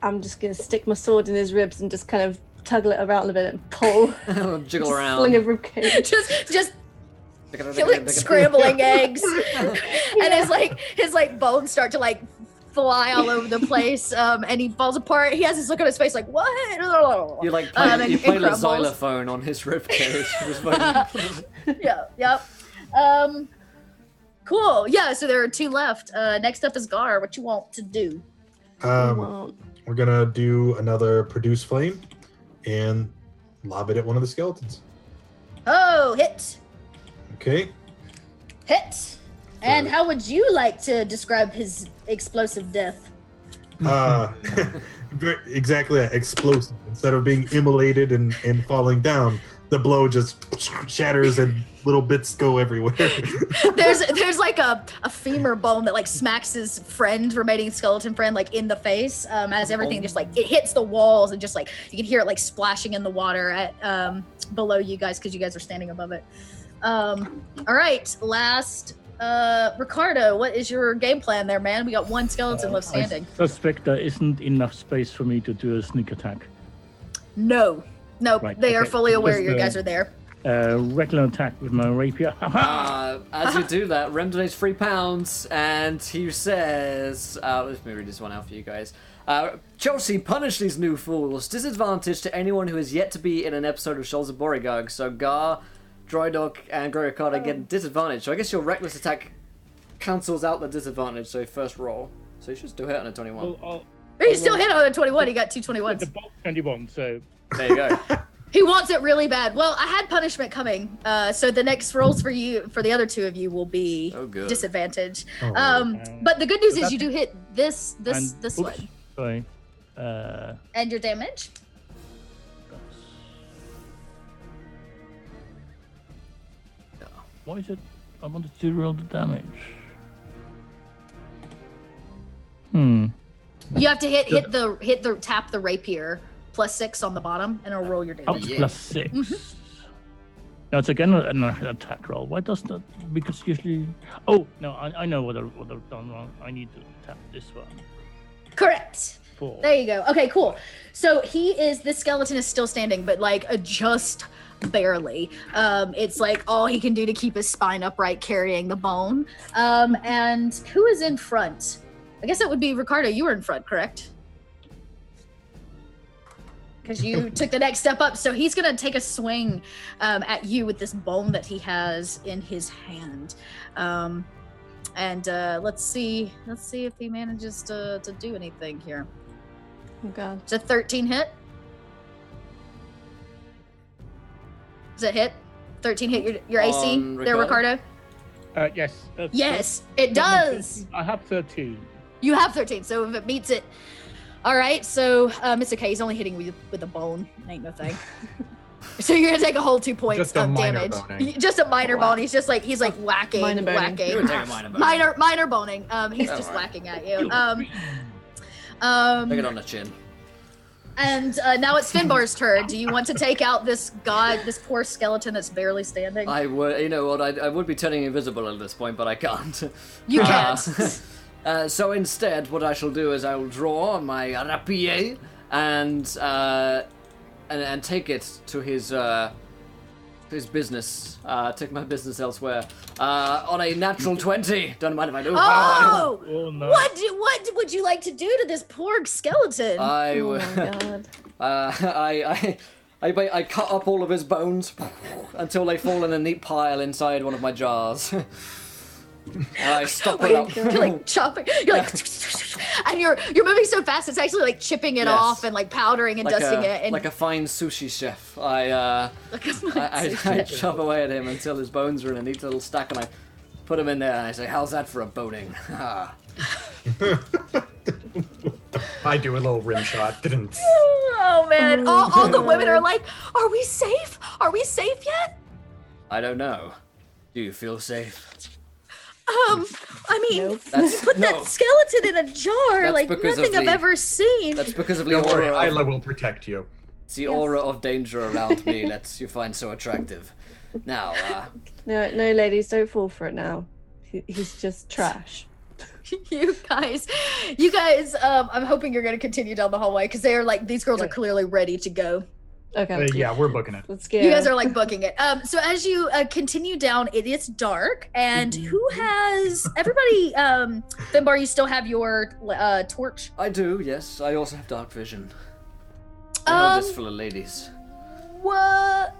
I'm just going to stick my sword in his ribs and just kind of tuggle it around a bit and pull. Jiggle Just around. Sling a ribcage. just killing, scrambling eggs, and his bones start to like fly all over the place, and he falls apart. He has this look on his face like, what? You like and you play the crumbles. xylophone on his ribcage. Yep. Cool. Yeah. So there are two left. Next up is Gar. What you want to do? Well, We're gonna do another produce flame and lob it at one of the skeletons. Oh, hit. Okay. Hit. And how would you like to describe his explosive death? Exactly that, explosive. Instead of being immolated and falling down, the blow just shatters and little bits go everywhere. There's like a femur bone that like smacks his remaining skeleton friend like in the face, as everything just like it hits the walls and just like you can hear it like splashing in the water at below you guys because you guys are standing above it. All right, last Ricardo, what is your game plan there, man? We got one skeleton left standing. I suspect there isn't enough space for me to do a sneak attack. No, Right, they are okay. fully aware Just, you guys are there. Regular attack with my rapier. As you do that, Rem donates £3, and he says, let me read this one out for you guys. Chelsea, punish these new fools. Disadvantage to anyone who is yet to be in an episode of Shoals of Borygarg. So Gar, Drydog, and Ricardo get disadvantage. So I guess your reckless attack cancels out the disadvantage, so first roll. So you should still hit on a 21. He still hit on a 21. He got two 21s. The bolt 21, so... There you go. He wants it really bad. Well, I had punishment coming, so the next rolls for the other two of you will be disadvantage. But the good news is you do hit this one. Sorry. And your damage. Why is it? I wanted to roll the damage. You have to tap the rapier +6 on the bottom, and it'll roll your Up damage. +6. No, it's again an attack roll. Why does that? Because usually. Oh no, I know what I've done wrong. I need to tap this one. Correct. 4. There you go. Okay, cool. So this skeleton is still standing, but like just barely. It's like all he can do to keep his spine upright, carrying the bone. And who is in front? I guess it would be Ricardo. You were in front, correct? Because you took the next step up. So he's going to take a swing at you with this bone that he has in his hand. And let's see if he manages to do anything here. oh god. It's a 13 hit. Does it hit? 13 hit your AC there, Ricardo? Yes. Yes, it does. I have 13. You have 13, so if it meets it. All right, so it's okay. He's only hitting you with a bone. Ain't no thing. So you're gonna take a whole 2 points Just a of minor damage. boning. Just a minor bone. He's just like whacking, Minor boning. whacking. You would take a minor bone. Minor boning. He's just Alright. whacking at you. Take it on the chin. And now it's Finbar's turn. Do you want to take out this poor skeleton that's barely standing? I would, you know what, I would be turning invisible at this point, but I can't. You can't. So instead, what I shall do is I will draw my rapier and take it to his business. Take my business elsewhere. On a natural 20. Don't mind if I do. Oh! Oh no. What would you like to do to this poor skeleton? I Oh my god. I cut up all of his bones until they fall in a neat pile inside one of my jars. And I stop it up. You're like chopping. You're like, and you're moving so fast. It's actually like chipping it Yes. off and like powdering and dusting it. And like a fine sushi chef. I chop away at him until his bones are in a neat little stack, and I put him in there, and I say, "How's that for a boning?" I do a little rim shot. Didn't. Oh man! All the women are like, "Are we safe? Are we safe yet?" I don't know. Do you feel safe? I mean, Nope. That's put no. that skeleton in a jar, That's like because of nothing I've the- ever seen. That's because of the Don't worry, aura. Isla will protect you. It's the aura of danger around me that you find so attractive. Now, No, ladies, don't fall for it now. He's just trash. You guys, I'm hoping you're gonna continue down the hallway because they are like, these girls are clearly ready to go. Okay. Yeah, we're booking it. Let's go. You guys are like booking it. So as you continue down, it is dark, and who has everybody? Finbar, you still have your torch. I do. Yes, I also have dark vision. I know this full of ladies. What?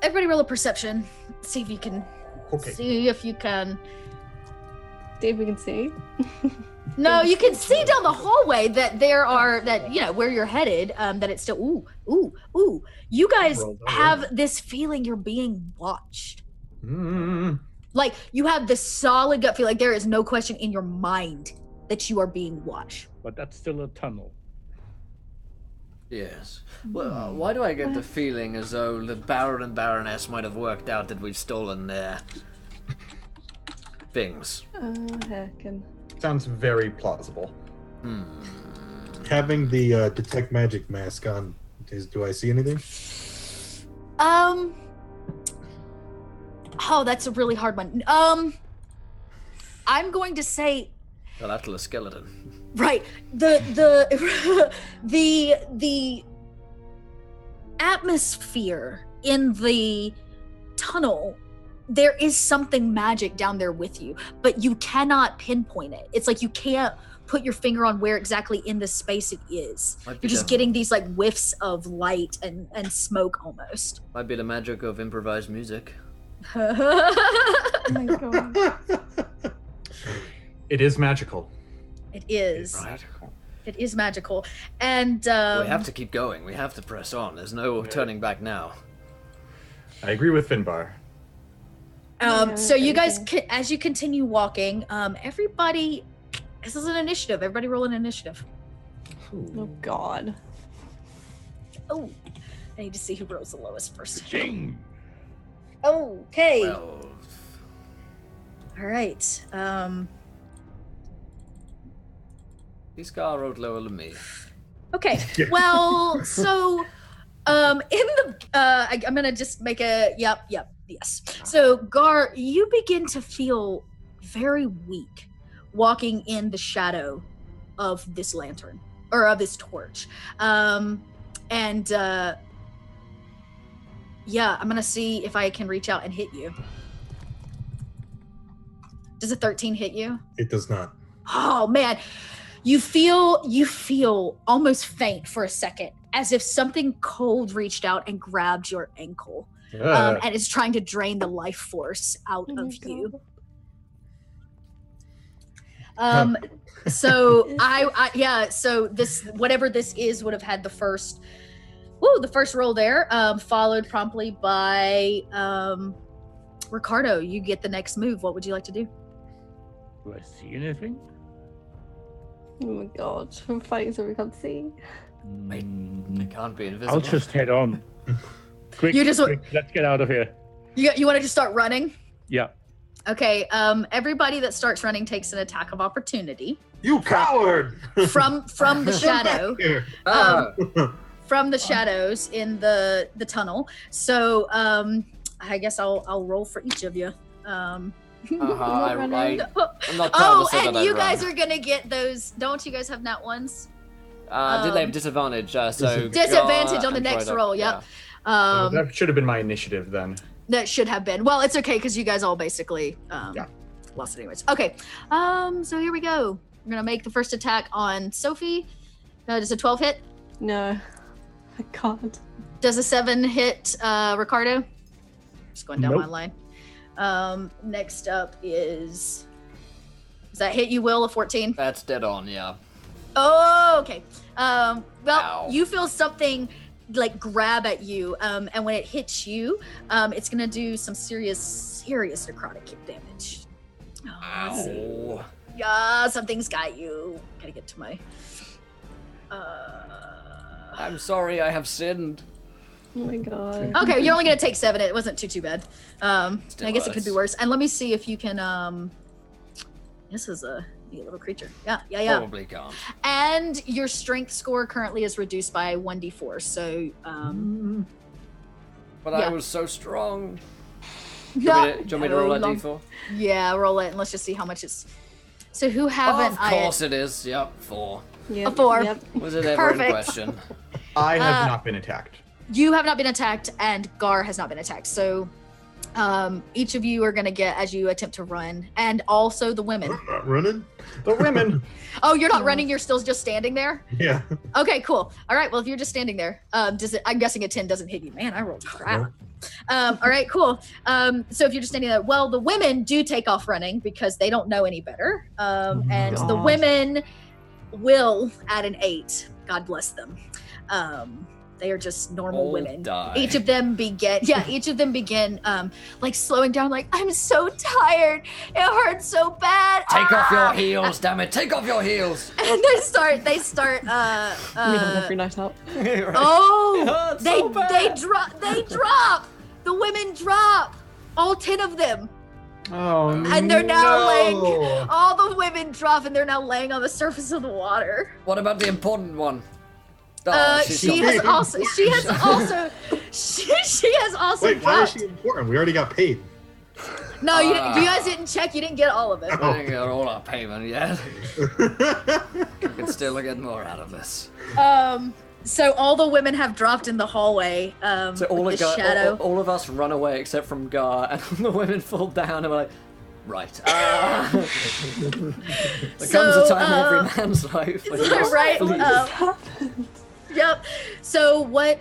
Everybody, roll a perception. See if you can. Okay. See if you can. See if we can see. No, you can see down the hallway that there are where you're headed. That it's still ooh. You guys Roll that have this feeling you're being watched. Mm. Like you have this solid gut feel. Like there is no question in your mind that you are being watched. But that's still a tunnel. Yes. Well, why do I get the feeling as though the Baron and Baroness might have worked out that we've stolen their things? Oh, heckin'. Sounds very plausible. Having the detect magic mask on, do I see anything? Oh, that's a really hard one. I'm going to say Well, that's a skeleton. right. The the atmosphere in the tunnel, there is something magic down there with you, but you cannot pinpoint it. It's like you can't put your finger on where exactly in the space it is. Might be You're just the- getting these like whiffs of light and smoke almost. Might be the magic of improvised music. Oh my god. It is magical. It is. Magical. It is magical. And We have to keep going. We have to press on. There's no turning back now. I agree with Finbar. Yeah, so you guys, okay. as you continue walking, everybody, this is an initiative. Everybody roll an initiative. Oh god. Oh, I need to see who rolls the lowest first. Ching! Okay. Well, All right. this guy wrote lower than me. Okay. Well, so in the I'm gonna just make a yes. So Gar, you begin to feel very weak walking in the shadow of this lantern or of this torch. Yeah, I'm gonna see if I can reach out and hit you. Does a 13 hit you? It does not. Oh man, you feel almost faint for a second, as if something cold reached out and grabbed your ankle, and is trying to drain the life force out Oh my of you. God. So so this, whatever this is, would have had the first roll there, followed promptly by Ricardo. You get the next move. What would you like to do? Do I see anything? Oh my god. I'm fighting so we can't see. Wait, it can't be invisible. I'll just head on. Quick, You just- quick, let's get out of here. You want to just start running? Yeah. Okay, everybody that starts running takes an attack of opportunity You coward! from the shadow, Here. from the shadows in the tunnel. So I guess I'll roll for each of you. I'm running. not proud Oh, to say and that you I guys run. are gonna get those. Don't you guys have nat ones? Did they have disadvantage? So Disadvantage Gar on the and next Friday. roll, yep. Oh, that should have been my initiative then. That should have been. Well, it's okay because you guys all basically lost it anyways. Okay, so here we go. We're gonna make the first attack on Sophie. Does a 12 hit? No. I can't. Does a 7 hit Ricardo? Just going down Nope. my line. Next up is... Does that hit you, Will, a 14? That's dead on, yeah. Oh, okay. Well, Ow. you feel something like grab at you, and when it hits you, it's gonna do some serious necrotic damage. Oh, let's see. Ow. Yeah, something's got you. Gotta get to my... I'm sorry, I have sinned. Oh my god. Okay, you're only gonna take 7. It wasn't too bad. Still I guess it could be hurts. worse. And let me see if you can. This is a neat little creature. Yeah. Probably can't. And your strength score currently is reduced by 1d4. So, But Yeah. I was so strong. Do you yeah, want me to roll a d4? Yeah, roll it, and let's just see how much it's. So who haven't? Of course it is. Yep, 4. Yep. A 4. Yep. Was it ever in Perfect. question? I have not been attacked. You have not been attacked, and Gar has not been attacked. So, each of you are gonna get as you attempt to run, and also the women. I'm not running. The women. Oh, you're not running. You're still just standing there. Yeah. Okay, cool. All right. Well, if you're just standing there, does it? I'm guessing a 10 doesn't hit you. Man, I rolled crap. All right, cool. So if you're just standing there, well, the women do take off running because they don't know any better. And the God. women will add an 8. God bless them. They are just normal All women. die. Each of them begin, like slowing down, like, I'm so tired. It hurts so bad. Take off your Ah! heels, damn it! Take off your heels! And they start, We have every night out. Right. oh, It hurts they so bad. they drop. The women drop. All 10 of them. Oh, And they're now laying, No. all the women drop and they're now laying on the surface of the water. What about the important one? Oh, she's She not- has also she has also Wait, why is dropped. she important? We already got paid. No, you guys didn't check. You didn't get all of it. I didn't get all our payment yet. We can still get more out of this. So all the women have dropped in the hallway. So all, with of the shadow. all of us run away except from Gar, and the women fall down, and we're like, right. There comes a time in every man's life when he must right, flee. Yep. So what?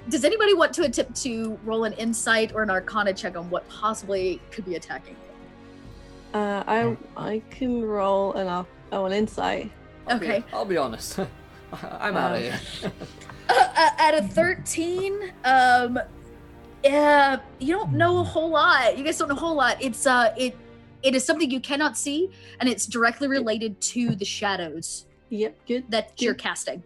Does anybody want to attempt to roll an insight or an arcana check on what possibly could be attacking? I can roll an insight. Okay. I'll be honest. I'm out of here. At a 13, yeah, you don't know a whole lot. You guys don't know a whole lot. It's it is something you cannot see, and it's directly related to the shadows Yep, good. that you're casting.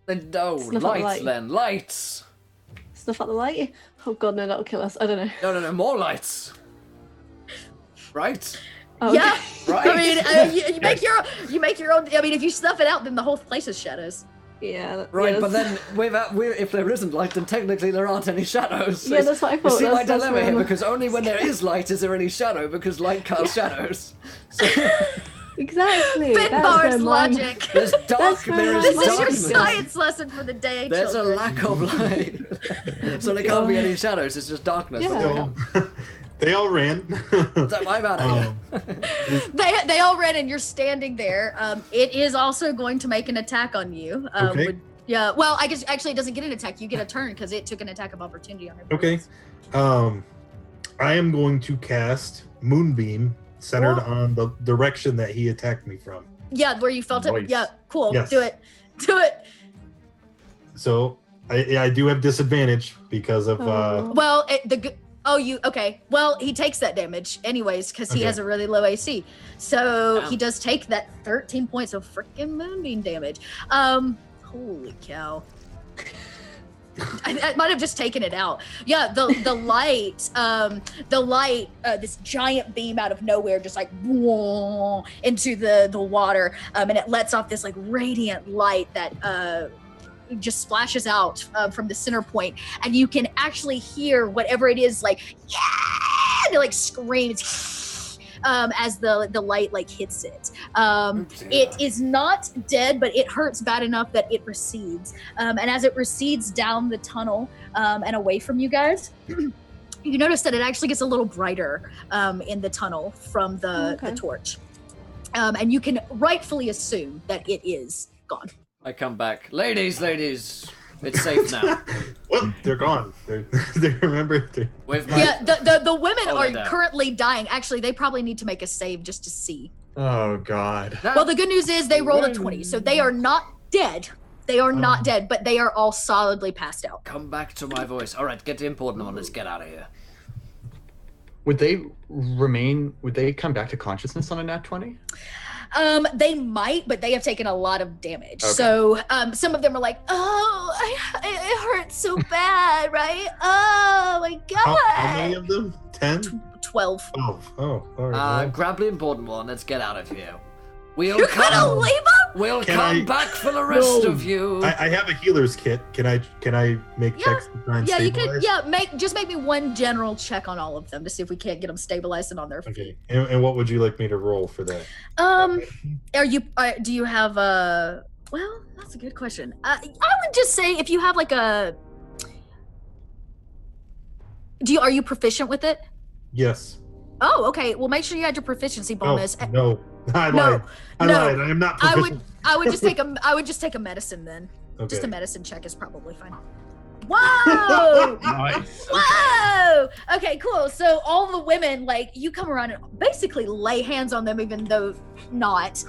Then no, Snuff out the lights light. then, lights. Snuff out the light. Oh god, no, that'll kill us. I don't know. No, more lights. Right? Oh, Yeah. Right. I mean, you make your own. I mean, if you snuff it out, then the whole place is shadows. yeah. Right, yeah, but that's- then if there isn't light, then technically there aren't any shadows. Yeah, that's what I You thought. see my That's dilemma here, where- because only when there is light is there any shadow, because light casts shadows. So Exactly. that's Finbar's where mine- logic. there's dark, where there mine is This is your darkness. science lesson for the day, There's a children. lack of light. So there can't be any shadows, it's just darkness. Yeah. So, they all ran. So I'm out of here. They all ran, and you're standing there. It is also going to make an attack on you. Okay. Yeah. Well, I guess actually it doesn't get an attack. You get a turn because it took an attack of opportunity on it. Okay. I am going to cast Moonbeam centered Whoa. on the direction that he attacked me from. Yeah, where you felt it. Nice. Yeah. Cool. Yes. Do it. Do it. So I do have disadvantage because of Oh. Well, okay. Well, he takes that damage anyways because he Okay. has a really low AC. So Wow. he does take that 13 points of freaking moonbeam damage. Holy cow. I might have just taken it out. Yeah, the light, this giant beam out of nowhere, just like whoa, into the water, and it lets off this like radiant light that just splashes out from the center point, and you can actually hear whatever it is like, yeah, and it like screams. As the light like hits it. It is not dead, but it hurts bad enough that it recedes. And as it recedes down the tunnel and away from you guys, you notice that it actually gets a little brighter in the tunnel from the torch. And you can rightfully assume that it is gone. I come back. Ladies, It's safe now. Well, they're gone. They remember. With my, Yeah, the women Oh, are they're down. currently dying. Actually, they probably need to make a save just to see. Oh God. Well, the good news is they rolled a 20, so they are not dead. They are not dead, but they are all solidly passed out. Come back to my voice. All right, get the important one. Let's get out of here. Would they come back to consciousness on a nat 20? They might, but they have taken a lot of damage. Okay. So some of them are like, "Oh, it hurts so bad, right? Oh my god!" How many of them? 10? 12. 12. Oh, all right. Grab the important one. Let's get out of here. We'll You're gonna come. leave them? We'll Can come I- back for the rest No. of you. I have a healer's kit. Can I make Yeah. checks to try and Yeah, you stabilize? could. Yeah, make me one general check on all of them to see if we can't get them stabilized and on their feet. Okay. And what would you like me to roll for that? Are you? Do you have a? Well, that's a good question. I would just say if you have like a. Are you proficient with it? Yes. Oh, okay. Well, make sure you add your proficiency bonus. Oh, no. I No, lied. I no. lied. I am not I proficient. would just take a medicine then. Okay. Just a medicine check is probably fine. Whoa! Nice. Whoa! Okay, cool. So all the women, like, you come around and basically lay hands on them, even though not.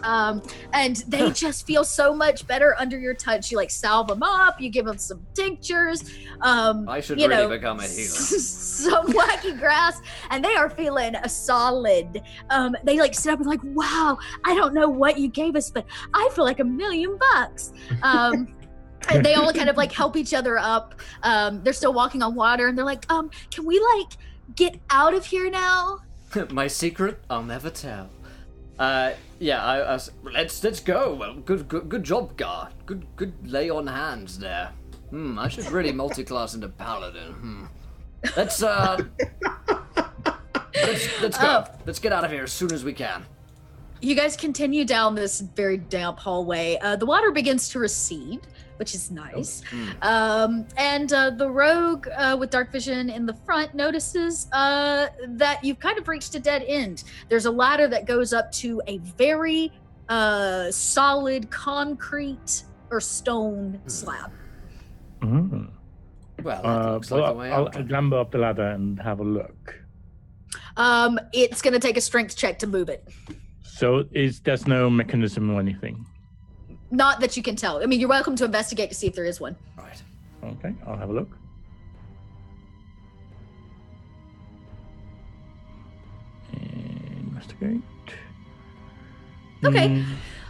And they just feel so much better under your touch. You like salve them up. You give them some tinctures. I should you really know, become a healer. some wacky grass, and they are feeling a solid. They like sit up and like, wow, I don't know what you gave us, but I feel like $1 million. And they all kind of like help each other up. They're still walking on water, and they're like, can we like get out of here now? My secret, I'll never tell. Let's go. Well, good job, Gar. Good lay on hands there. I should really multi-class into paladin. Let's go. Let's get out of here as soon as we can. You guys continue down this very damp hallway. The water begins to recede, which is nice. And the rogue with dark vision in the front notices that you've kind of reached a dead end. There's a ladder that goes up to a very solid concrete or stone slab. Mm. Well, that looks like the way I'll out. clamber up the ladder and have a look. It's going to take a strength check to move it. So there's no mechanism or anything? Not that you can tell. I mean, you're welcome to investigate to see if there is one. Right. Okay, I'll have a look. Investigate. Okay.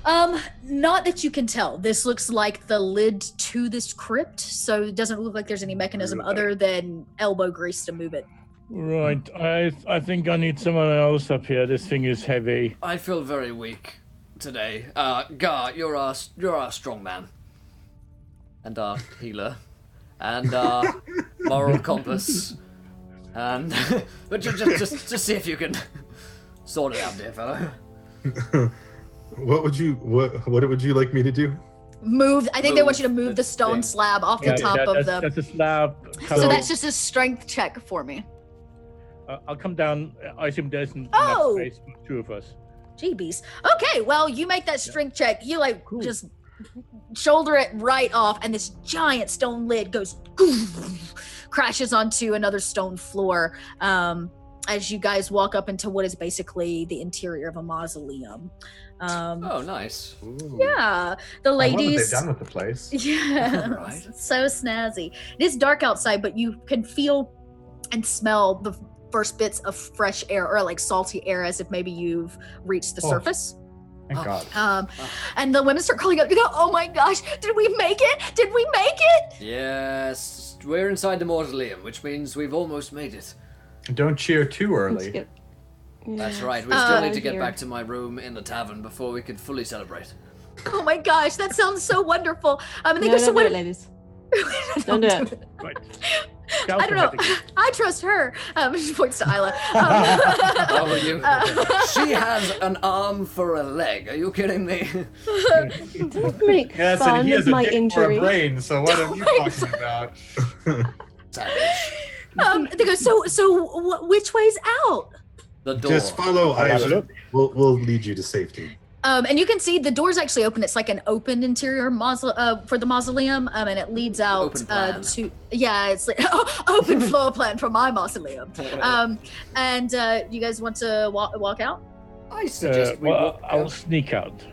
Not that you can tell. This looks like the lid to this crypt, so it doesn't look like there's any mechanism other than elbow grease to move it. Right, I think I need someone else up here. This thing is heavy. I feel very weak today. Gar, you're our strong man. And our healer. And our moral compass. And but just see if you can sort it out, dear fellow. What would you like me to do? Move. I think they want you to Move move the the stone thing. slab off the top of the. That's a slab. So that's just a strength check for me. I'll come down. I assume there's enough Oh! space for two of us. Jeebies. Okay, well, you make that strength check. You like just shoulder it right off, and this giant stone lid goes crashes onto another stone floor. As you guys walk up into what is basically the interior of a mausoleum. Oh, nice. Yeah, the I wonder what ladies. they've done with the place. Yeah, Right. so snazzy. It is dark outside, but you can feel and smell the first bits of fresh air or like salty air, as if maybe you've reached the Oh. surface. Thank Oh. God. And the women start calling up. You go, "Oh my gosh, did we make it? Did we make it?" Yes, we're inside the mausoleum, which means we've almost made it. Don't cheer too Let's early. get- That's Yeah. right. We still need to Here. get back to my room in the tavern before we can fully celebrate. Oh my gosh, that sounds so wonderful. And they No, go, "So don't do what?" it, ladies. Don't do it. Right. I don't know. I trust her. She points to Isla. Oh, you. She has an arm for a leg. Are you kidding me? Don't make Yes, fun and he has of a my dick for a injury. brain, so what are you talking about? Savage. They go, "So which way's out?" The door. Just follow I'll have a Isla. look. We'll lead you to safety. And you can see the door's actually open. It's like an open interior for the mausoleum, and it leads out to it's like open floor plan for my mausoleum. And you guys want to walk out? I suggest we walk I'll out. sneak out.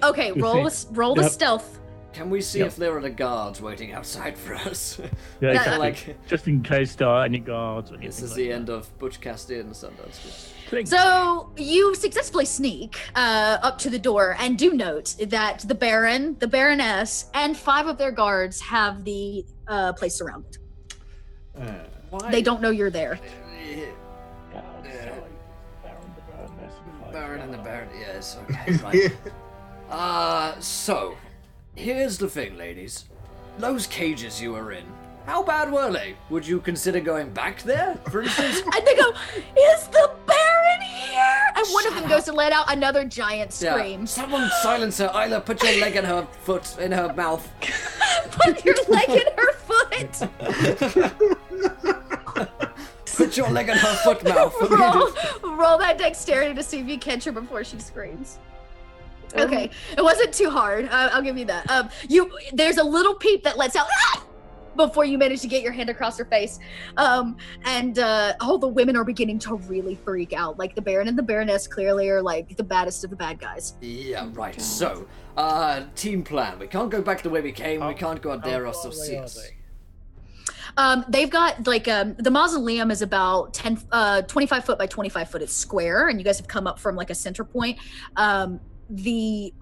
Okay, roll the stealth. Can we see if there are the guards waiting outside for us? Yeah, Yeah. exactly. Like- Just in case there are any guards or anything. This is like the that. end of Butch Cassidy and the Sundance. Clink. So you successfully sneak up to the door, and do note that the Baron, the Baroness, and 5 of their guards have the place surrounded. Why? They don't know you're there. Yeah, sorry. Baron and the Baron. Yes. Okay. Right. So, here's the thing, ladies. Those cages you were in. How bad were they? Would you consider going back there, for instance? And they go, "Is the Baron here?" And one of them goes to let out another giant scream. Yeah. Someone silence her. Isla, put your leg in her foot, in her mouth. Put your leg in her foot. Put your leg in her foot mouth. roll that dexterity to see if you catch her before she screams. Okay, it wasn't too hard. I'll give you that. There's a little peep that lets out "Ah!" before you manage to get your hand across her face. And all the women are beginning to really freak out. Like the Baron and the Baroness clearly are like the baddest of the bad guys. Yeah, right. So, team plan. We can't go back the way we came. We can't go out there or else they'll see us. They've got like the mausoleum is about 25 foot by 25 foot. It's square, and you guys have come up from like a center point. On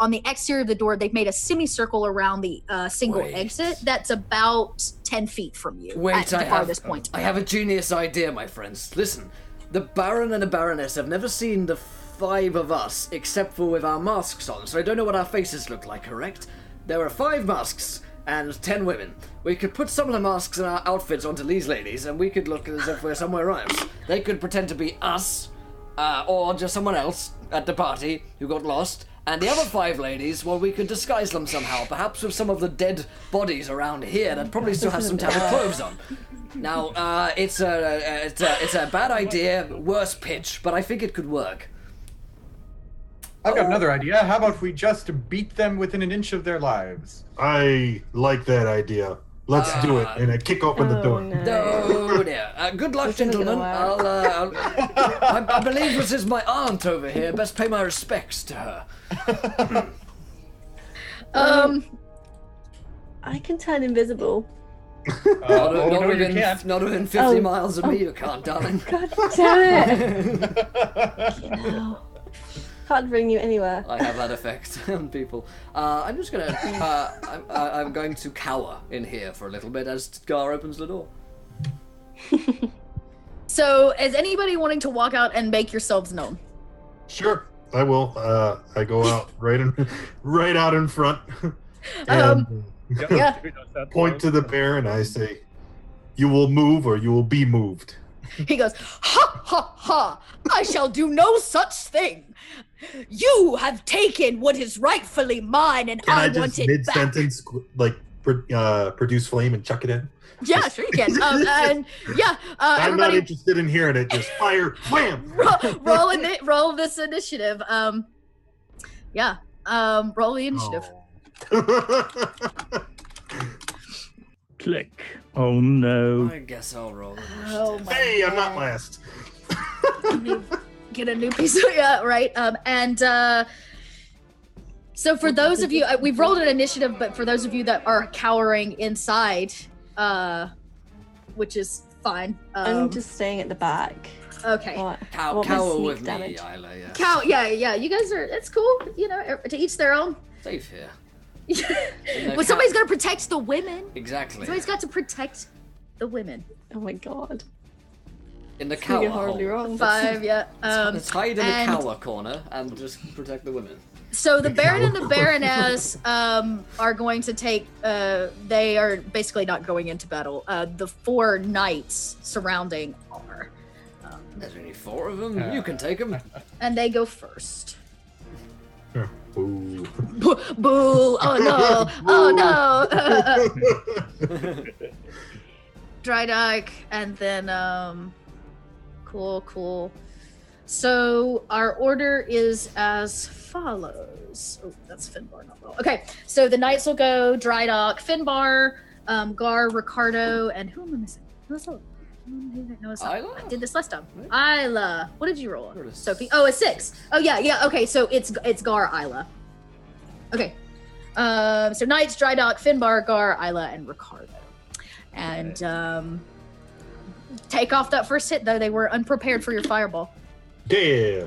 the exterior of the door, they've made a semicircle around the single exit that's about 10 feet from you. At the farthest point. I have a genius idea, my friends. Listen, the Baron and the Baroness have never seen the 5 of us except for with our masks on, so I don't know what our faces look like, correct? There are 5 masks and 10 women. We could put some of the masks and our outfits onto these ladies, and we could look as if we're somewhere else. They could pretend to be us, or just someone else at the party who got lost. And the other 5 ladies, well, we could disguise them somehow, perhaps with some of the dead bodies around here that probably still have some tattered clothes on. Now, it's a bad idea, worse pitch, but I think it could work. I've got another idea. How about we just beat them within an inch of their lives? I like that idea. Let's do it. And I kick open the door. Oh dear. Good luck, This isn't gentlemen. gonna I believe this is my aunt over here. Best pay my respects to her. I can turn invisible. Not you can't. within 50 miles of me, you can't, darling. God damn it! You know, can't bring you anywhere. I have that effect on people. I'm just gonna. I'm going to cower in here for a little bit as Gar opens the door. So, is anybody wanting to walk out and make yourselves known? Sure, I will. I go out right out in front. Yeah. Point to the bear and I say, "You will move or you will be moved." He goes, "Ha ha ha! I shall do no such thing. You have taken what is rightfully mine, and Can I want just it back." mid-sentence produce flame and chuck it in? Yeah, sure you can. And yeah, I'm not everybody interested in hearing it. Just fire, wham! roll this initiative. Roll the initiative. Click. Oh no. I guess I'll roll. Oh my Hey, I'm not last. Get a new piece of right. So for those of you, we've rolled an initiative, but for those of you that are cowering inside, which is fine. I'm just staying at the back. Okay. I want my Cower sneak with damage. me, Isla. Yeah. Yeah. You guys are. It's cool. You know, to each their own. Safe here. Well, somebody's got to protect the women. Exactly. Somebody's got to protect the women. Oh my god. In the It's gonna cower get horribly hole. wrong. 5, yeah. Let's hide in the and- cower corner and just protect the women. So the Baron and the Baroness are going to take. They are basically not going into battle. The 4 knights surrounding are, There's only 4 of them. You can take them. and they go first. Ooh. Boo! Oh no! Oh no! Drydark, and then cool. So our order is as follows. Oh, that's Finbar, not well. Okay, so the knights will go Drydock, Finbar, Gar, Ricardo, and who am I missing? Who's that? No, it's not. Isla? I did this last time. Isla. What did you roll? Rolled a Sophie. Oh, a 6. Oh yeah. Okay, so it's Gar, Isla. Okay. So Knights, Drydock, Finbar, Gar, Isla, and Ricardo. And take off that first hit though. They were unprepared for your fireball. Yeah.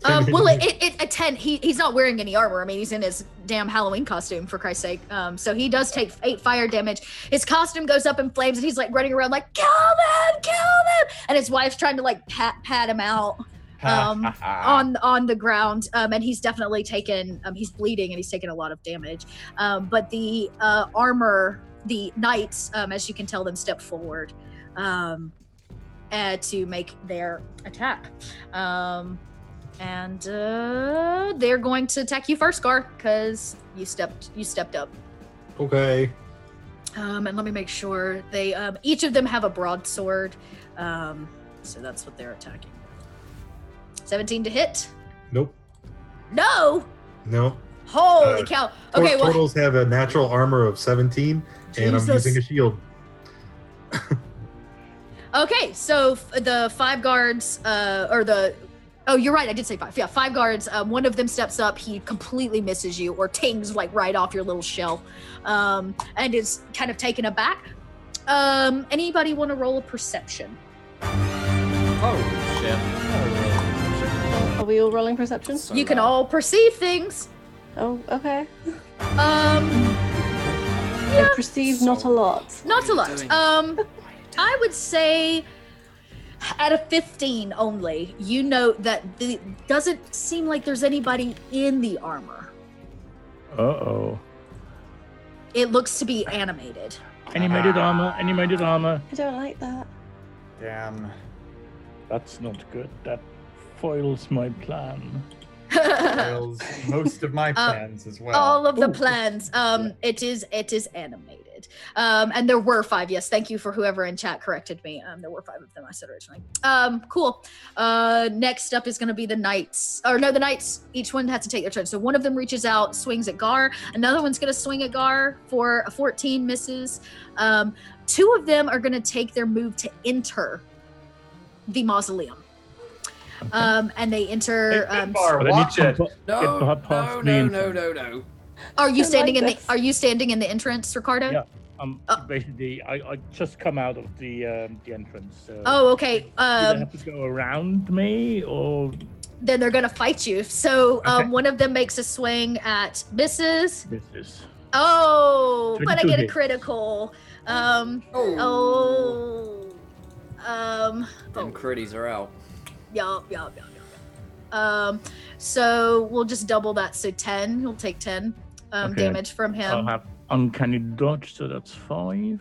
Well, a 10. He's not wearing any armor. I mean, he's in his damn Halloween costume, for Christ's sake. So he does take 8 fire damage. His costume goes up in flames, and he's like running around like, kill them! And his wife's trying to like pat him out on the ground. And he's definitely taken. He's bleeding, and he's taken a lot of damage. But the armor, the knights, as you can tell them, step forward to make their attack. And they're going to attack you first, Gar, because you stepped up. Okay. And let me make sure they each of them have a broadsword. So that's what they're attacking. 17 to hit. Nope. No. Nope. Holy cow. Okay, well, Turtles have a natural armor of 17, and I'm Jesus. using a shield. okay, so the 5 guards Oh, you're right. I did say 5. Yeah, 5 guards. One of them steps up. He completely misses you, or tings like right off your little shell, and is kind of taken aback. Anybody want to roll a perception? Oh shit. Are we all rolling perception? So You can loud. all perceive things. Oh, okay. Yeah, I perceive not a lot. not a lot. Doing- I would say out of 15 only, you know that doesn't seem like there's anybody in the armor. Uh-oh. It looks to be animated. Animated armor. I don't like that. Damn. That's not good. That foils my plan. Fails most of my plans as well. All of the Ooh. plans. It is animated. And there were 5. Yes, thank you for whoever in chat corrected me. There were 5 of them I said originally. Cool. Next up is going to be the knights. Or no, the knights. Each one has to take their turn. So one of them reaches out, swings at Gar. Another one's going to swing at Gar for a 14, misses. 2 of them are going to take their move to enter the mausoleum. And they enter. Finbar, But I need watch to it. No, past no, the no, no, entrance. no, no. Are you I standing like in this. the? Are you standing in the entrance, Ricardo? Yeah. Oh. Basically, I just come out of the entrance. So Oh, okay. do they have to go around me, or Then they're gonna fight you. So Okay. one of them makes a swing at misses. this is? Oh, but I 22 get a hits. critical. Oh. Them critties are out. Yup. So we'll just double that. So 10. He'll take 10 Okay. damage from I'll him. have uncanny dodge, so that's 5.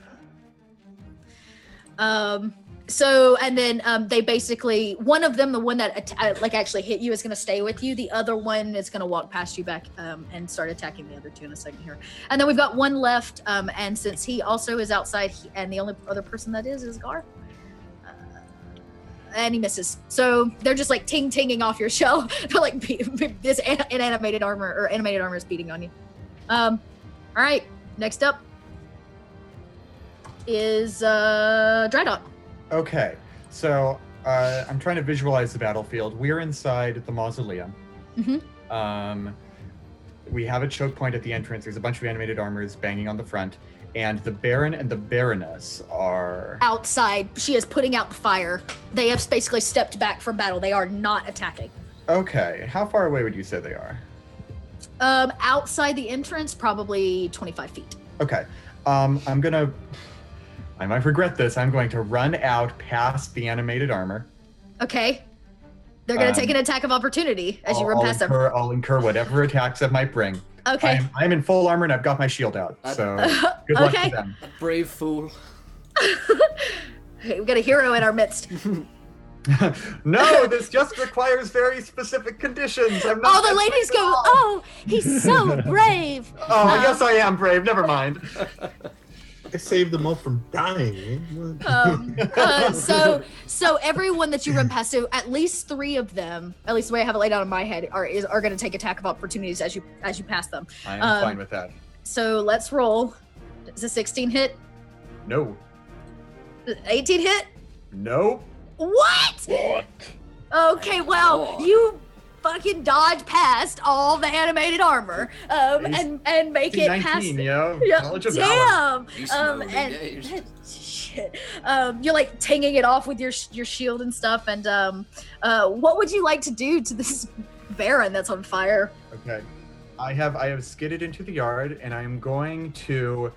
So and then they basically, one of them, the one that actually hit you, is going to stay with you. The other one is going to walk past you back and start attacking the other 2 in a second here. And then we've got one left. And since he also is outside, and the only other person that is Gar. And he misses. So they're just like tinging off your shell. They're like this animated armor is beating on you. All right. Next up is Drydock. Okay, so I'm trying to visualize the battlefield. We're inside the mausoleum. Mhm. We have a choke point at the entrance. There's a bunch of animated armors banging on the front, and the Baron and the Baroness are Outside, she is putting out the fire. They have basically stepped back from battle. They are not attacking. okay. How far away would you say they are? Outside the entrance, probably 25 feet. Okay, I might regret this. I'm going to run out past the animated armor. Okay. They're going to take an attack of opportunity as you run past them. I'll incur whatever attacks that might bring. Okay. I'm in full armor and I've got my shield out. So good luck Okay. to them. Brave fool. Hey, we've got a hero in our midst. No, this just requires very specific conditions. I'm not. All the ladies go, oh, he's so brave. Oh, I guess I am brave. Never mind. I saved them all from dying. So everyone that you run past, so at least 3 of them, at least the way I have it laid out in my head, are going to take attack of opportunities as you pass them. I am fine with that. So let's roll. Is a 16 hit? No. 18 hit? No. What? Okay, well, you fucking dodge past all the animated armor, and make it 19, past. yo. Yeah, Knowledge of valor. damn. And shit. You're like tinging it off with your shield and stuff. And what would you like to do to this Baron that's on fire? Okay. I have skidded into the yard, and I'm going to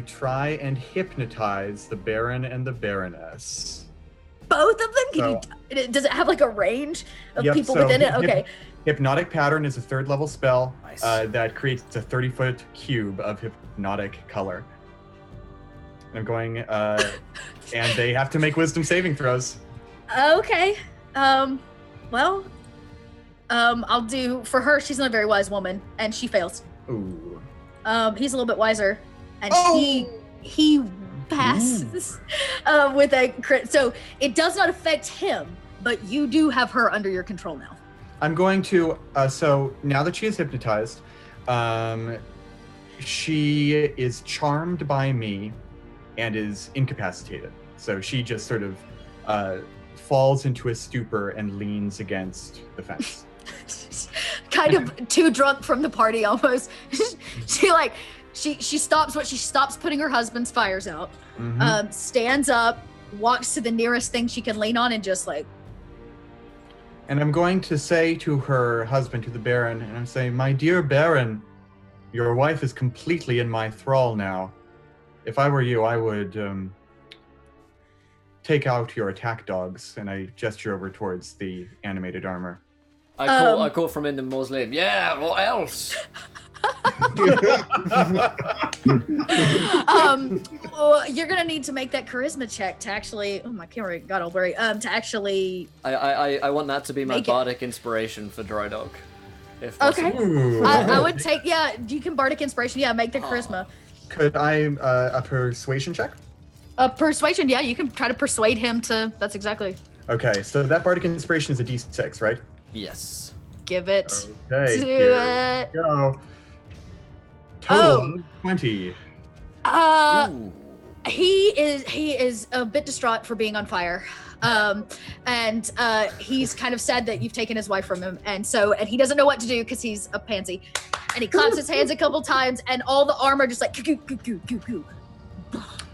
try and hypnotize the Baron and the Baroness. Both of them? Does it have like a range of people within it? Okay. Hypnotic Pattern is a 3rd level spell Nice. that creates a 30-foot cube of hypnotic color. I'm going, and they have to make wisdom saving throws. Okay. Well, I'll do for her. She's not a very wise woman, and she fails. Ooh. He's a little bit wiser, and Oh! he passes with a crit. So it does not affect him, but you do have her under your control now. I'm going to, so now that she is hypnotized, she is charmed by me and is incapacitated. So she just sort of falls into a stupor and leans against the fence. Kind of too drunk from the party almost. She stops putting her husband's fires out. Mhm. Stands up, walks to the nearest thing she can lean on, and just like. And I'm going to say to her husband, to the Baron, and I'm saying, "My dear Baron, your wife is completely in my thrall now. If I were you, I would take out your attack dogs." And I gesture over towards the animated armor. I call from in the mausoleum. Yeah, what else? You're gonna need to make that charisma check to actually. Oh, my camera got all blurry. To actually. I want that to be my Make it. bardic inspiration for Drydog. If Okay. possible. Ooh. I would take. Yeah, you can bardic inspiration. Yeah, make the charisma. Could I a persuasion check? Persuasion. Yeah, you can try to persuade him to. That's exactly. Okay, so that bardic inspiration is a d6, right? Yes. Give it. Okay, Do here it. we go. Total 20. Ooh. He is a bit distraught for being on fire. And he's kind of sad that you've taken his wife from him, and he doesn't know what to do because he's a pansy. And he claps his hands a couple times, and all the armor just like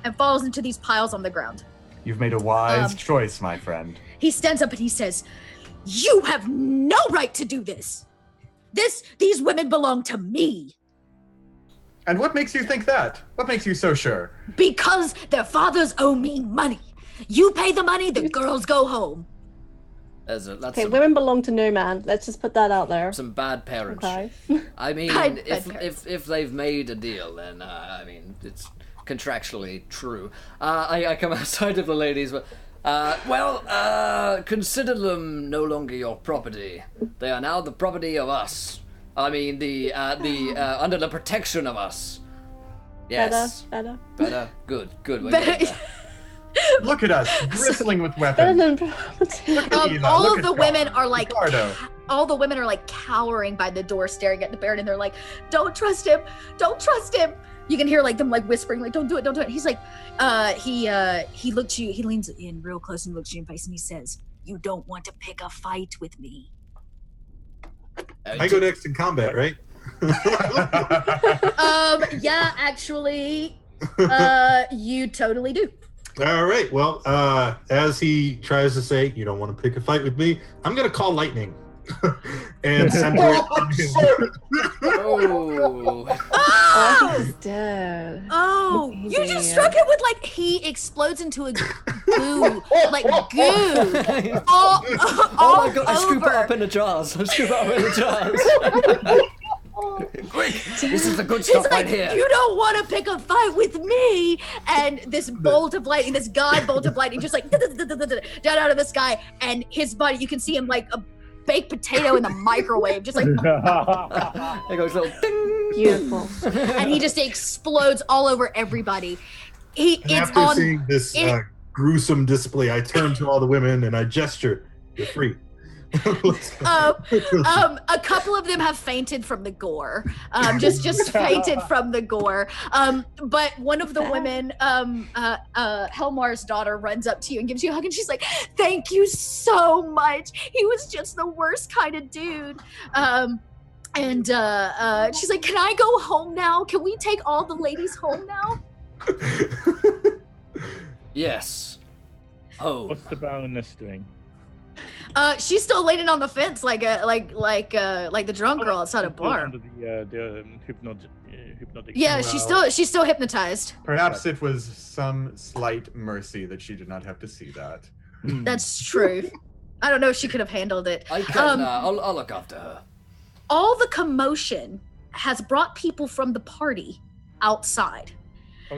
and falls into these piles on the ground. You've made a wise choice, my friend. He stands up and he says, "You have no right to do this. These women belong to me. And what makes you think that? What makes you so sure? Because their fathers owe me money. You pay the money, the girls go home." That's Okay, some, women belong to no man. Let's just put that out there. some bad parents. Okay. I mean, Bad if parents. if they've made a deal, then I mean it's contractually true. I come outside of the ladies, but consider them no longer your property. They are now the property of us. I mean, the under the protection of us. Yes. Better. Better. Good. We're Better- getting there. Look at us, bristling with Better weapons. than property. Look at Eva, all look of at the women Gar, are like Ricardo. all the women are like cowering by the door, staring at the Baron, and they're like, "Don't trust him! Don't trust him!" You can hear like them like whispering, like, "Don't do it! Don't do it!" He's like, he looks you, he leans in real close and looks you in the face, and he says, "You don't want to pick a fight with me." I go next in combat, right? Yeah, actually, you totally do. All right. Well, as he tries to say, "You don't want to pick a fight with me," I'm gonna call lightning and send it on him. Oh. Oh, he's dead. Oh, you just Damn. struck him with like he explodes into a goo, like goo, all Oh my god! I scoop it over. up in the jars. Quick! This is the good He's stuff like, right here. "You don't want to pick a fight with me," and this bolt of lightning, this god bolt of lightning, just like down out of the sky, and his body, you can see him like a baked potato in the microwave, just like There goes a little ding. Beautiful. and he just explodes all over everybody. And after seeing this gruesome display, I turn to all the women and I gesture, "You're free." A couple of them have fainted from the gore. Just fainted from the gore. But one of the women, Helmar's daughter, runs up to you and gives you a hug, and she's like, "Thank you so much. He was just the worst kind of dude." And she's like, "Can I go home now? Can we take all the ladies home now?" Yes. Oh. What's the Baroness doing? She's still leaning on the fence like the drunk girl outside a bar. Under the hypnotic. Yeah, she's still hypnotized. Perhaps it was some slight mercy that she did not have to see that. That's true. I don't know if she could have handled it. I can. I'll look after her. All the commotion has brought people from the party outside,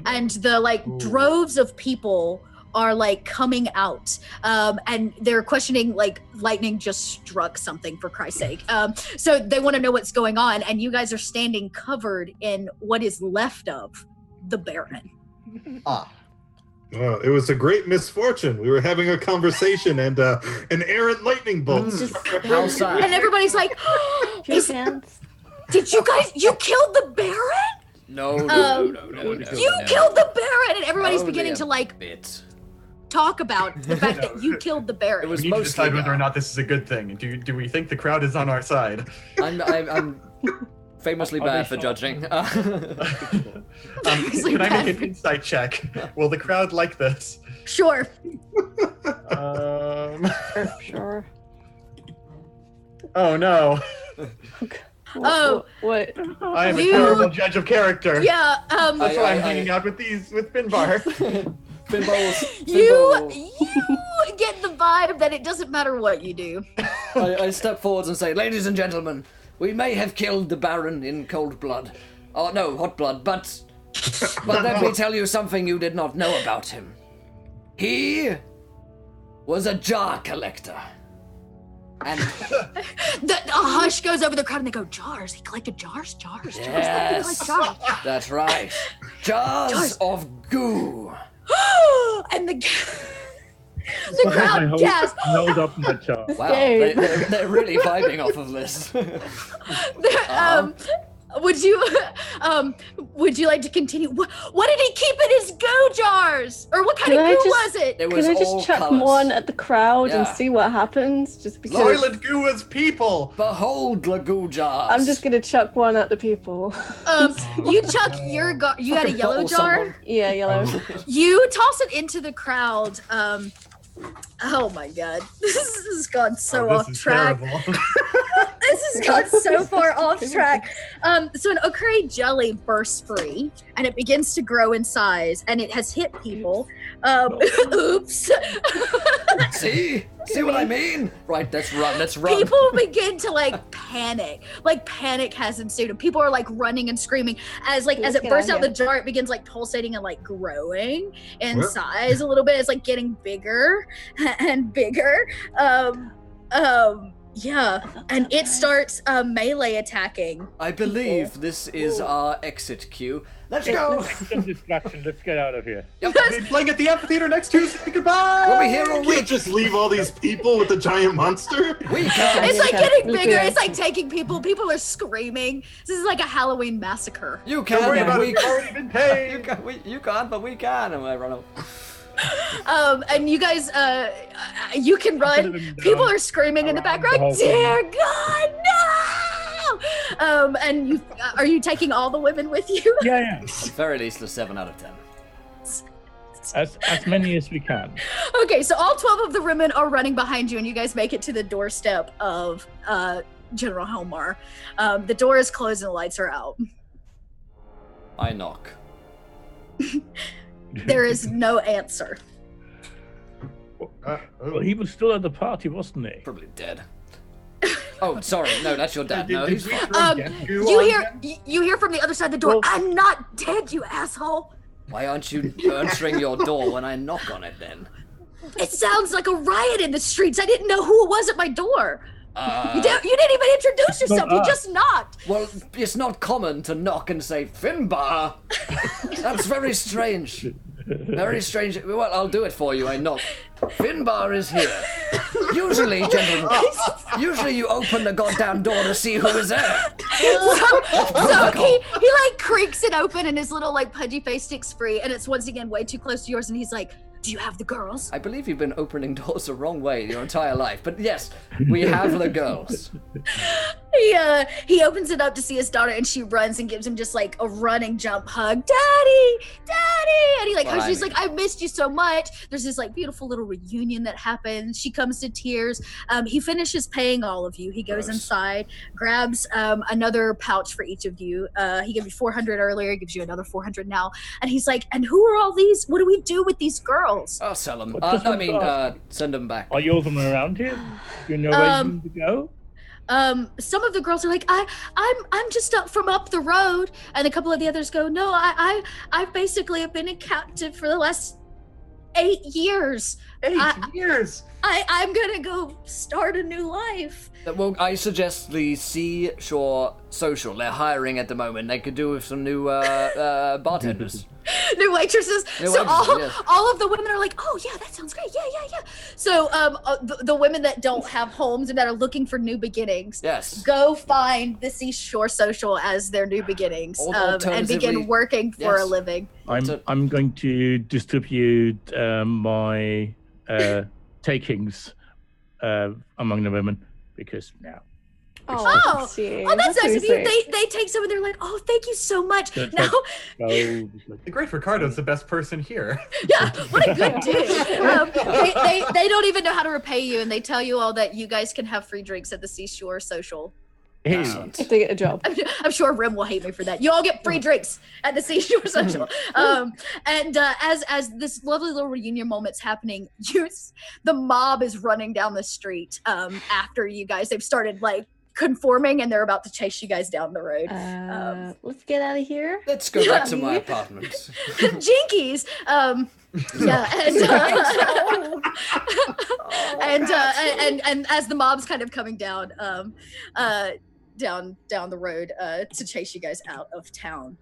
and the droves of people are coming out, and they're questioning lightning just struck something, for Christ's sake. So they want to know what's going on, and you guys are standing covered in what is left of the Baron. Well, it was a great misfortune. We were having a conversation and an errant lightning bolt struck our Outside. And everybody's like, "Did you killed the Baron? No. You killed the Baron!" And everybody's beginning to bit. talk about the fact that you killed the Baron. It was We need to decide whether or not this is a good thing. Do we think the crowd is on our side? I'm famously bad for judging. Can I make an insight check? Will the crowd like this? Sure. Sure. Oh no. Oh. What? I am a terrible judge of character. Yeah. That's why I'm hanging out with Finbar. You get the vibe that it doesn't matter what you do. I step forwards and say, "Ladies and gentlemen, we may have killed the Baron in cold blood. Oh, no, hot blood, but let me tell you something you did not know about him. He was a jar collector. And A hush goes over the crowd and they go, "Jars? He collected jars? Jars? Yes, Jars? that's right. Jars of goo." And the crowd gasps. Hold up my chart. Wow, they're really vibing off of this. Would you like to continue? What did he keep in his goo jars? Or what kind of goo was it? It Can was I all just chuck colours. one at the crowd and Yeah. see what happens? Just because Soylent goo is people. Behold the goo jars. I'm just gonna chuck one at the people. You chuck your you had a yellow bottle jar. someone. Yeah, yellow. You toss it into the crowd. Oh my god, this has gone so off track. This has gone so far off track. So an Okari jelly bursts free, and it begins to grow in size, and it has hit people. Oops. See what I mean? Right, let's run. People begin to panic. Panic has ensued, and people are running and screaming as it get bursts out out the jar. It begins pulsating and growing in size a little bit. It's getting bigger and bigger. Yeah, and it starts melee attacking. I believe this is our exit cue. Let's go. Some distraction. Let's get out of here. We're playing at the amphitheater next Tuesday. Goodbye. We'll be here all We week. can't just leave all these people with the giant monster. We can. It's Okay. getting bigger. Okay. It's taking people. People are screaming. This is like a Halloween massacre. You can. Don't worry about we it. We've already been paid. You can't, but we can. And I run off. And you guys, you can run. People are screaming in the background. Dear God, no! And are you taking all the women with you? Yeah. At the very least, a 7 out of 10. As many as we can. Okay, so all 12 of the women are running behind you, and you guys make it to the doorstep of General Helmar. The door is closed and the lights are out. I knock. There is no answer. Well, he was still at the party, wasn't he? Probably dead. Oh, sorry. No, that's your dad. No, he's fine. You hear from the other side of the door, Well- "I'm not dead, you asshole." Why aren't you answering your door when I knock on it then? It sounds like a riot in the streets. I didn't know who it was at my door. You didn't even introduce yourself. You just knocked. Well, it's not common to knock and say, Finbar! That's very strange. Very strange. Well, I'll do it for you. I knock. Finbar is here. Usually, gentlemen, usually you open the goddamn door to see who is there. So he like creaks it open and his little like pudgy face sticks free, and it's once again way too close to yours, and he's like, do you have the girls? I believe you've been opening doors the wrong way your entire life, but yes, we have the girls. He opens it up to see his daughter, and she runs and gives him just like a running jump hug. Daddy! And he like hugs. She's like, I missed you so much. There's this like beautiful little reunion that happens. She comes to tears. He finishes paying all of you. He goes inside, grabs another pouch for each of you. He gave you 400 earlier. He gives you another 400 now. And he's like, and who are all these? What do we do with these girls? I'll sell them. Send them back. Are you all from around here? Do you know where you need to go? Some of the girls are like, I'm just up from up the road, and a couple of the others go, no, I've basically been in captive for the last 8 years. 8 years. I'm gonna go start a new life. Well, I suggest the Seashore Social. They're hiring at the moment. They could do with some new bartenders. New waitresses. Yes. All of the women are like, oh yeah, that sounds great. Yeah. So the women that don't have homes and that are looking for new beginnings, yes, go find the Seashore Social as their new beginnings, and begin working for a living. I'm going to distribute my takings among the women because now. Oh, that's nice of you. They take some and they're like, oh, thank you so much. Now, the great Ricardo's the best person here. Yeah, what a good dude. They don't even know how to repay you, and they tell you all that you guys can have free drinks at the Seashore Social. If they get a job. I'm sure Rim will hate me for that. You all get free drinks at the Seashore Social. And as this lovely little reunion moment's happening, the mob is running down the street after you guys. They've started like conforming, and they're about to chase you guys down the road. Let's get out of here. Let's go back to my apartment. Jinkies. And as the mob's kind of coming down down the road to chase you guys out of town.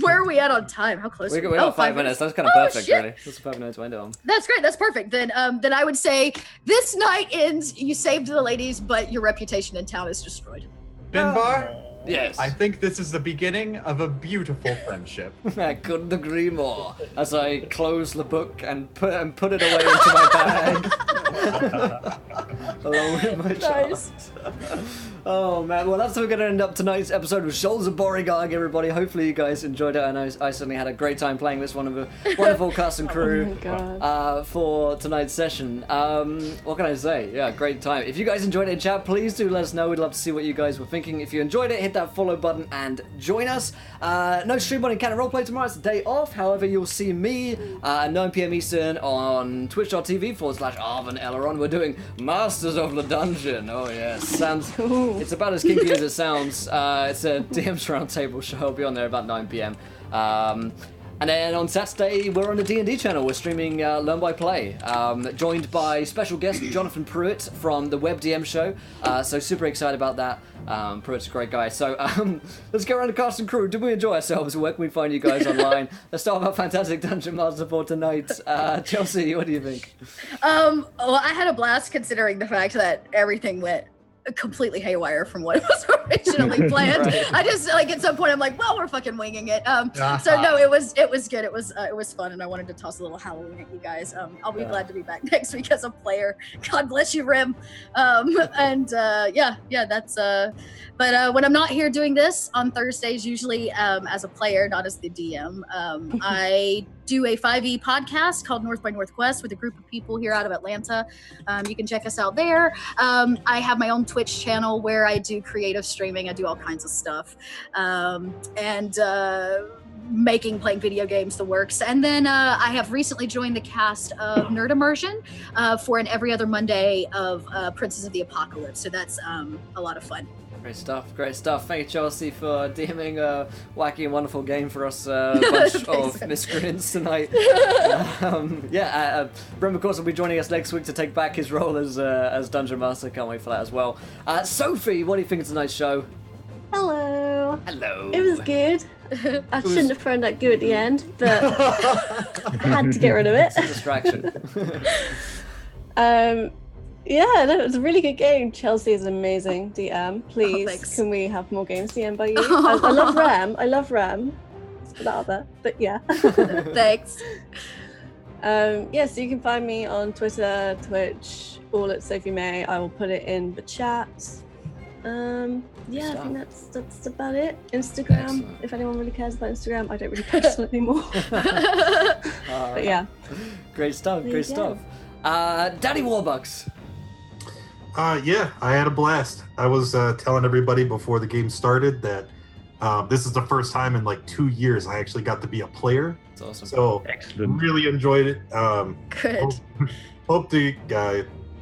Where are we at on time? How close? We got 5 minutes. That's kind of perfect, really. That's a 5 minutes window. That's great. That's perfect. Then I would say this night ends. You saved the ladies, but your reputation in town is destroyed. Finbar? Yes. I think this is the beginning of a beautiful friendship. I couldn't agree more. As I close the book and put it away into my bag. Along with my child. Oh man, well that's how we're going to end up tonight's episode with Shoals of Borygarg, everybody. Hopefully you guys enjoyed it. I know I certainly had a great time playing this one of a wonderful cast and crew for tonight's session. What can I say? Yeah, great time. If you guys enjoyed it in chat, please do let us know. We'd love to see what you guys were thinking. If you enjoyed it, hit that follow button and join us. No stream on Encounter Roleplay tomorrow. It's a day off. However, you'll see me at 9 p.m. Eastern on twitch.tv/Arvin Elleron. We're doing Masters of the Dungeon. Oh yes, it's about as kinky as it sounds. It's a DM's Roundtable show. I'll be on there about 9 p.m. And then on Saturday, we're on the D&D channel. We're streaming Learn by Play, joined by special guest Jonathan Pruitt from the Web DM show. So super excited about that. Pruitt's a great guy. So let's get around the cast and crew. Did we enjoy ourselves? Where can we find you guys online? Let's start with our fantastic Dungeon Master for tonight. Chelsea, what do you think? Well, I had a blast considering the fact that everything went completely haywire from what was originally planned. Right. I just like at some point I'm like, well, we're fucking winging it. So no, it was good. It was fun, and I wanted to toss a little Halloween at you guys. I'll be glad to be back next week as a player. God bless you, Rim. That's but when I'm not here doing this on Thursdays, usually as a player, not as the DM, I do a 5E podcast called North by Northwest with a group of people here out of Atlanta. You can check us out there. I have my own Twitch channel where I do creative streaming. I do all kinds of stuff. Playing video games, the works. And then I have recently joined the cast of Nerd Immersion for an every other Monday of Princess of the Apocalypse. So that's a lot of fun. Great stuff, great stuff. Thank you, Chelsea, for DMing a wacky and wonderful game for us, a bunch of miscreants tonight. Brim, of course, will be joining us next week to take back his role as Dungeon Master. Can't wait for that as well. Sophie, what do you think of tonight's show? Hello. Hello. It was good. I shouldn't have thrown that goo at the end, but I had to get rid of it. It's a distraction. Yeah, no, it was a really good game. Chelsea is amazing DM. Please, can we have more games DM by you? I love Ram. I love Ram. Let's put that out there. But yeah. Thanks. So you can find me on Twitter, Twitch, all at Sophie May. I will put it in the chat. I think that's about it. Instagram, Excellent. if anyone really cares about Instagram. I don't really post on it anymore. But yeah. Great stuff, great stuff. Daddy Warbucks. I had a blast. I was telling everybody before the game started that this is the first time in like 2 years I actually got to be a player. That's awesome. So Excellent. really enjoyed it. Good. Hope to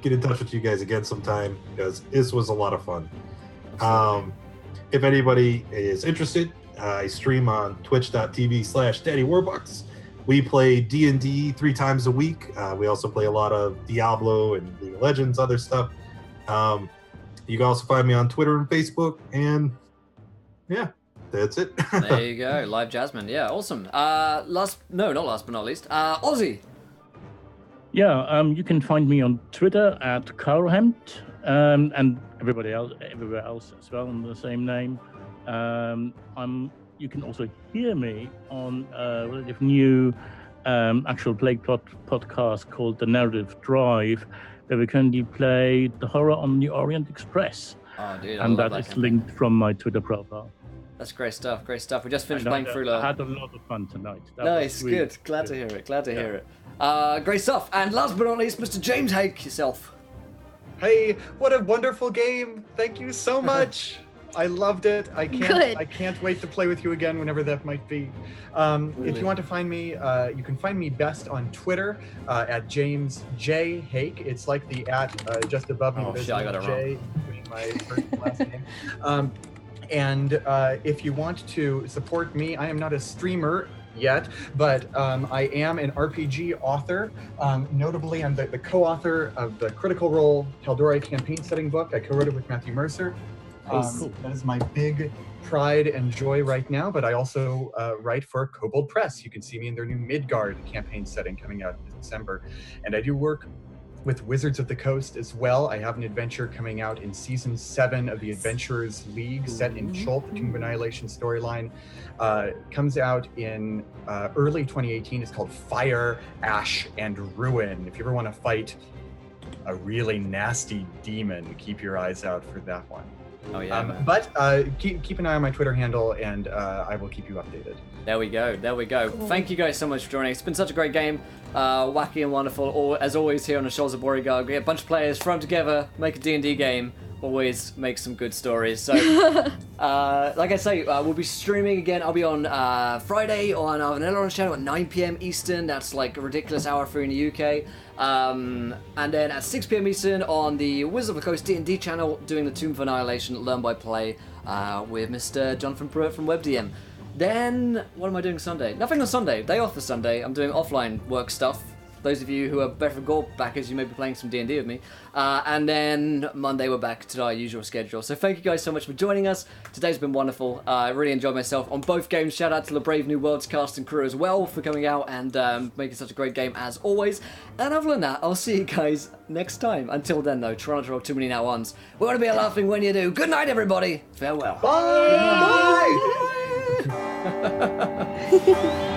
get in touch with you guys again sometime because this was a lot of fun. If anybody is interested, I stream on twitch.tv/DaddyWarbucks. We play D&D 3 times a week. We also play a lot of Diablo and League of Legends, other stuff. You can also find me on Twitter and Facebook, and yeah, that's it. There you go, live Jasmine. Yeah, awesome. Not last but not least, Ozzy. Yeah, you can find me on Twitter at Carlhempt, and everywhere else as well in the same name. You can also hear me on a relative new actual play podcast called The Narrative Drive, where we currently play The Horror on the Orient Express. Oh, dude, and that is linked from my Twitter profile. That's great stuff, great stuff. We just finished And playing through I had a lot of fun tonight. Nice, good. Glad to hear it, hear it. Great stuff. And last but not least, Mr. James Hake, yourself. Hey, what a wonderful game! Thank you so much. I loved it. I can't wait to play with you again whenever that might be. If you want to find me, you can find me best on Twitter at James J Hake. It's like the at just above me. There's I got it J between my first and last name. And if you want to support me, I am not a streamer yet, but I am an RPG author. Notably, I'm the co-author of the Critical Role Tal'Dorei campaign setting book. I co-wrote it with Matthew Mercer. Cool. That is my big pride and joy right now, but I also write for Kobold Press. You can see me in their new Midgard campaign setting coming out in December. And I do work with Wizards of the Coast as well. I have an adventure coming out in season 7 of the Adventurers League set in Shoals, the Tomb of Annihilation storyline. Comes out in early 2018. It's called Fire, Ash, and Ruin. If you ever want to fight a really nasty demon, keep your eyes out for that one. Oh yeah. But keep an eye on my Twitter handle, and I will keep you updated. There we go. Cool. Thank you guys so much for joining. It's been such a great game, wacky and wonderful. As always here on the Shoals of Borygarg, we get a bunch of players thrown together, make a D&D game. Always make some good stories. So, like I say, we'll be streaming again. I'll be on Friday on our Vanilla channel at 9 p.m. Eastern. That's like a ridiculous hour for in the UK. And then at 6 p.m. Eastern on the Wizards of the Coast D&D channel, doing the Tomb of Annihilation Learn by Play with Mr. Jonathan Pruitt from WebDM. Then, what am I doing Sunday? Nothing on Sunday. Day off for Sunday. I'm doing offline work stuff. Those of you who are Breath of God backers, you may be playing some D&D with me. And then Monday we're back to our usual schedule. So thank you guys so much for joining us. Today's been wonderful. I really enjoyed myself on both games. Shout out to the Brave New Worlds cast and crew as well for coming out and making such a great game as always. And other than that, I'll see you guys next time. Until then though, try not to roll too many now ones. We want to be laughing when you do. Good night everybody. Farewell. Bye! Bye.